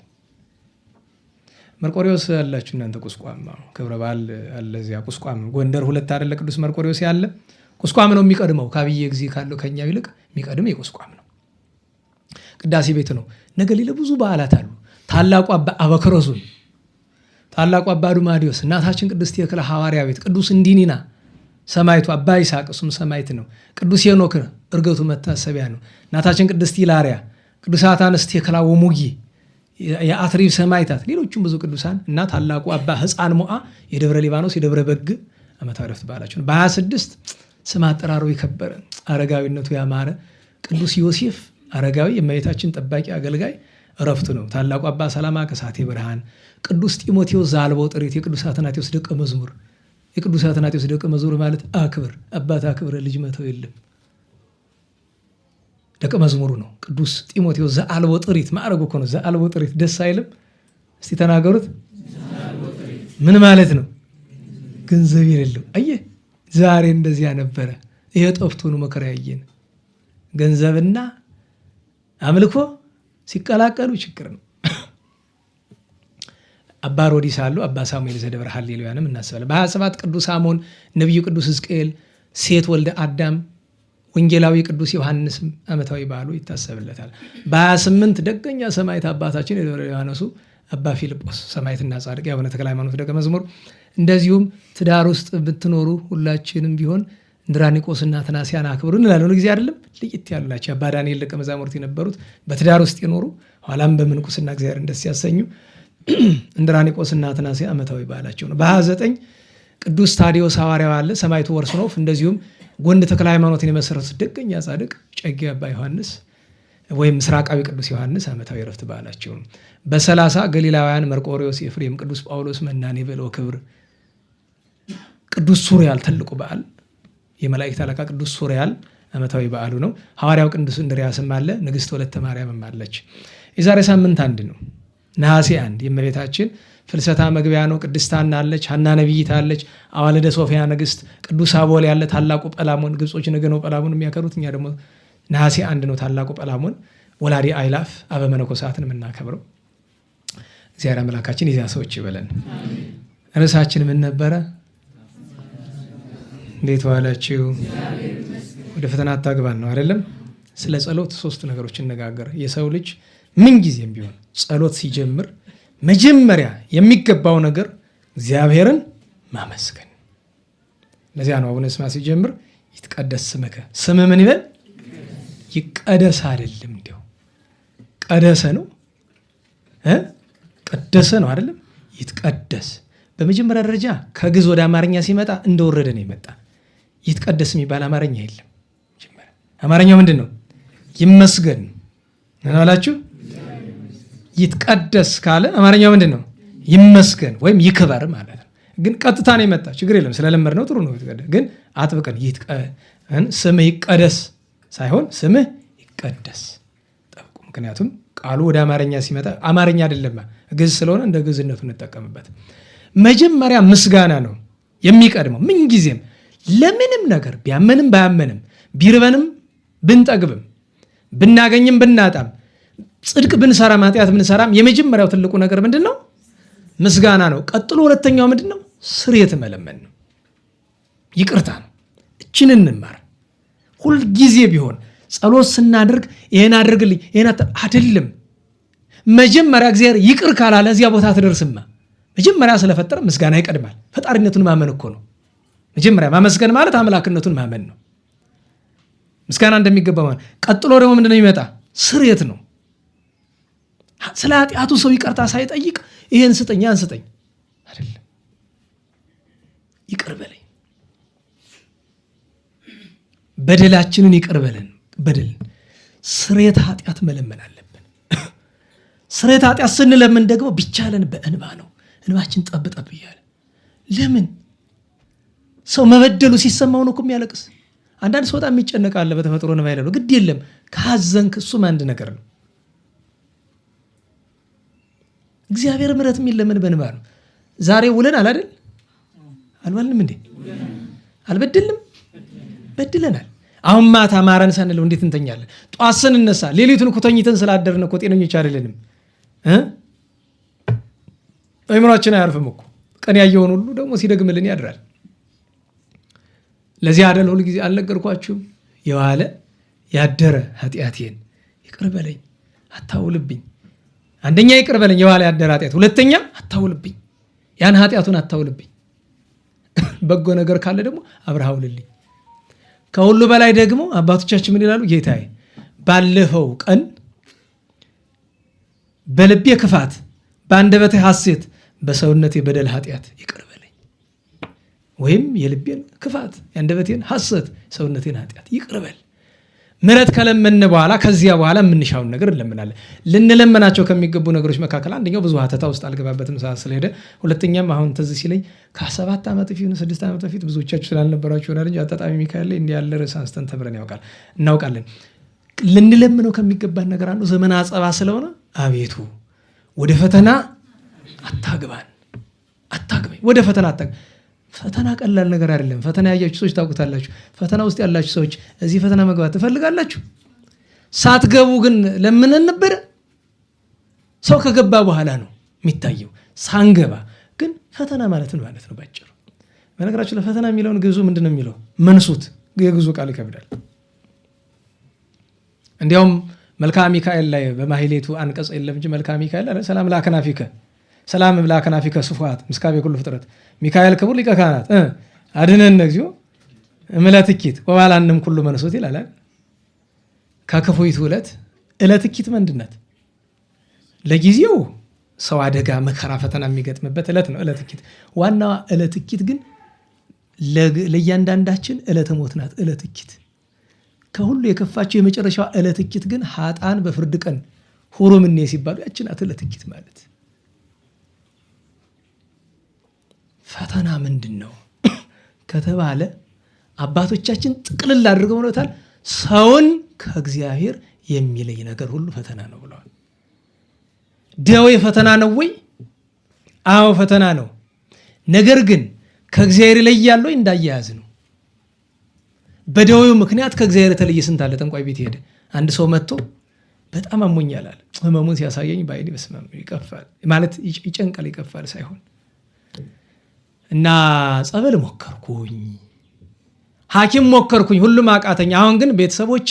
መርቆሬዎስ ያላችሁ እናንተ ቁስቋም ክብረ በዓል አለ እዚያ ቁስቋም ጎንደር 2 አይደለ ቅዱስ መርቆሬዎስ ያለ ቁስቋም ነው የሚቀድመው ካብየ እግዚእ ካለው ከኛው ይልቅ የሚቀድም የቁስቋም ነው። ቅዳሴ ቤት ነው። ነገ ሌላ ብዙ በዓላት አሉ። ታላቁ አባ አበክሮሱን፣ ታላቁ አባ ዱማዲዮስ፣ እናታችን ቅድስት ተክለ ሐዋርያ ቤት፣ ቅዱስ እንዲኒና ሰማይቱ አባ ይስሐቅ እሱም ሰማይት ነው። ቅዱስ ሄኖክ እርገቱ መታሰቢያ ነው። እናታችን ቅድስት ይላሪያ፣ ቅዱሳት አንስት ተክላ ወሙጊ የአትሪብ ሰማይታት፣ ሌሎችም ብዙ ቅዱሳን እና ታላቁ አባ ሕፃን ሞዓ የደብረ ሊባኖስ የደብረ በግ ዓመታዊ ዕረፍት በዓላቸው ነው። በ26 ስም አጠራሩ የከበረ አረጋዊነቱ ያማረ ቅዱስ ዮሴፍ አረጋዊ የእመቤታችን ጠባቂ አገልጋይ ዕረፍቱ ነው። ታላቁ አባ ሰላማ ከሳቴ ብርሃን፣ ቅዱስ ጢሞቴዎስ ዘአልቦ ጥሪት የቅዱስ አትናቴዎስ ደቀ መዝሙር። የቅዱስ አትናቴዎስ ደቀ መዝሙር ማለት አክብር አባት አክብረ ልጅ መተው የለም ደቀ መዝሙሩ ነው። ቅዱስ ጢሞቴዎስ ዘአልቦ ጥሪት ማዕረጉ እኮ ነው። ዘአልቦ ጥሪት ደስ አይልም? እስቲ ተናገሩት። ምን ማለት ነው? ገንዘብ የሌለው። አየህ ዛሬ እንደዚያ ነበረ። ይሄ ጠፍቶ ነው መከራ ያየን። ገንዘብና አምልኮ ሲቀላቀሉ ችግር ነው። አባ ሮዲስ አሉ። አባ ሳሙኤል ዘደብረ ሃሌሉያንም እናስባለን። በ27 ቅዱስ አሞን፣ ነቢዩ ቅዱስ ሕዝቅኤል፣ ሴት ወልደ አዳም፣ ወንጌላዊ ቅዱስ ዮሐንስም ዓመታዊ በዓሉ ይታሰብለታል። በ28 ደገኛ ሰማዕት አባታችን የደብረ ሊባኖሱ አባ ፊልጶስ ሰማዕትና ጻድቅ የአቡነ ተክለ ሃይማኖት ደቀ መዝሙር። እንደዚሁም ትዳር ውስጥ ብትኖሩ ሁላችንም ቢሆን እንድራኒቆስና ተናሲያን አክብሩ እንላለን። ጊዜ አይደለም ልይት ያሉ ናቸው። አባ ዳንኤል ደቀ መዛሙርት የነበሩት በትዳር ውስጥ የኖሩ ኋላም በምንኩስና እግዚአብሔር ደስ ያሰኙ እንድራኒቆስና ተናሲያ ዓመታዊ በዓላቸው ነው። በ29 ቅዱስ ታዲዮስ ሐዋርያው አለ ሰማዕቱ ወርስኖፍ። እንደዚሁም ጎንድ ተክለ ሃይማኖትን የመሰረቱት ደገኛ ጻድቅ ጨጌ አባ ዮሐንስ ወይም ምስራቃዊ ቅዱስ ዮሐንስ ዓመታዊ ዕረፍት በዓላቸው ነው። በ30 ገሊላውያን መርቆሬዎስ፣ ኤፍሬም፣ ቅዱስ ጳውሎስ መናኔ በለው ክብር። ቅዱስ ሱሪያል ትልቁ በዓል የመላእክት አለቃ ቅዱስ ሱሪያል ዓመታዊ በዓሉ ነው። ሐዋርያው ቅዱስ እንድርያስም አለ። ንግሥት ወለተ ማርያምም አለች። የዛሬ ሳምንት አንድ ነው ነሐሴ 1 የእመቤታችን ፍልሰታ መግቢያ ነው። ቅድስት ሐና አለች፣ ሐና ነቢይት አለች፣ አዋልደ ሶፊያ ንግሥት፣ ቅዱስ አቦል ያለ፣ ታላቁ ጰላሞን። ግብጾች ነገ ነው ጰላሞን የሚያከብሩት፣ እኛ ደግሞ ነሐሴ 1 ነው ታላቁ ጰላሞን ወላዲ አይላፍ አበ መነኮሳትን የምናከብረው። እግዚአብሔር አምላካችን የዚያ ሰዎች ይበለን። ርዕሳችን ምን ነበረ? እንዴት ዋላችሁ? ወደ ፈተና አታግባን ነው አይደለም? ስለ ጸሎት 3 ነገሮች እንነጋገር። የሰው ልጅ ምን ጊዜም ቢሆን ጸሎት ሲጀምር መጀመሪያ የሚገባው ነገር እግዚአብሔርን ማመስገን። ለዚያ ነው አቡነ ስማ ሲጀምር ይትቀደስ ስምከ። ስም ምን ይበል? ይቀደስ አይደለም እንዲያው ቀደሰ ነው ቀደሰ ነው አይደለም? ይትቀደስ በመጀመሪያ ደረጃ ከግዕዝ ወደ አማርኛ ሲመጣ እንደወረደ ነው የመጣ። ይትቀደስ የሚባል አማርኛ የለም። አማርኛው ምንድን ነው? ይመስገን ምን አላችሁ? ይትቀደስ ካለ አማርኛው ምንድን ነው? ይመስገን ወይም ይክበር ማለት ነው። ግን ቀጥታ ነው የመጣ። ችግር የለም ስለለመድ ነው ጥሩ ነው። ግን አጥብቀን ስምህ ይቀደስ ሳይሆን ስምህ ይቀደስ ጠብቁ። ምክንያቱም ቃሉ ወደ አማርኛ ሲመጣ አማርኛ አይደለም ግዕዝ ስለሆነ እንደ ግዕዝነቱ እንጠቀምበት። መጀመሪያ ምስጋና ነው የሚቀድመው። ምንጊዜም ለምንም ነገር ቢያመንም ባያመንም ቢርበንም ብንጠግብም ብናገኝም ብናጣም ጽድቅ ብንሰራም ኃጢአት ብንሰራም የመጀመሪያው ትልቁ ነገር ምንድን ነው? ምስጋና ነው። ቀጥሎ ሁለተኛው ምንድን ነው? ስርየት መለመን ነው፣ ይቅርታ ነው። እችን እንማር። ሁልጊዜ ቢሆን ጸሎት ስናደርግ ይሄን አድርግልኝ ይሄን አይደለም። መጀመሪያ እግዚአብሔር ይቅር ካላለ እዚያ ቦታ ትደርስማ። መጀመሪያ ስለፈጠረ ምስጋና ይቀድማል። ፈጣሪነቱን ማመን እኮ ነው። መጀመሪያ ማመስገን ማለት አምላክነቱን ማመን ነው። ምስጋና እንደሚገባ ማለት። ቀጥሎ ደግሞ ምንድነው ይመጣ? ስርየት ነው። ስለ ኃጢአቱ ሰው ይቅርታ ሳይጠይቅ ይሄን ስጠኝ ያን ስጠኝ አይደለም። ይቅር በለኝ። በደላችንን ይቅር በለን። በደል ስርየተ ኃጢአት መለመን አለብን። ስርየተ ኃጢአት ስንለምን ደግሞ ቢቻለን በእንባ ነው። እንባችን ጠብ ጠብ እያለ ለምን ሰው መበደሉ ሲሰማው ነው እኮ የሚያለቅስ። አንዳንድ ሰው በጣም የሚጨነቃል በተፈጥሮ እንባ ይላሉ። ግድ የለም ካዘንክ እሱም አንድ ነገር ነው። እግዚአብሔር ምሕረት የሚለምን በእንባ ነው። ዛሬ ውለን አይደል? አልዋልንም እንዴ? አልበደልንም? በድለናል። አሁን ማታ ማረን ሳንለው እንዴት እንተኛለን? ጧት ስንነሳ ሌሊቱን እኮ ተኝተን ስላደርን እኮ ጤነኞች አይደለንም። አእምሯችን አያርፍም እኮ። ቀን ያየውን ሁሉ ደግሞ ሲደግምልን ያድራል። ለዚህ አይደል ሁሉ ጊዜ አልነገርኳችሁም? የዋለ ያደረ ኃጢአቴን ይቅር በለኝ አታውልብኝ። አንደኛ ይቅር በለኝ የዋለ ያደረ ኃጢአት፣ ሁለተኛ አታውልብኝ፣ ያን ኃጢአቱን አታውልብኝ። በጎ ነገር ካለ ደግሞ አብረህ አውልልኝ። ከሁሉ በላይ ደግሞ አባቶቻችን ምን ይላሉ? ጌታዬ ባለፈው ቀን በልቤ ክፋት፣ በአንደበቴ ሐሴት፣ በሰውነቴ በደል ኃጢአት ይቅር በለኝ። ወይም የልቤን ክፋት፣ የአንደበቴን ሐሰት፣ ሰውነቴን ኃጢአት ይቅር በል። ምሕረት ከለመን በኋላ ከዚያ በኋላ የምንሻውን ነገር እንለምናለን። ልንለመናቸው ከሚገቡ ነገሮች መካከል አንደኛው ብዙ ሀተታ ውስጥ አልገባበትም ሰዓት ስለሄደ፣ ሁለተኛም አሁን ትዝ ሲለኝ ከ7 ዓመት በፊት 6 ዓመት በፊት ብዙዎቻችሁ ስላልነበራችሁ ይሆናል እንጂ አጣጣሚ ሚካኤል ላይ እንዲህ ያለ ርዕስ አንስተን ተምረን እናውቃለን። ልንለምነው ከሚገባን ነገር አንዱ ዘመነ አጸባ ስለሆነ አቤቱ ወደ ፈተና አታግባኝ፣ ወደ ፈተና አታግባኝ። ፈተና ቀላል ነገር አይደለም። ፈተና ያያችሁ ሰዎች ታውቁታላችሁ። ፈተና ውስጥ ያላችሁ ሰዎች እዚህ ፈተና መግባት ትፈልጋላችሁ? ሳትገቡ ግን ለምነን ነበረ። ሰው ከገባ በኋላ ነው የሚታየው። ሳንገባ ግን ፈተና ማለት ነው ባጭሩ። በነገራችሁ ለፈተና የሚለውን ግዙ ምንድን ነው የሚለው? መንሱት። የግዙ ቃል ይከብዳል። እንዲያውም መልክአ ሚካኤል ላይ በማሕሌቱ አንቀጽ የለም እንጂ መልክአ ሚካኤል ላይ ሰላም ለአክናፊከ ሰላም ለአክናፊከ ስፉሐት ምስካበ ኩሉ ፍጥረት ሚካኤል ክቡር ሊቀ ካህናት አድነን እግዚኦ እምለትኪት ወባላንም ኩሉ መንሱት ይላል። ከክፉይቱ ዕለትኪት ምንድነት? ለጊዜው ሰው አደጋ፣ መከራ፣ ፈተና የሚገጥምበት ዕለት ነው ዕለትኪት። ዋናዋ ዕለትኪት ግን ለእያንዳንዳችን ዕለተ ሞት ናት። ዕለትኪት ከሁሉ የከፋቸው የመጨረሻዋ ዕለትኪት ግን ኃጥአን በፍርድ ቀን ሁሩ ምኔ ሲባሉ ያቺ ናት ዕለትኪት ማለት። ፈተና ምንድን ነው ከተባለ አባቶቻችን ጥቅልል አድርገው ብለውታል። ሰውን ከእግዚአብሔር የሚለይ ነገር ሁሉ ፈተና ነው ብለዋል። ደዌ ፈተና ነው ወይ? አዎ ፈተና ነው። ነገር ግን ከእግዚአብሔር ይለያል ወይ? እንዳያያዝ ነው። በደዌው ምክንያት ከእግዚአብሔር የተለየ ስንት አለ። ጠንቋይ ቤት ሄደ አንድ ሰው መጥቶ በጣም አሞኛል አለ። ህመሙን ሲያሳየኝ በዓይኔ በስመ አብ ይቀፋል ማለት ይጨንቃል፣ ይቀፋል ሳይሆን እና ጸበል ሞከርኩኝ፣ ሐኪም ሞከርኩኝ፣ ሁሉም አቃተኝ። አሁን ግን ቤተሰቦቼ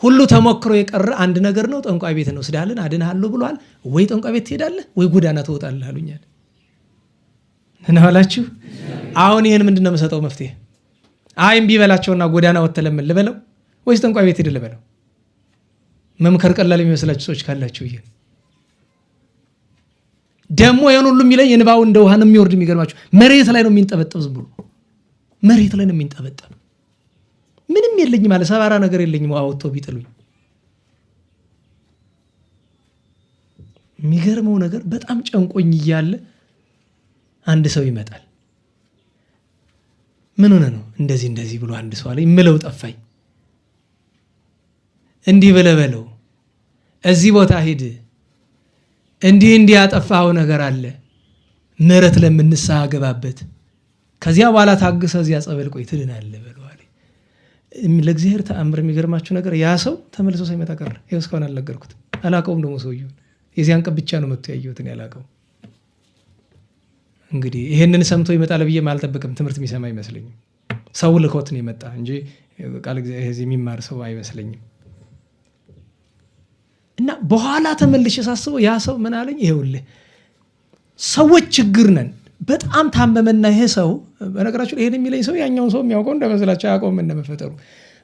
ሁሉ ተሞክሮ የቀረ አንድ ነገር ነው፣ ጠንቋይ ቤት ነው ስዳልን አድንሃለሁ ብሏል። ወይ ጠንቋይ ቤት ትሄዳለህ ወይ ጎዳና ትወጣለህ አሉኛል። እናላችሁ አሁን ይሄን ምንድነው የምሰጠው መፍትሄ? አይ እምቢ በላቸውና ጎዳና ወጥተህ ለምን ልበለው ወይስ ጠንቋይ ቤት ሄድ ልበለው? መምከር ቀላል የሚመስላችሁ ሰዎች ካላችሁ ይሄን ደግሞ ያን ሁሉ የሚለኝ እንባው እንደ ውሃ ነው የሚወርድ። የሚገርማችሁ መሬት ላይ ነው የሚንጠበጠብ፣ ዝም ብሎ መሬት ላይ ነው የሚንጠበጠብ። ምንም የለኝም ማለት ሰባራ ነገር የለኝም አውጥቶ ቢጥሉኝ። የሚገርመው ነገር በጣም ጨንቆኝ እያለ አንድ ሰው ይመጣል። ምን ሆነ ነው እንደዚህ ብሎ አንድ ሰው አለኝ። ምለው ጠፋኝ። እንዲህ ብለህ በለው፣ እዚህ ቦታ ሂድ፣ እንዲህ ያጠፋው ነገር አለ፣ ምሕረት ለምንስሐ ገባበት፣ ከዚያ በኋላ ታግሰህ እዚያ ጸበል ቆይ ትድናለህ በለው አለኝ። ለእግዚአብሔር ተአምር። የሚገርማችሁ ነገር ያ ሰው ተመልሶ ሳይመጣ ቀረ። ይኸው እስካሁን አልነገርኩትም፣ አላውቀውም። ደግሞ ሰውዬውን የዚያን ቀን ብቻ ነው መጥቶ ያየሁትን ያላውቀው። እንግዲህ ይሄንን ሰምቶ ይመጣል ብዬ አልጠብቅም። ትምህርት የሚሰማ አይመስለኝም። ሰው ልኮት ነው የመጣ እንጂ ቃል እግዚአብሔር የሚማር ሰው አይመስለኝም። እና በኋላ ተመልሼ ሳስበው ያ ሰው ምን አለኝ፣ ይኸውልህ ሰዎች ችግር ነን፣ በጣም ታመመና ይሄ ሰው በነገራችሁ ይሄን የሚለኝ ሰው ያኛውን ሰው የሚያውቀው እንደመስላችሁ አያውቀውም እንደመፈጠሩ።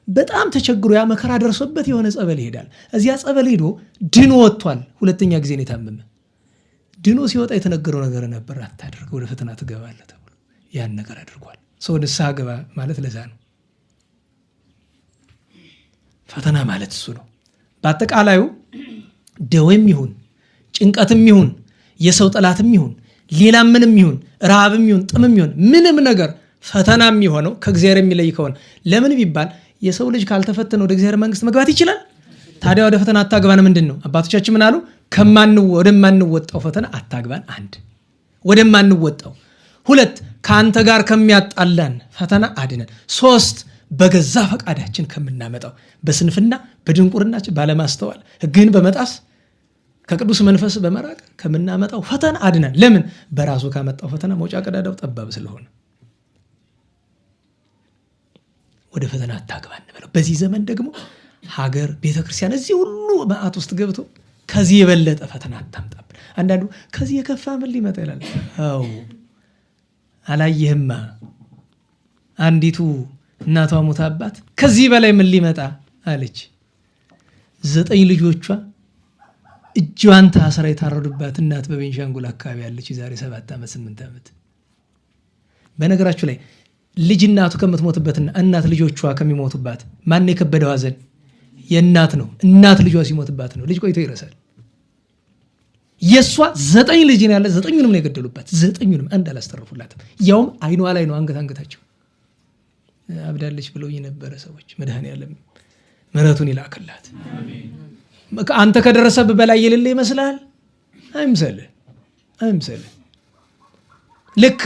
በጣም ተቸግሮ ያ መከራ ደርሶበት የሆነ ጸበል ይሄዳል። እዚያ ጸበል ሄዶ ድኖ ወጥቷል። ሁለተኛ ጊዜ ነው የታመመ። ድኖ ሲወጣ የተነገረው ነገር ነበር፣ አታድርግ ወደ ፈተና ትገባለህ ተብሎ። ያን ነገር አድርጓል። ሰው ንስሐ ገባ ማለት ለዛ ነው። ፈተና ማለት እሱ ነው። በአጠቃላዩ ደዌም ይሁን ጭንቀትም ይሁን የሰው ጠላትም ይሁን ሌላ ምንም ይሁን ረሃብም ይሁን ጥምም ይሁን ምንም ነገር ፈተና የሚሆነው ከእግዚአብሔር የሚለይ ከሆነ ለምን ቢባል የሰው ልጅ ካልተፈተነ ወደ እግዚአብሔር መንግስት መግባት ይችላል? ታዲያ ወደ ፈተና አታግባን ምንድን ነው? አባቶቻችን ምን አሉ? ወደማንወጣው ፈተና አታግባን። 1 ወደማንወጣው፣ 2 ከአንተ ጋር ከሚያጣላን ፈተና አድነን፣ 3 በገዛ ፈቃዳችን ከምናመጣው በስንፍና በድንቁርናችን ባለማስተዋል ሕግህን በመጣስ ከቅዱስ መንፈስ በመራቅ ከምናመጣው ፈተና አድነን። ለምን? በራሱ ካመጣው ፈተና መውጫ ቀዳዳው ጠባብ ስለሆነ ወደ ፈተና አታግባን እንበለው። በዚህ ዘመን ደግሞ ሀገር፣ ቤተክርስቲያን እዚህ ሁሉ መዓት ውስጥ ገብቶ ከዚህ የበለጠ ፈተና አታምጣብን። አንዳንዱ ከዚህ የከፋ ምን ሊመጣ ይላል። አዎ አላየህማ? አንዲቱ እናቷ ሞታባት ከዚህ በላይ ምን ሊመጣ አለች። 9 ልጆቿ እጇን ታስራ የታረዱባት እናት በቤንሻንጉል አካባቢ ያለች የዛሬ 7 ዓመት 8 ዓመት። በነገራችሁ ላይ ልጅ እናቱ ከምትሞትበትና እናት ልጆቿ ከሚሞቱባት ማን የከበደው ሐዘን? የእናት ነው። እናት ልጇ ሲሞትባት ነው። ልጅ ቆይቶ ይረሳል። የእሷ 9 ልጅ ነው ያለ፣ 9ኙንም ነው የገደሉባት። 9ኙንም አንድ አላስተረፉላትም። ያውም አይኗ ላይ ነው አንገታቸው። አብዳለች ብለው የነበረ ሰዎች መድኃኔዓለም ምሕረቱን ይላክላት። አንተ ከደረሰብህ በላይ የሌለ ይመስላል? አይምሰልህ። ልክ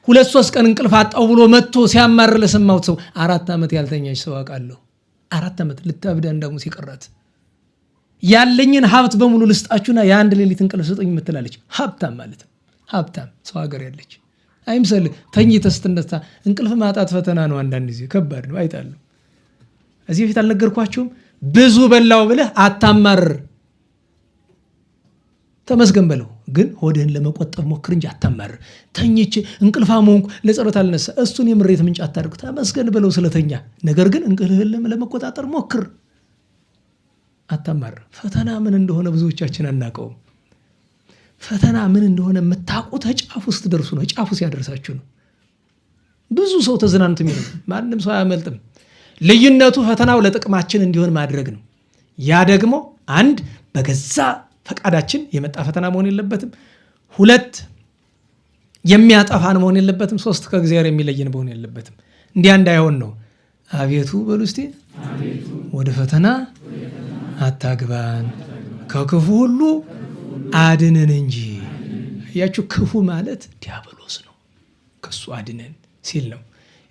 2-3 ቀን እንቅልፍ አጣው ብሎ መጥቶ ሲያማር ለሰማሁት ሰው 4 ዓመት ያልተኛች ሰው አውቃለሁ። 4 ዓመት ልታብዳ እንዳሙ ሲቀራት ያለኝን ሀብት በሙሉ ልስጣችሁና የአንድ ሌሊት እንቅልፍ ስጡኝ የምትላለች ሀብታም ማለት ነው። ሀብታም ሰው ሀገር ያለች አይምሰልህ። ተኝተህ ስትነሳ እንቅልፍ ማጣት ፈተና ነው። አንዳንድ ጊዜ ከባድ ነው። አይጣለሁ። እዚህ በፊት አልነገርኳችሁም? ብዙ በላው ብለህ አታማርር፣ ተመስገን በለው። ግን ሆድህን ለመቆጠብ ሞክር እንጂ አታማርር። ተኝቼ እንቅልፋም ሆንኩ ለጸሎት አልነሳ፣ እሱን የምሬት ምንጭ አታድርግ። ተመስገን በለው ስለተኛ። ነገር ግን እንቅልፍህን ለመቆጣጠር ሞክር፣ አታማርር። ፈተና ምን እንደሆነ ብዙዎቻችን አናውቀውም። ፈተና ምን እንደሆነ የምታውቁት ጫፉ ስትደርሱ ነው። ጫፉ ሲያደርሳችሁ ነው። ብዙ ሰው ተዝናንቶ የሚለው ማንም ሰው አያመልጥም። ልዩነቱ ፈተናው ለጥቅማችን እንዲሆን ማድረግ ነው። ያ ደግሞ 1 በገዛ ፈቃዳችን የመጣ ፈተና መሆን የለበትም። 2 የሚያጠፋን መሆን የለበትም። 3 ከእግዚአብሔር የሚለየን መሆን የለበትም። እንዲያ እንዳይሆን ነው። አቤቱ በሉ እስቲ ወደ ፈተና አታግባን ከክፉ ሁሉ አድነን እንጂ። ያችሁ ክፉ ማለት ዲያብሎስ ነው። ከሱ አድነን ሲል ነው።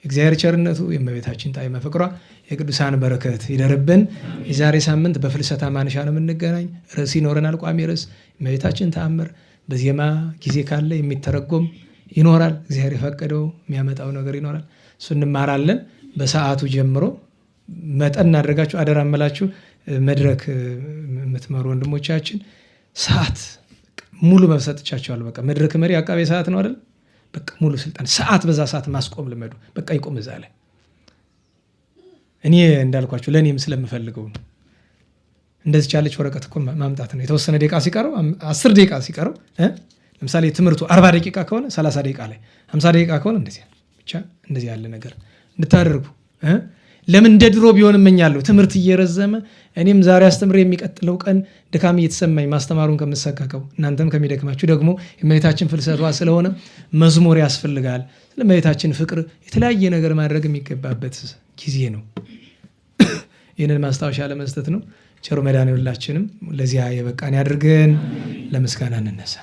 እግዚአብሔር ቸርነቱ የእመቤታችን ጣዕመ ፍቅሯ የቅዱሳን በረከት ይደርብን። የዛሬ ሳምንት በፍልሰታ ማንሻ ነው የምንገናኝ። ርዕስ ይኖረናል። ቋሚ ርዕስ እመቤታችን ተአምር በዜማ ጊዜ ካለ የሚተረጎም ይኖራል። እግዚአብሔር የፈቀደው የሚያመጣው ነገር ይኖራል። እሱ እንማራለን። በሰዓቱ ጀምሮ መጠን እናደርጋችሁ አደራ እምላችሁ። መድረክ የምትመሩ ወንድሞቻችን ሰዓት ሙሉ መብሰጥቻቸዋል። በቃ መድረክ መሪ አቃቤ ሰዓት ነው አይደል? በቃ ሙሉ ስልጣን ሰዓት በዛ ሰዓት ማስቆም ልመዱ። በቃ ይቆም እዛ ላይ። እኔ እንዳልኳችሁ ለእኔም ስለምፈልገው ነው። እንደዚህ ቻለች ወረቀት እኮ ማምጣት ነው። የተወሰነ ደቂቃ ሲቀረው 10 ደቂቃ ሲቀረው ለምሳሌ ትምህርቱ 40 ደቂቃ ከሆነ 30 ደቂቃ ላይ 50 ደቂቃ ከሆነ እንደዚህ ብቻ እንደዚህ ያለ ነገር እንድታደርጉ። ለምን እንደ ድሮ ቢሆን እመኛለሁ። ትምህርት እየረዘመ እኔም ዛሬ አስተምሬ የሚቀጥለው ቀን ድካም እየተሰማኝ ማስተማሩን ከምሰካከው እናንተም ከሚደክማችሁ ደግሞ የእመቤታችን ፍልሰቷ ስለሆነ መዝሙር ያስፈልጋል። ለእመቤታችን ፍቅር የተለያየ ነገር ማድረግ የሚገባበት ጊዜ ነው። ይህንን ማስታወሻ ለመስጠት ነው። ቸሩ መድኃኔዓለም ሁላችንም ለዚያ የበቃን ያድርገን። ለምስጋና እንነሳ።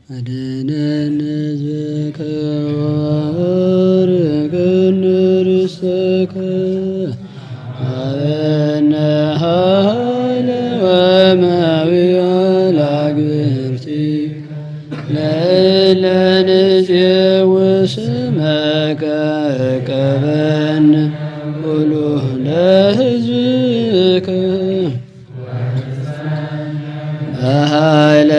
አድነን ዝከ ወርግን ርሰከ አበነ ኃይለ ወመዊያ ለአግብርቲ ለለንዜው ስመከ ቀበን ሁሉ ለሕዝብከ በኃይለ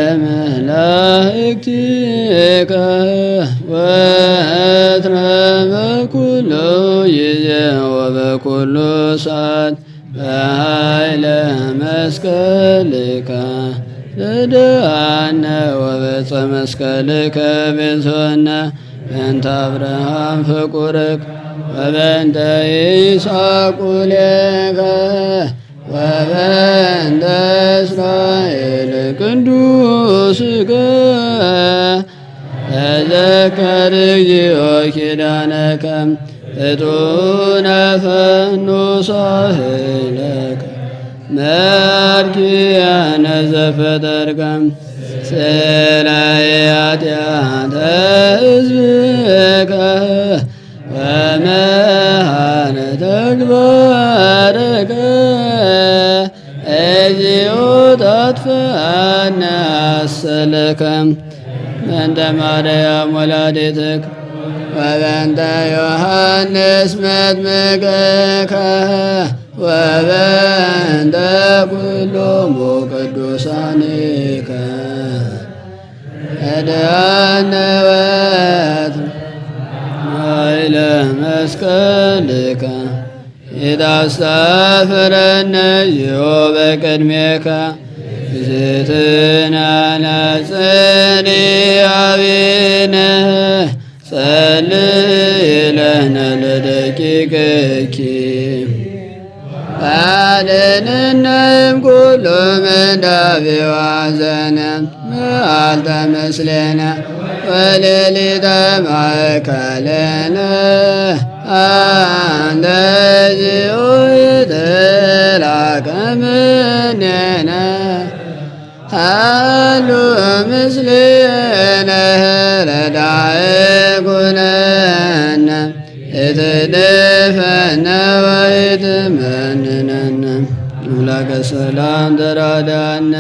መላእክቲከ ወትረ በኩሉ ጊዜ ወበኩሉ ሰዓት በኃይለ መስቀልከ ልድአነ ወበፀ መስቀልከ ቤዞነ በእንተ አብርሃም ፍቁርክ ወበእንተ ይስሐቅ ኡሌከ ወበእንተ እስራኤል ቅዱስከ ተዘከር እግዚኦ ኪዳነከ እቱነ ፈኑ ሳህለከ መርኪያነ ዘፈጠርከ ስራይ ኃጢአተ ሕዝብከ ወመሃነ ተግባርከ እግዚኦ ታጥፍአነ አሰለከ በእንተ ማርያም ወላዲትከ ወበእንተ ዮሐንስ መጥምቅከ ወበእንተ ኩሎሙ ቅዱሳኒከ እድአነ ወትረ ኃይለ መስቀልከ ኢታስተፍረነ እግዚኦ በቅድሜከ እግዝእትነ ነጽንያዊነ ጸልይ ለነ ለደቂቅኪ አድኅነነ እምኩሉ ምንዳቤ ወሐዘነ መዓልተ ምስሌነ ወሌሊተ ማእከለነ አንተ እግዚኦ ይትላከ እምኔነ ሃሉ ምስሌነ ረዳእኩነነ እትድፈነ ወይትመንነነ አምላከ ሰላም ተራዳእነ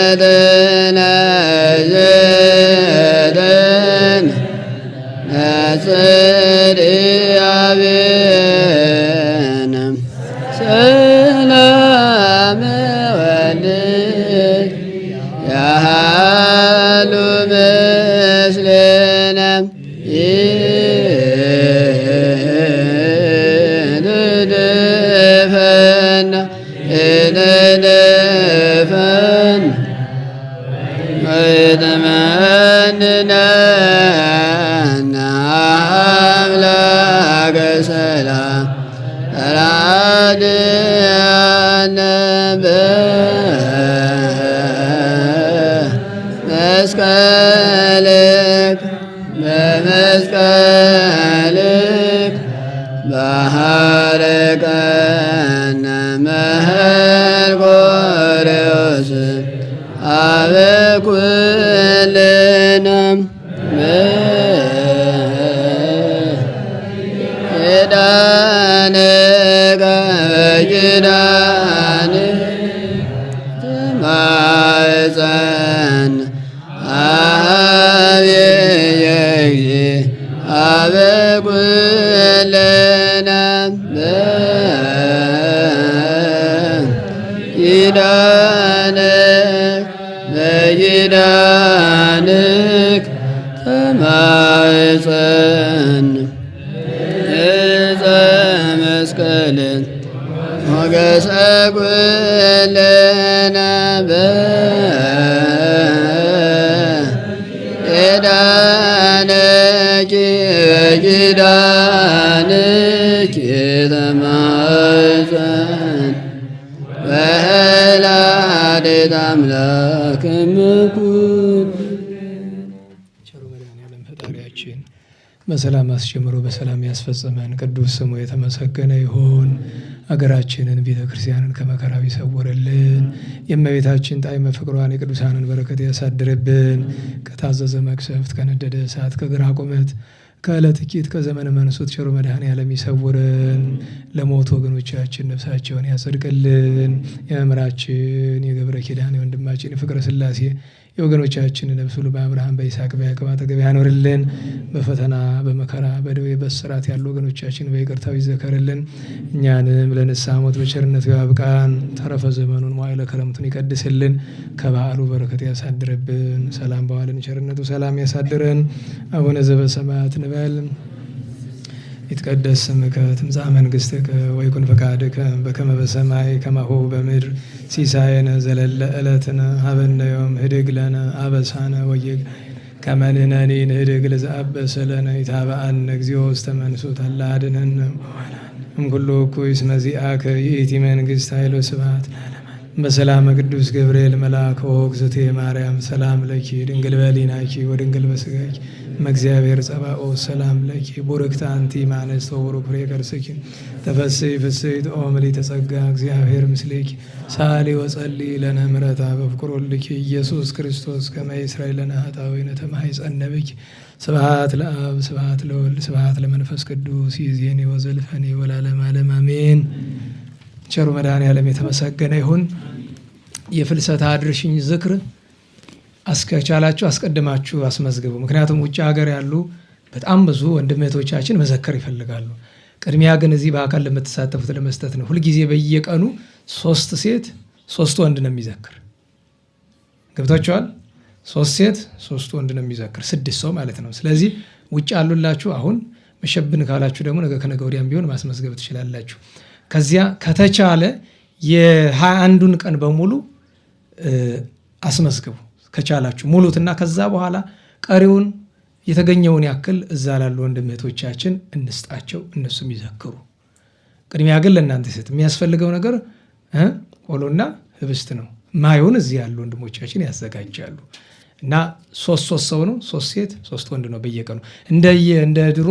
ዘተነ ነጽርያቤነ ሰላም ወልድ ያሃሉ ምስሌነ ኢትድፈነ ወይትመንነነ አምላከ ሰላም ተራድአነ በመስቀልክ ባሕረቀነ መርቆሬዎስ አበ ኩልነ ኪዳንከ በኪዳንከ ትማፀን አብየ አበ ኩልነ በኪዳንከ ተማፀን ዕፀ መስቀልን ሞገሰ ኩልነ በኪዳንኪ ተማፀን ወላዲተ አምላክ እምኩሉ ቸሩ መድኃኔዓለም ፈጣሪያችን በሰላም አስጀምሮ በሰላም ያስፈጽመን። ቅዱስ ስሙ የተመሰገነ ይሁን። አገራችንን ቤተ ክርስቲያንን ከመከራው ይሰውርልን። የእመቤታችን ጣዕመ ፍቅሯን የቅዱሳንን በረከት ያሳድርብን። ከታዘዘ መቅሰፍት፣ ከነደደ እሳት፣ ከግራ ቁመት፣ ከዕለት ኪት፣ ከዘመነ መንሱት ቸሩ መድኃኔዓለም ይሰውረን። ለሞቱ ወገኖቻችን ነፍሳቸውን ያጸድቅልን። የመምህራችን የገብረ ኪዳን የወንድማችን የፍቅረ ሥላሴ የወገኖቻችን ነፍስ ሁሉ በአብርሃም በይስሐቅ በያዕቆብ አጠገብ ያኖርልን። በፈተና በመከራ በደዌ በስራት ያሉ ወገኖቻችን በይቅርታው ይዘከርልን። እኛንም ለንስሐ ሞት በቸርነቱ ያብቃን። ተረፈ ዘመኑን መዋዕለ ክረምቱን ይቀድስልን። ከበዓሉ በረከት ያሳድርብን። ሰላም በዋልን ቸርነቱ ሰላም ያሳድረን። አቡነ ዘበሰማያት እንበል። ይትቀደስ ስምከ ትምጻእ መንግሥትከ ወይኩን ፈቃድከ በከመ በሰማይ ከማሁ በምድር ሲሳየነ ዘለለ ዕለትነ ሀበነ ዮም ህድግ ለነ አበሳነ ወጌጋየነ ከመ ንሕነኒ ንህድግ ለዘአበሰ ለነ ኢታብአነ እግዚኦ ውስተ መንሱት አላ አድኅነነ እምኩሉ እኩይ እስመ ዚአከ ይእቲ መንግሥት ኃይል ወስብሐት በሰላመ ቅዱስ ገብርኤል መልአክ እግዝእትየ ማርያም ሰላም ለኪ ድንግል በኅሊናኪ ወድንግል በሥጋኪ እምእግዚአብሔር ጸባኦት ሰላም ለኪ ቡርክት አንቲ እምአንስት ወቡሩክ ፍሬ ከርሥኪ ተፈሥሒ ፍሥሕት ኦ ምልዕተ ጸጋ እግዚአብሔር ምስሌኪ ሳሊ ወጸልዪ ለነ ምሕረተ በፍቅር ወልድኪ ኢየሱስ ክርስቶስ ከመ ይሥረይ ለነ ኃጣውኢነ ተማኅፀነ ብኪ ስብሐት ለአብ ስብሐት ለወልድ ስብሐት ለመንፈስ ቅዱስ ይእዜኒ ወዘልፈኒ ወለዓለመ ዓለም አሜን። ቸሩ መድኃኔዓለም የተመሰገነ ይሁን። የፍልሰታ አድርሽኝ ዝክር አስከቻላችሁ አስቀድማችሁ አስመዝግቡ። ምክንያቱም ውጭ ሀገር ያሉ በጣም ብዙ ወንድም እህቶቻችን መዘከር ይፈልጋሉ። ቅድሚያ ግን እዚህ በአካል ለምትሳተፉት ለመስጠት ነው። ሁልጊዜ በየቀኑ 3 ሴት 3 ወንድ ነው የሚዘክር። ገብታችኋል? 3 ሴት 3 ወንድ ነው የሚዘክር፣ 6 ሰው ማለት ነው። ስለዚህ ውጭ ያሉላችሁ አሁን መሸብን ካላችሁ ደግሞ ነገ ከነገ ወዲያም ቢሆን ማስመዝገብ ትችላላችሁ። ከዚያ ከተቻለ የ21ዱን ቀን በሙሉ አስመዝግቡ ከቻላችሁ ሙሉትና ከዛ በኋላ ቀሪውን የተገኘውን ያክል እዛ ላሉ ወንድም እህቶቻችን እንስጣቸው፣ እነሱም ይዘክሩ። ቅድሚያ ግን ለእናንተ ሴት የሚያስፈልገው ነገር ቆሎና ህብስት ነው። ማዩን እዚህ ያሉ ወንድሞቻችን ያዘጋጃሉ እና 3 ሰው ነው፣ 3 ሴት 3 ወንድ ነው በየቀኑ እንደ ድሮ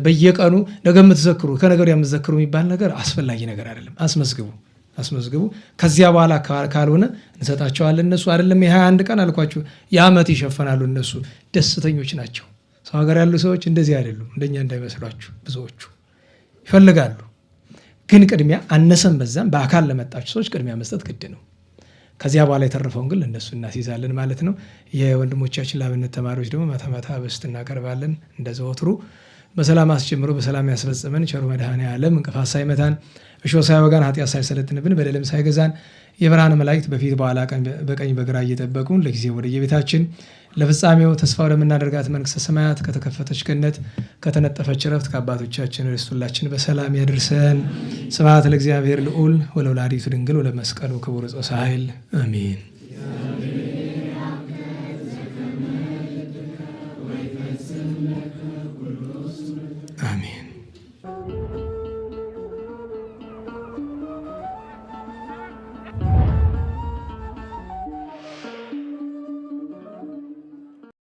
በየቀኑ ነገ የምትዘክሩ ከነገ ወዲያ የምትዘክሩ የሚባል ነገር አስፈላጊ ነገር አይደለም። አስመዝግቡ። ከዚያ በኋላ ካልሆነ እንሰጣቸዋለን። እነሱ አይደለም የ21 ቀን አልኳችሁ የዓመት ይሸፈናሉ። እነሱ ደስተኞች ናቸው። ሰው ሀገር ያሉ ሰዎች እንደዚህ አይደሉም። እንደኛ እንዳይመስሏችሁ ብዙዎቹ ይፈልጋሉ። ግን ቅድሚያ አነሰም በዛም በአካል ለመጣችሁ ሰዎች ቅድሚያ መስጠት ግድ ነው። ከዚያ በኋላ የተረፈውን ግን ለእነሱ እናስይዛለን ማለት ነው። የወንድሞቻችን ለአብነት ተማሪዎች ደግሞ ማታ ማታ ህብስት እናቀርባለን። እንደዘወትሩ በሰላም አስጀምሮ በሰላም ያስፈጽመን ቸሩ መድኃኔዓለም እንቅፋት ሳይመታን እሾህ ሳይወጋን ኃጢአት ሳይሰለጥንብን በደልም ሳይገዛን የብርሃን መላእክት በፊት በኋላ ቀን በቀኝ በግራ እየጠበቁን ለጊዜው ወደ የቤታችን ለፍጻሜው ተስፋ ወደምናደርጋት መንግሥተ ሰማያት ከተከፈተች ገነት ከተነጠፈች ዕረፍት ከአባቶቻችን ርስት ሁላችን በሰላም ያድርሰን። ስብሐት ለእግዚአብሔር ልዑል ወለወላዲቱ ድንግል ወለመስቀሉ ክቡር ዕፀ ኃይል አሜን።